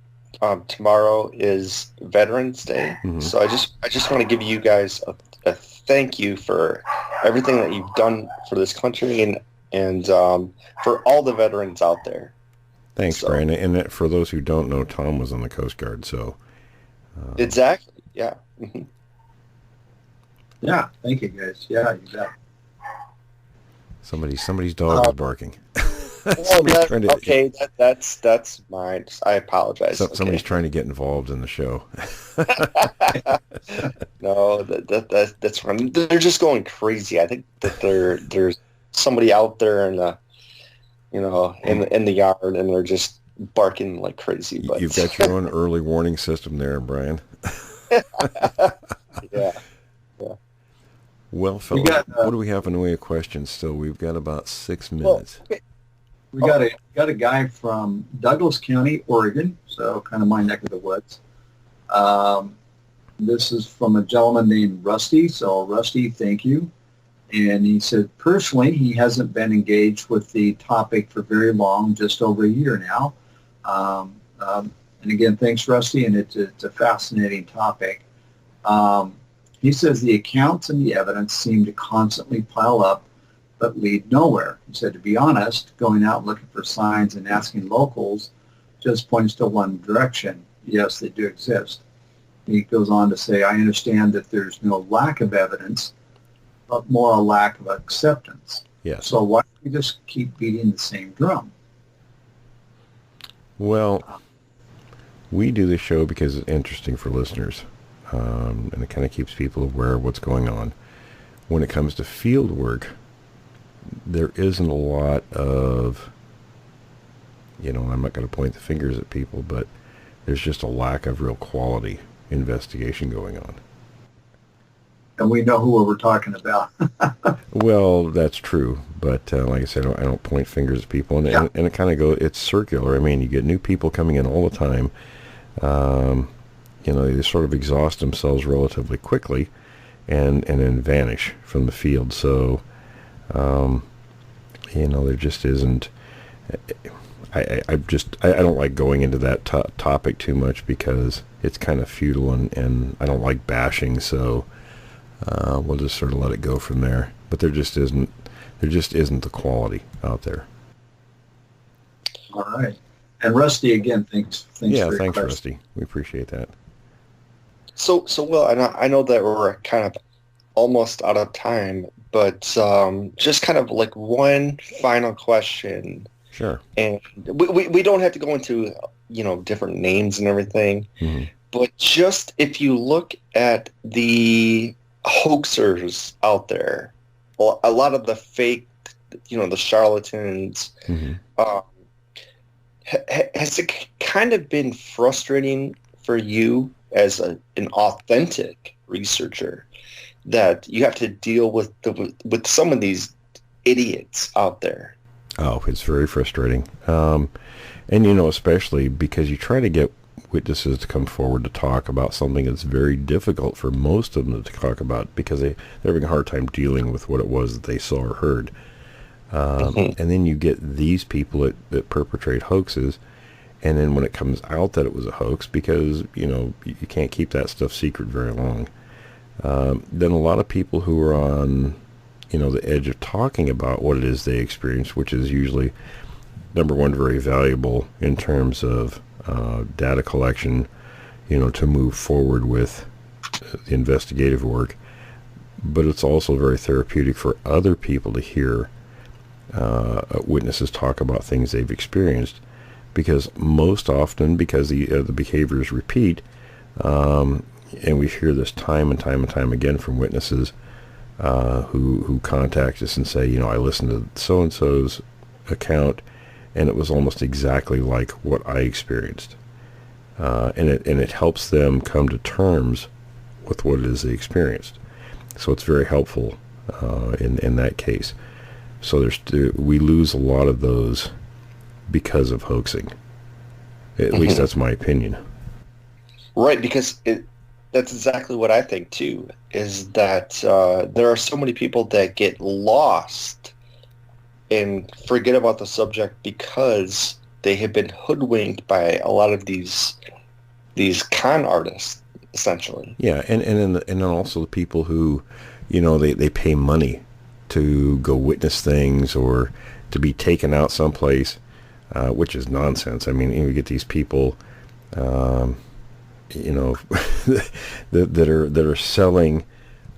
tomorrow is Veterans Day, so I just want to give you guys a thank you for everything that you've done for this country and for all the veterans out there. Thanks, Brian. And for those who don't know, Tom was on the Coast Guard, so exactly, yeah. Yeah, thank you guys. Yeah, you bet. Somebody's dog is barking. Well, that's mine. I apologize. Somebody's trying to get involved in the show. No, that's fine. They're just going crazy. I think that there's somebody out there in the in the yard, and they're just barking like crazy. But you've got your own early warning system there, Brian. Yeah. Well, fellas, what do we have in the way of questions still? We've got about 6 minutes. Well, okay. We got a guy from Douglas County, Oregon, so kind of my neck of the woods. This is from a gentleman named Rusty. So Rusty, thank you. And he said, personally, he hasn't been engaged with the topic for very long, just over a year now. And again, thanks, Rusty, and it's a fascinating topic. He says the accounts and the evidence seem to constantly pile up but lead nowhere. He said, to be honest, going out looking for signs and asking locals just points to one direction. Yes, they do exist. He goes on to say, I understand that there's no lack of evidence, but more a lack of acceptance. Yes. So why don't we just keep beating the same drum? Well, we do this show because it's interesting for listeners, and it kind of keeps people aware of what's going on. When it comes to field work, there isn't a lot of, I'm not going to point the fingers at people, but there's just a lack of real quality investigation going on. And we know who we're talking about. Well, that's true, but like I said, I don't point fingers at people, and it kind of it's circular. I mean, you get new people coming in all the time. They sort of exhaust themselves relatively quickly, and then vanish from the field. So, there just isn't. I don't like going into that topic too much because it's kind of futile, and I don't like bashing. So. We'll just sort of let it go from there. But there just isn't the quality out there. All right. And Rusty, again, thanks. Yeah, thanks, Rusty. We appreciate that. So Will, I know that we're kind of almost out of time, but just kind of like one final question. Sure. And we don't have to go into different names and everything, but just if you look at the hoaxers out there, a lot of the fake, the charlatans, has it kind of been frustrating for you as an authentic researcher that you have to deal with some of these idiots out there? Oh, it's very frustrating. And especially because you try to get witnesses to come forward to talk about something that's very difficult for most of them to talk about because they're having a hard time dealing with what it was that they saw or heard. And then you get these people that perpetrate hoaxes, and then when it comes out that it was a hoax, because, you can't keep that stuff secret very long, then a lot of people who are on, the edge of talking about what it is they experienced, which is usually, number one, very valuable in terms of data collection, to move forward with the investigative work, but it's also very therapeutic for other people to hear witnesses talk about things they've experienced, because most often, because the behaviors repeat, and we hear this time and time and time again from witnesses who contact us and say, I listened to so-and-so's account, and it was almost exactly like what I experienced. And it helps them come to terms with what it is they experienced. So it's very helpful in that case. So we lose a lot of those because of hoaxing. At least that's my opinion. Right, because that's exactly what I think too, is that there are so many people that get lost and forget about the subject because they have been hoodwinked by a lot of these con artists, essentially. Yeah, and then also the people who, they pay money to go witness things or to be taken out someplace, which is nonsense. I mean, you get these people, that are selling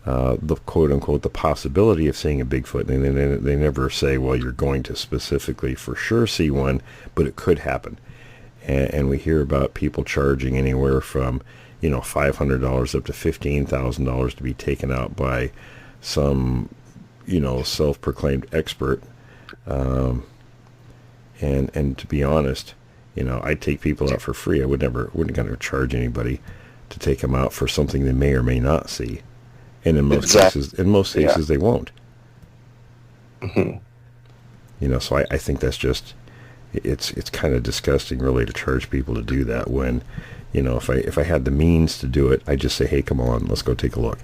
the quote unquote the possibility of seeing a Bigfoot, and they never say, well, you're going to specifically for sure see one, but it could happen. And we hear about people charging anywhere from $500 up to $15,000 to be taken out by some self-proclaimed expert. And to be honest, I'd take people out for free. I wouldn't gonna charge anybody to take them out for something they may or may not see. And in most cases, they won't. Mm-hmm. So I think that's just, it's kind of disgusting, really, to charge people to do that when, if I had the means to do it, I'd just say, hey, come on, let's go take a look.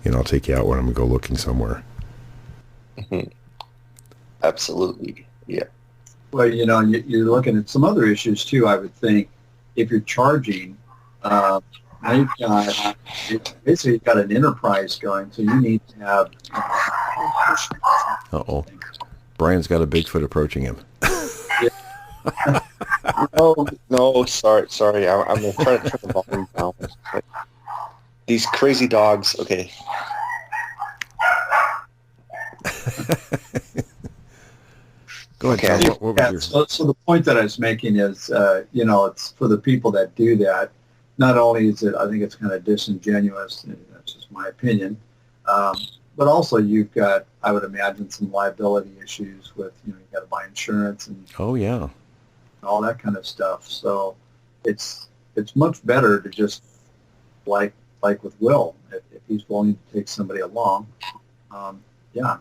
I'll take you out when I'm going to go looking somewhere. Mm-hmm. Absolutely, yeah. Well, you're looking at some other issues too, I would think. If you're charging, now basically you've got an enterprise going, so you need to have... Uh-oh. Brian's got a Bigfoot approaching him. No, sorry. I'm going to try to turn the volume down. These crazy dogs, okay. Go ahead, Tom. What was your... So the point that I was making is, it's for the people that do that. Not only is it, I think it's kind of disingenuous, and that's just my opinion, but also you've got, I would imagine, some liability issues with, you've got to buy insurance and all that kind of stuff. So it's much better to just, like with Will, if he's willing to take somebody along,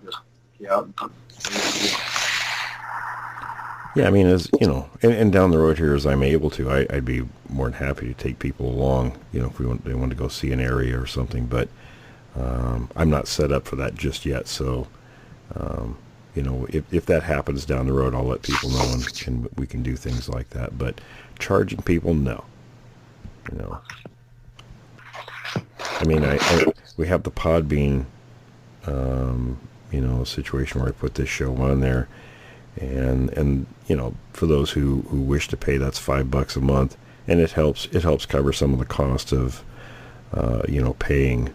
just get out and Yeah, I mean, as and down the road here, as I'm able to, I'd be more than happy to take people along, if they want to go see an area or something. But I'm not set up for that just yet. So, if that happens down the road, I'll let people know, and we can do things like that. But charging people, no. I mean, we have the Podbean, situation where I put this show on there. And for those who wish to pay, that's $5 a month, and it helps cover some of the cost of paying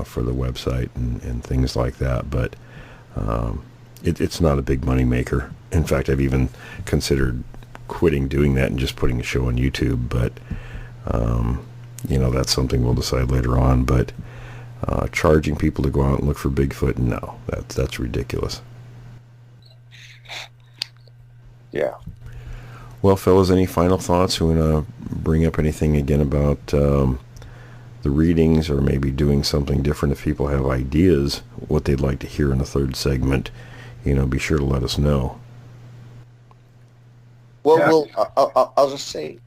for the website and things like that. But it's not a big money maker. In fact, I've even considered quitting doing that and just putting a show on YouTube. But that's something we'll decide later on. But charging people to go out and look for Bigfoot, no, that's ridiculous. Yeah. Well, fellas, any final thoughts? You want to bring up anything again about the readings, or maybe doing something different if people have ideas what they'd like to hear in the third segment? Be sure to let us know. Well, I'll just say,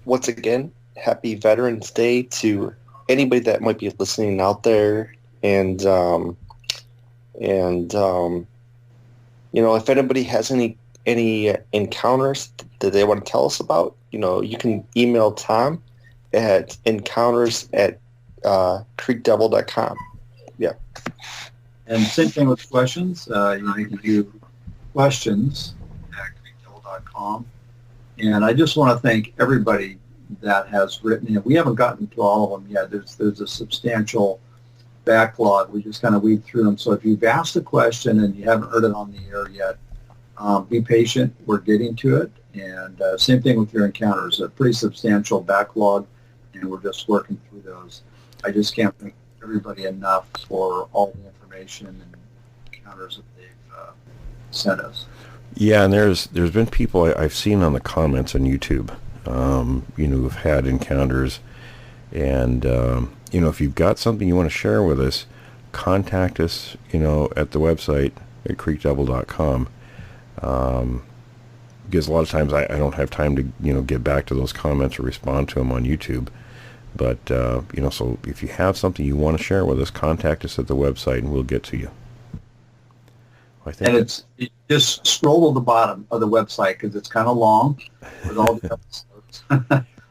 once again, happy Veterans Day to anybody that might be listening out there, and if anybody has any encounters that they want to tell us about, you can email Tom at encounters@creekdevil.com. Yeah. And same thing with questions. You can do questions at creekdevil.com. And I just want to thank everybody that has written in. We haven't gotten to all of them yet. There's a substantial backlog. We just kind of weed through them. So if you've asked a question and you haven't heard it on the air yet, be patient. We're getting to it. And same thing with your encounters. A pretty substantial backlog, and we're just working through those. I just can't thank everybody enough for all the information and encounters that they've sent us. Yeah, and there's been people I've seen on the comments on YouTube, who've had encounters. And, if you've got something you want to share with us, contact us, at the website at creekdevil.com. Because a lot of times I don't have time to, get back to those comments or respond to them on YouTube. But, so if you have something you want to share with us, contact us at the website and we'll get to you. And you just scroll to the bottom of the website because it's kind of long with all the episodes.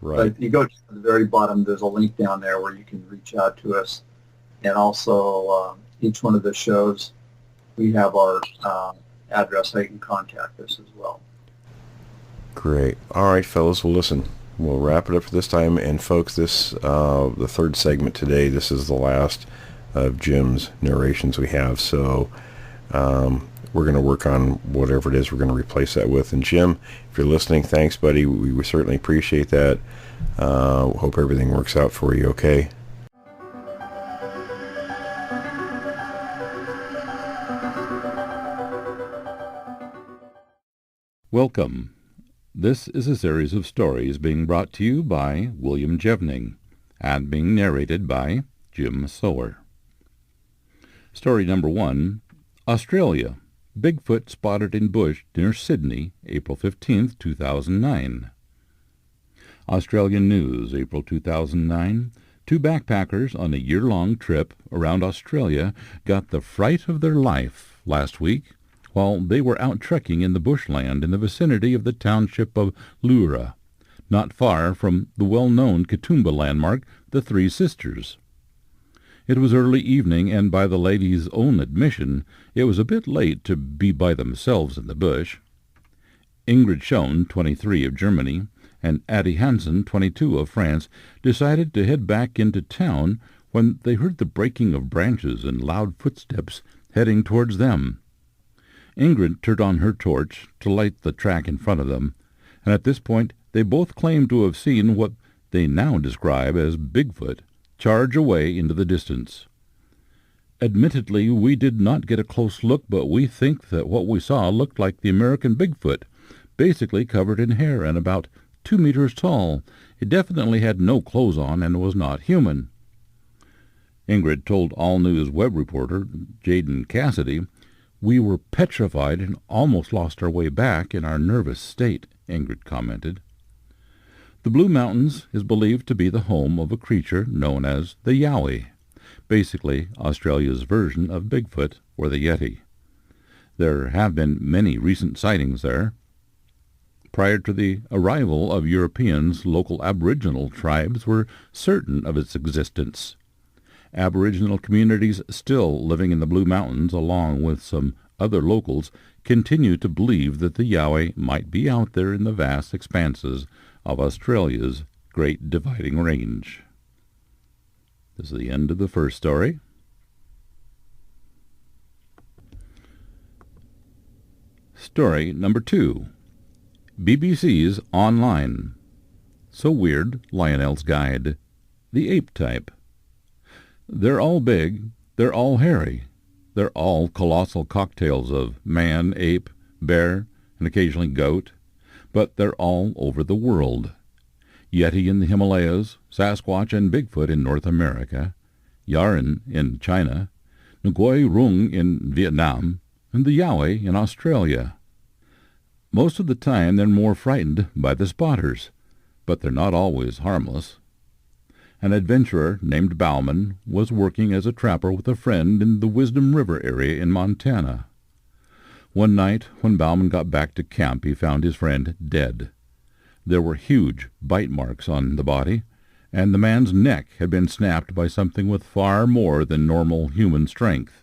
Right. But you go to the very bottom, there's a link down there where you can reach out to us. And also each one of the shows, we have our address so you can contact us as well. Great. All right, fellas. Well, listen, we'll wrap it up for this time. And folks, this the third segment today. This is the last of Jim's narrations we have. So we're going to work on whatever it is we're going to replace that with. And Jim, if you're listening, thanks, buddy. We certainly appreciate that. Hope everything works out for you, okay? Welcome. This is a series of stories being brought to you by William Jevning and being narrated by Jim Sower. Story number 1, Australia. Bigfoot spotted in bush near Sydney, April 15, 2009. Australian News, April 2009. 2 backpackers on a year-long trip around Australia got the fright of their life last week while they were out trekking in the bushland in the vicinity of the township of Leura, not far from the well-known Katoomba landmark, the Three Sisters. It was early evening, and by the ladies' own admission, it was a bit late to be by themselves in the bush. Ingrid Schoen, 23, of Germany, and Addie Hansen, 22, of France, decided to head back into town when they heard the breaking of branches and loud footsteps heading towards them. Ingrid turned on her torch to light the track in front of them, and at this point they both claimed to have seen what they now describe as Bigfoot charge away into the distance. Admittedly, we did not get a close look, but we think that what we saw looked like the American Bigfoot, basically covered in hair and about 2 meters tall. It definitely had no clothes on and was not human. Ingrid told All News web reporter Jaden Cassidy, "We were petrified and almost lost our way back in our nervous state," Ingrid commented. The Blue Mountains is believed to be the home of a creature known as the Yowie, basically Australia's version of Bigfoot or the Yeti. There have been many recent sightings there. Prior to the arrival of Europeans, local Aboriginal tribes were certain of its existence. Aboriginal communities still living in the Blue Mountains, along with some other locals, continue to believe that the Yowie might be out there in the vast expanses of Australia's Great Dividing Range. This is the end of the first story. Story number 2. BBC's Online. So Weird, Lionel's Guide. The Ape Type. They're all big, they're all hairy, they're all colossal cocktails of man, ape, bear, and occasionally goat, but they're all over the world. Yeti in the Himalayas, Sasquatch and Bigfoot in North America, Yaren in China, Nguoi Rung in Vietnam, and the Yowie in Australia. Most of the time they're more frightened by the spotters, but they're not always harmless. An adventurer named Bauman was working as a trapper with a friend in the Wisdom River area in Montana. One night, when Bauman got back to camp, he found his friend dead. There were huge bite marks on the body, and the man's neck had been snapped by something with far more than normal human strength.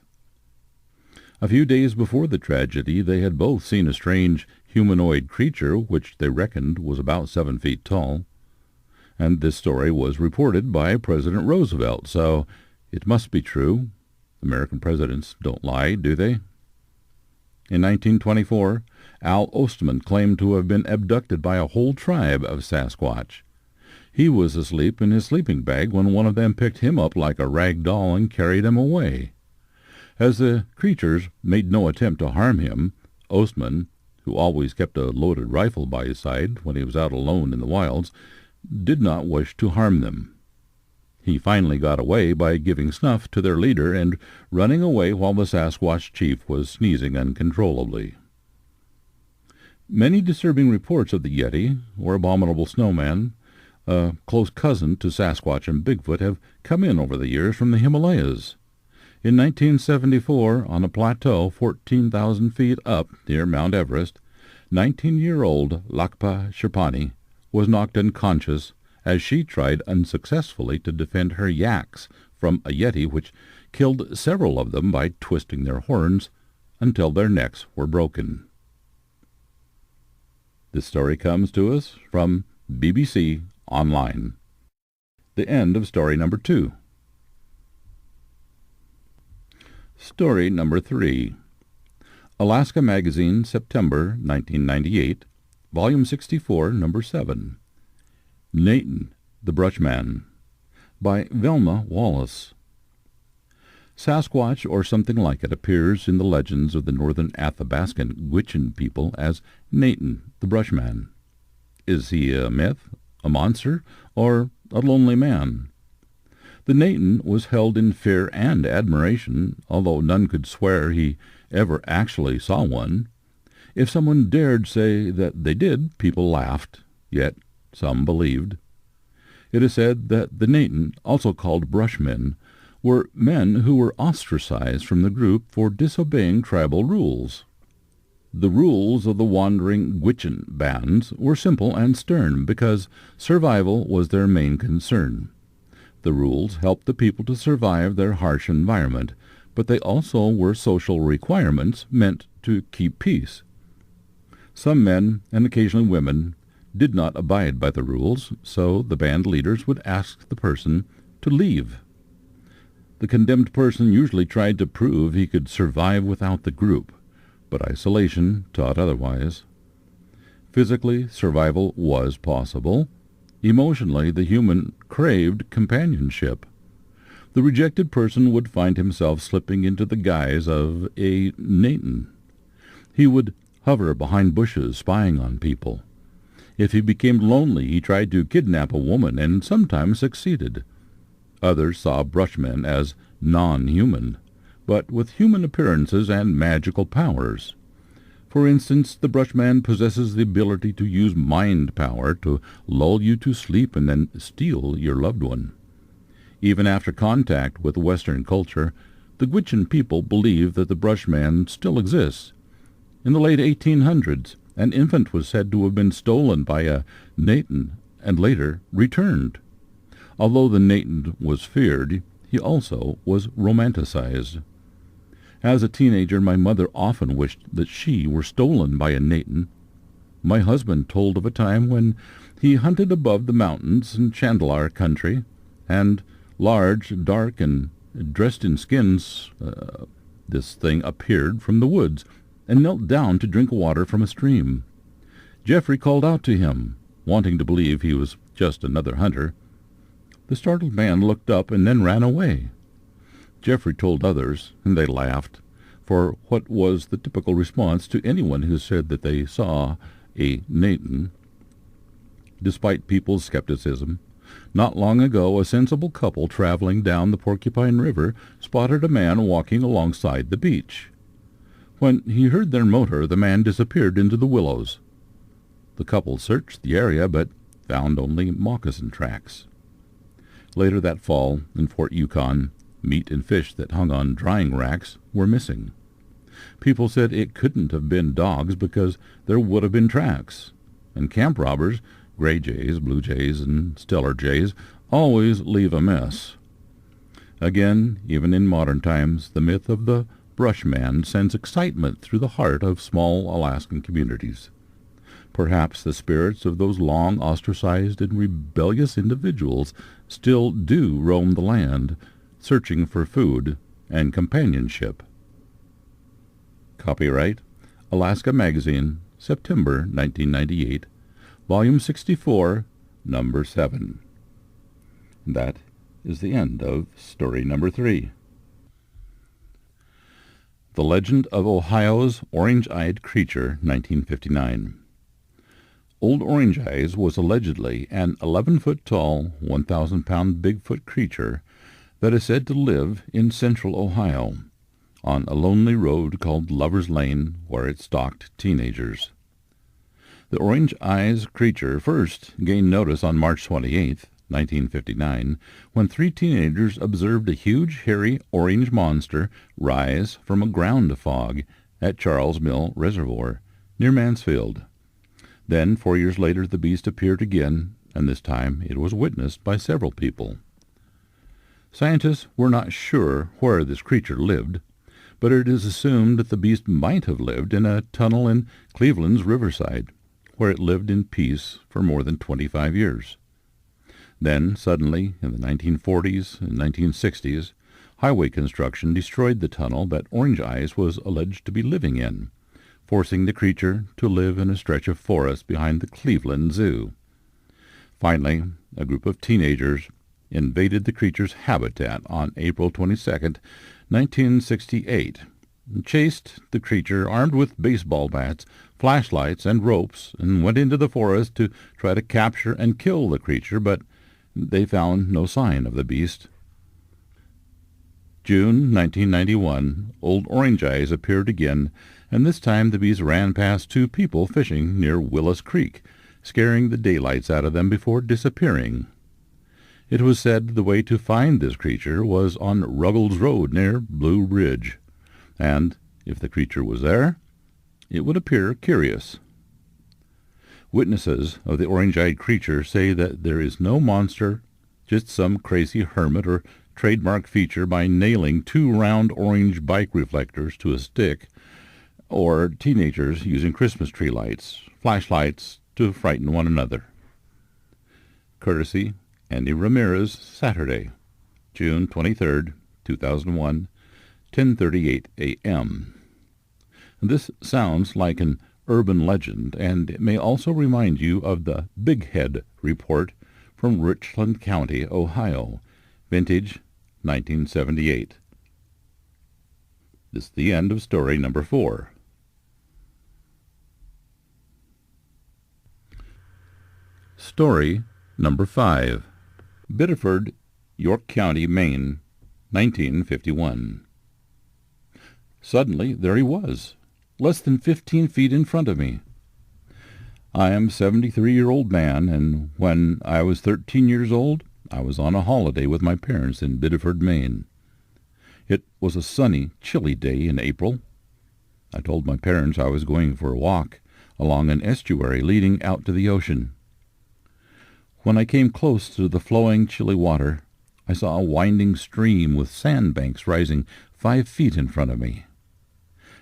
A few days before the tragedy, they had both seen a strange humanoid creature which they reckoned was about 7 feet tall. And this story was reported by President Roosevelt, so it must be true. American presidents don't lie, do they? In 1924, Al Osterman claimed to have been abducted by a whole tribe of Sasquatch. He was asleep in his sleeping bag when one of them picked him up like a rag doll and carried him away. As the creatures made no attempt to harm him, Osterman, who always kept a loaded rifle by his side when he was out alone in the wilds, did not wish to harm them. He finally got away by giving snuff to their leader and running away while the Sasquatch chief was sneezing uncontrollably. Many disturbing reports of the Yeti, or abominable snowman, a close cousin to Sasquatch and Bigfoot, have come in over the years from the Himalayas. In 1974, on a plateau 14,000 feet up near Mount Everest, 19-year-old Lakpa Sherpani was knocked unconscious as she tried unsuccessfully to defend her yaks from a Yeti which killed several of them by twisting their horns until their necks were broken. This story comes to us from BBC Online. The end of story number 2. Story number 3. Alaska Magazine, September 1998, Volume 64, Number 7. Nathan, the Brushman, by Velma Wallace. Sasquatch, or something like it, appears in the legends of the northern Athabascan Gwich'in people as Nathan, the Brushman. Is he a myth, a monster, or a lonely man? The Nathan was held in fear and admiration, although none could swear he ever actually saw one. If someone dared say that they did, people laughed, yet some believed. It is said that the Nathan, also called Brushmen, were men who were ostracized from the group for disobeying tribal rules. The rules of the wandering Gwich'in bands were simple and stern because survival was their main concern. The rules helped the people to survive their harsh environment, but they also were social requirements meant to keep peace. Some men, and occasionally women, did not abide by the rules, so the band leaders would ask the person to leave. The condemned person usually tried to prove he could survive without the group, but isolation taught otherwise. Physically, survival was possible. Emotionally, the human craved companionship. The rejected person would find himself slipping into the guise of a Nathan. He would hover behind bushes, spying on people. If he became lonely, he tried to kidnap a woman and sometimes succeeded. Others saw Brushmen as non-human, but with human appearances and magical powers. For instance, the Brushman possesses the ability to use mind power to lull you to sleep and then steal your loved one. Even after contact with Western culture, the Gwich'in people believe that the Brushman still exists. In the late 1800s, an infant was said to have been stolen by a Nathan and later returned. Although the Nathan was feared, he also was romanticized. As a teenager, my mother often wished that she were stolen by a Nathan. My husband told of a time when he hunted above the mountains in Chandler country, and large, dark, and dressed in skins, this thing appeared from the woods, and knelt down to drink water from a stream. Jeffrey called out to him, wanting to believe he was just another hunter. The startled man looked up and then ran away. Jeffrey told others, and they laughed, for what was the typical response to anyone who said that they saw a Nathan? Despite people's skepticism, not long ago a sensible couple traveling down the Porcupine River spotted a man walking alongside the beach. When he heard their motor, the man disappeared into the willows. The couple searched the area, but found only moccasin tracks. Later that fall, in Fort Yukon, meat and fish that hung on drying racks were missing. People said it couldn't have been dogs because there would have been tracks. And camp robbers, gray jays, blue jays, and stellar jays, always leave a mess. Again, even in modern times, the myth of the Brushman sends excitement through the heart of small Alaskan communities. Perhaps the spirits of those long ostracized and rebellious individuals still do roam the land, searching for food and companionship. Copyright Alaska Magazine, September 1998, Volume 64, Number 7. That is the end of story number 3. The Legend of Ohio's Orange-Eyed Creature, 1959. Old Orange Eyes was allegedly an 11-foot-tall, 1,000-pound Bigfoot creature that is said to live in central Ohio, on a lonely road called Lover's Lane, where it stalked teenagers. The Orange Eyes creature first gained notice on March 28, 1959, when 3 teenagers observed a huge, hairy, orange monster rise from a ground fog at Charles Mill Reservoir, near Mansfield. Then, 4 years later, the beast appeared again, and this time it was witnessed by several people. Scientists were not sure where this creature lived, but it is assumed that the beast might have lived in a tunnel in Cleveland's Riverside, where it lived in peace for more than 25 years. Then, suddenly, in the 1940s and 1960s, highway construction destroyed the tunnel that Orange Eyes was alleged to be living in, forcing the creature to live in a stretch of forest behind the Cleveland Zoo. Finally, a group of teenagers invaded the creature's habitat on April 22, 1968, and chased the creature armed with baseball bats, flashlights, and ropes, and went into the forest to try to capture and kill the creature, but they found no sign of the beast. June 1991, Old Orange Eyes appeared again, and this time the beast ran past two people fishing near Willis Creek, scaring the daylights out of them before disappearing. It was said the way to find this creature was on Ruggles Road near Blue Ridge, and if the creature was there, it would appear curious. Witnesses of the orange-eyed creature say that there is no monster, just some crazy hermit or trademark feature by nailing two round orange bike reflectors to a stick, or teenagers using Christmas tree lights, flashlights, to frighten one another. Courtesy Andy Ramirez, Saturday, June 23, 2001, 10:38 a.m. This sounds like an urban legend, and it may also remind you of the Big Head report from Richland County, Ohio, vintage 1978. This is the end of story number 4. Story number 5. Biddeford, York County, Maine, 1951. Suddenly, there he was, less than 15 feet in front of me. I am a 73-year-old man, and when I was 13 years old, I was on a holiday with my parents in Biddeford, Maine. It was a sunny, chilly day in April. I told my parents I was going for a walk along an estuary leading out to the ocean. When I came close to the flowing, chilly water, I saw a winding stream with sandbanks rising 5 feet in front of me.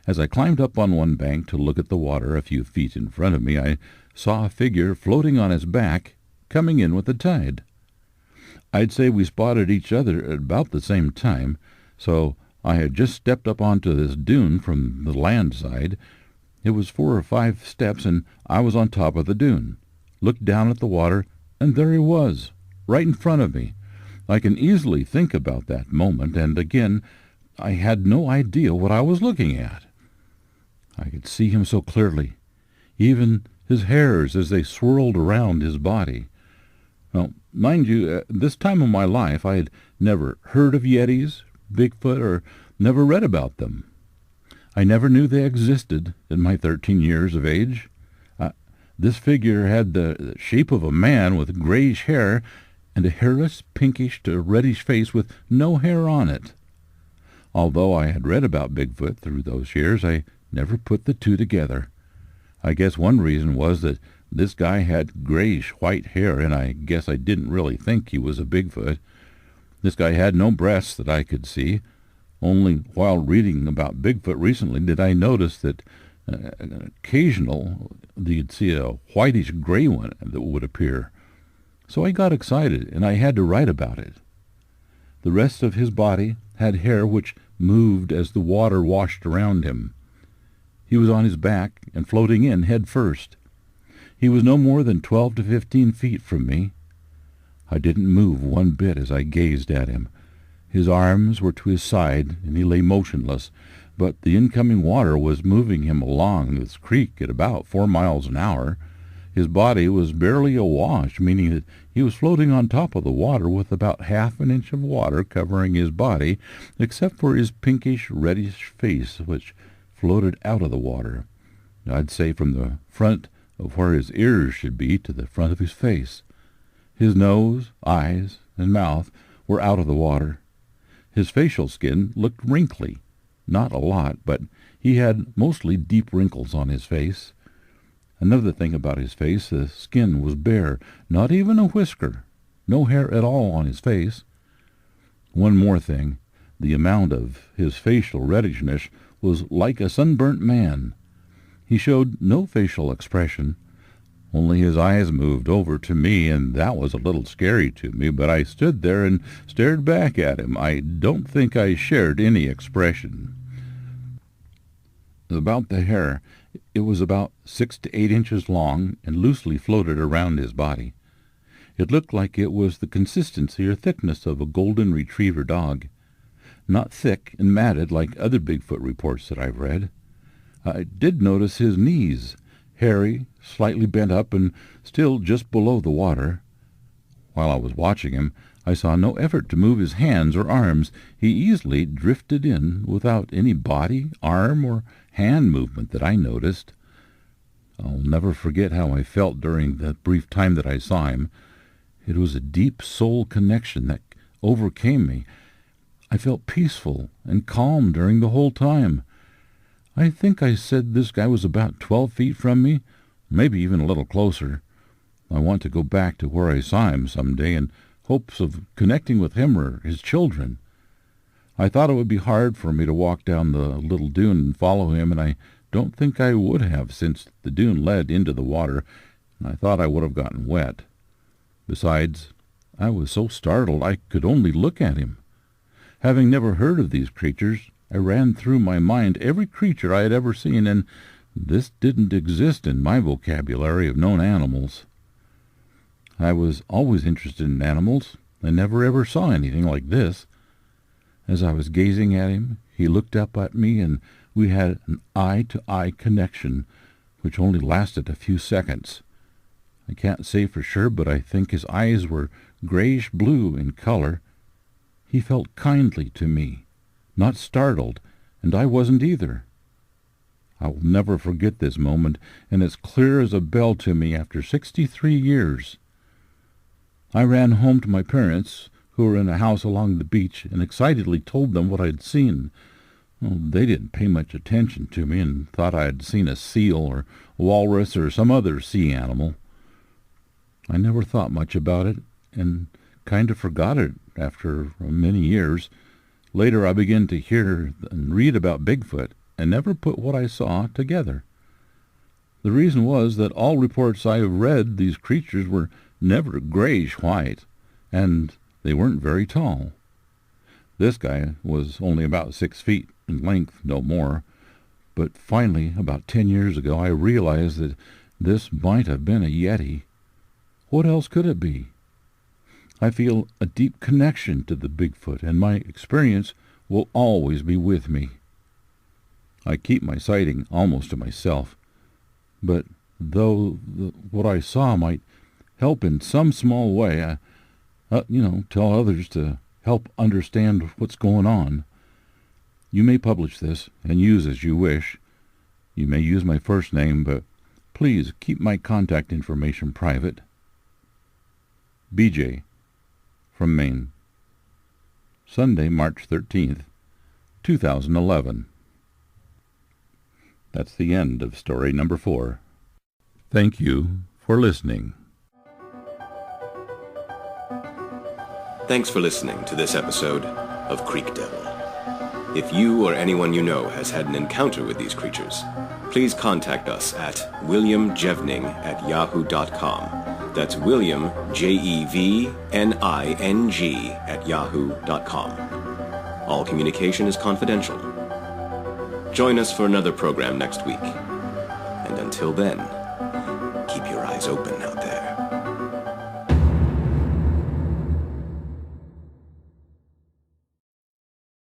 As I climbed up on one bank to look at the water a few feet in front of me, I saw a figure floating on his back, coming in with the tide. I'd say we spotted each other at about the same time, so I had just stepped up onto this dune from the land side. It was 4 or 5 steps, and I was on top of the dune, looked down at the water, and there he was, right in front of me. I can easily think about that moment, and again, I had no idea what I was looking at. I could see him so clearly, even his hairs as they swirled around his body. Now, mind you, at this time of my life, I had never heard of Yetis, Bigfoot, or never read about them. I never knew they existed in my 13 years of age. This figure had the shape of a man with grayish hair and a hairless, pinkish to reddish face with no hair on it. Although I had read about Bigfoot through those years, I never put the two together. I guess one reason was that this guy had grayish-white hair, and I guess I didn't really think he was a Bigfoot. This guy had no breasts that I could see. Only while reading about Bigfoot recently did I notice that occasional you'd see a whitish-gray one that would appear. So I got excited, and I had to write about it. The rest of his body had hair which moved as the water washed around him. He was on his back and floating in head first. He was no more than 12 to 15 feet from me. I didn't move one bit as I gazed at him. His arms were to his side, and he lay motionless, but the incoming water was moving him along this creek at about 4 miles an hour. His body was barely awash, meaning that he was floating on top of the water with about half an inch of water covering his body, except for his pinkish, reddish face, which floated out of the water. I'd say from the front of where his ears should be to the front of his face. His nose, eyes, and mouth were out of the water. His facial skin looked wrinkly. Not a lot, but he had mostly deep wrinkles on his face. Another thing about his face, the skin was bare, not even a whisker, no hair at all on his face. One more thing, the amount of his facial reddishness was like a sunburnt man. He showed no facial expression. only his eyes moved over to me, and that was a little scary to me, but I stood there and stared back at him. I don't think I shared any expression. About the hair, it was about 6 to 8 inches long and loosely floated around his body. It looked like it was the consistency or thickness of a golden retriever dog, not thick and matted like other Bigfoot reports that I've read. I did notice his knees, hairy, slightly bent up, and still just below the water. While I was watching him, I saw no effort to move his hands or arms. He easily drifted in without any body, arm, or hand movement that I noticed. I'll never forget how I felt during the brief time that I saw him. It was a deep soul connection that overcame me. I felt peaceful and calm during the whole time. I think I said this guy was about 12 feet from me, maybe even a little closer. I want to go back to where I saw him someday in hopes of connecting with him or his children. I thought it would be hard for me to walk down the little dune and follow him, and I don't think I would have, since the dune led into the water, and I thought I would have gotten wet. Besides, I was so startled I could only look at him. Having never heard of these creatures, I ran through my mind every creature I had ever seen, and this didn't exist in my vocabulary of known animals. I was always interested in animals. I never ever saw anything like this. As I was gazing at him, he looked up at me, and we had an eye-to-eye connection, which only lasted a few seconds. I can't say for sure, but I think his eyes were grayish-blue in color. He felt kindly to me, not startled, and I wasn't either. I will never forget this moment, and it's clear as a bell to me after 63 years. I ran home to my parents, who were in a house along the beach, and excitedly told them what I had seen. Well, they didn't pay much attention to me and thought I had seen a seal or a walrus or some other sea animal. I never thought much about it and kind of forgot it after many years. Later I began to hear and read about Bigfoot and never put what I saw together. The reason was that all reports I have read, these creatures were never grayish-white, and they weren't very tall. This guy was only about 6 feet in length, no more, but finally, about 10 years ago, I realized that this might have been a Yeti. What else could it be? I feel a deep connection to the Bigfoot, and my experience will always be with me. I keep my sighting almost to myself, but though what I saw might help in some small way, tell others to help understand what's going on. You may publish this and use as you wish. You may use my first name, but please keep my contact information private. BJ, from Maine. Sunday, March 13th, 2011. That's the end of story number 4. Thank you for listening. Thanks for listening to this episode of Creek Devil. If you or anyone you know has had an encounter with these creatures, please contact us at williamjevning@yahoo.com. That's William, Jevning, @yahoo.com. All communication is confidential. Join us for another program next week. And until then, keep your eyes open out there.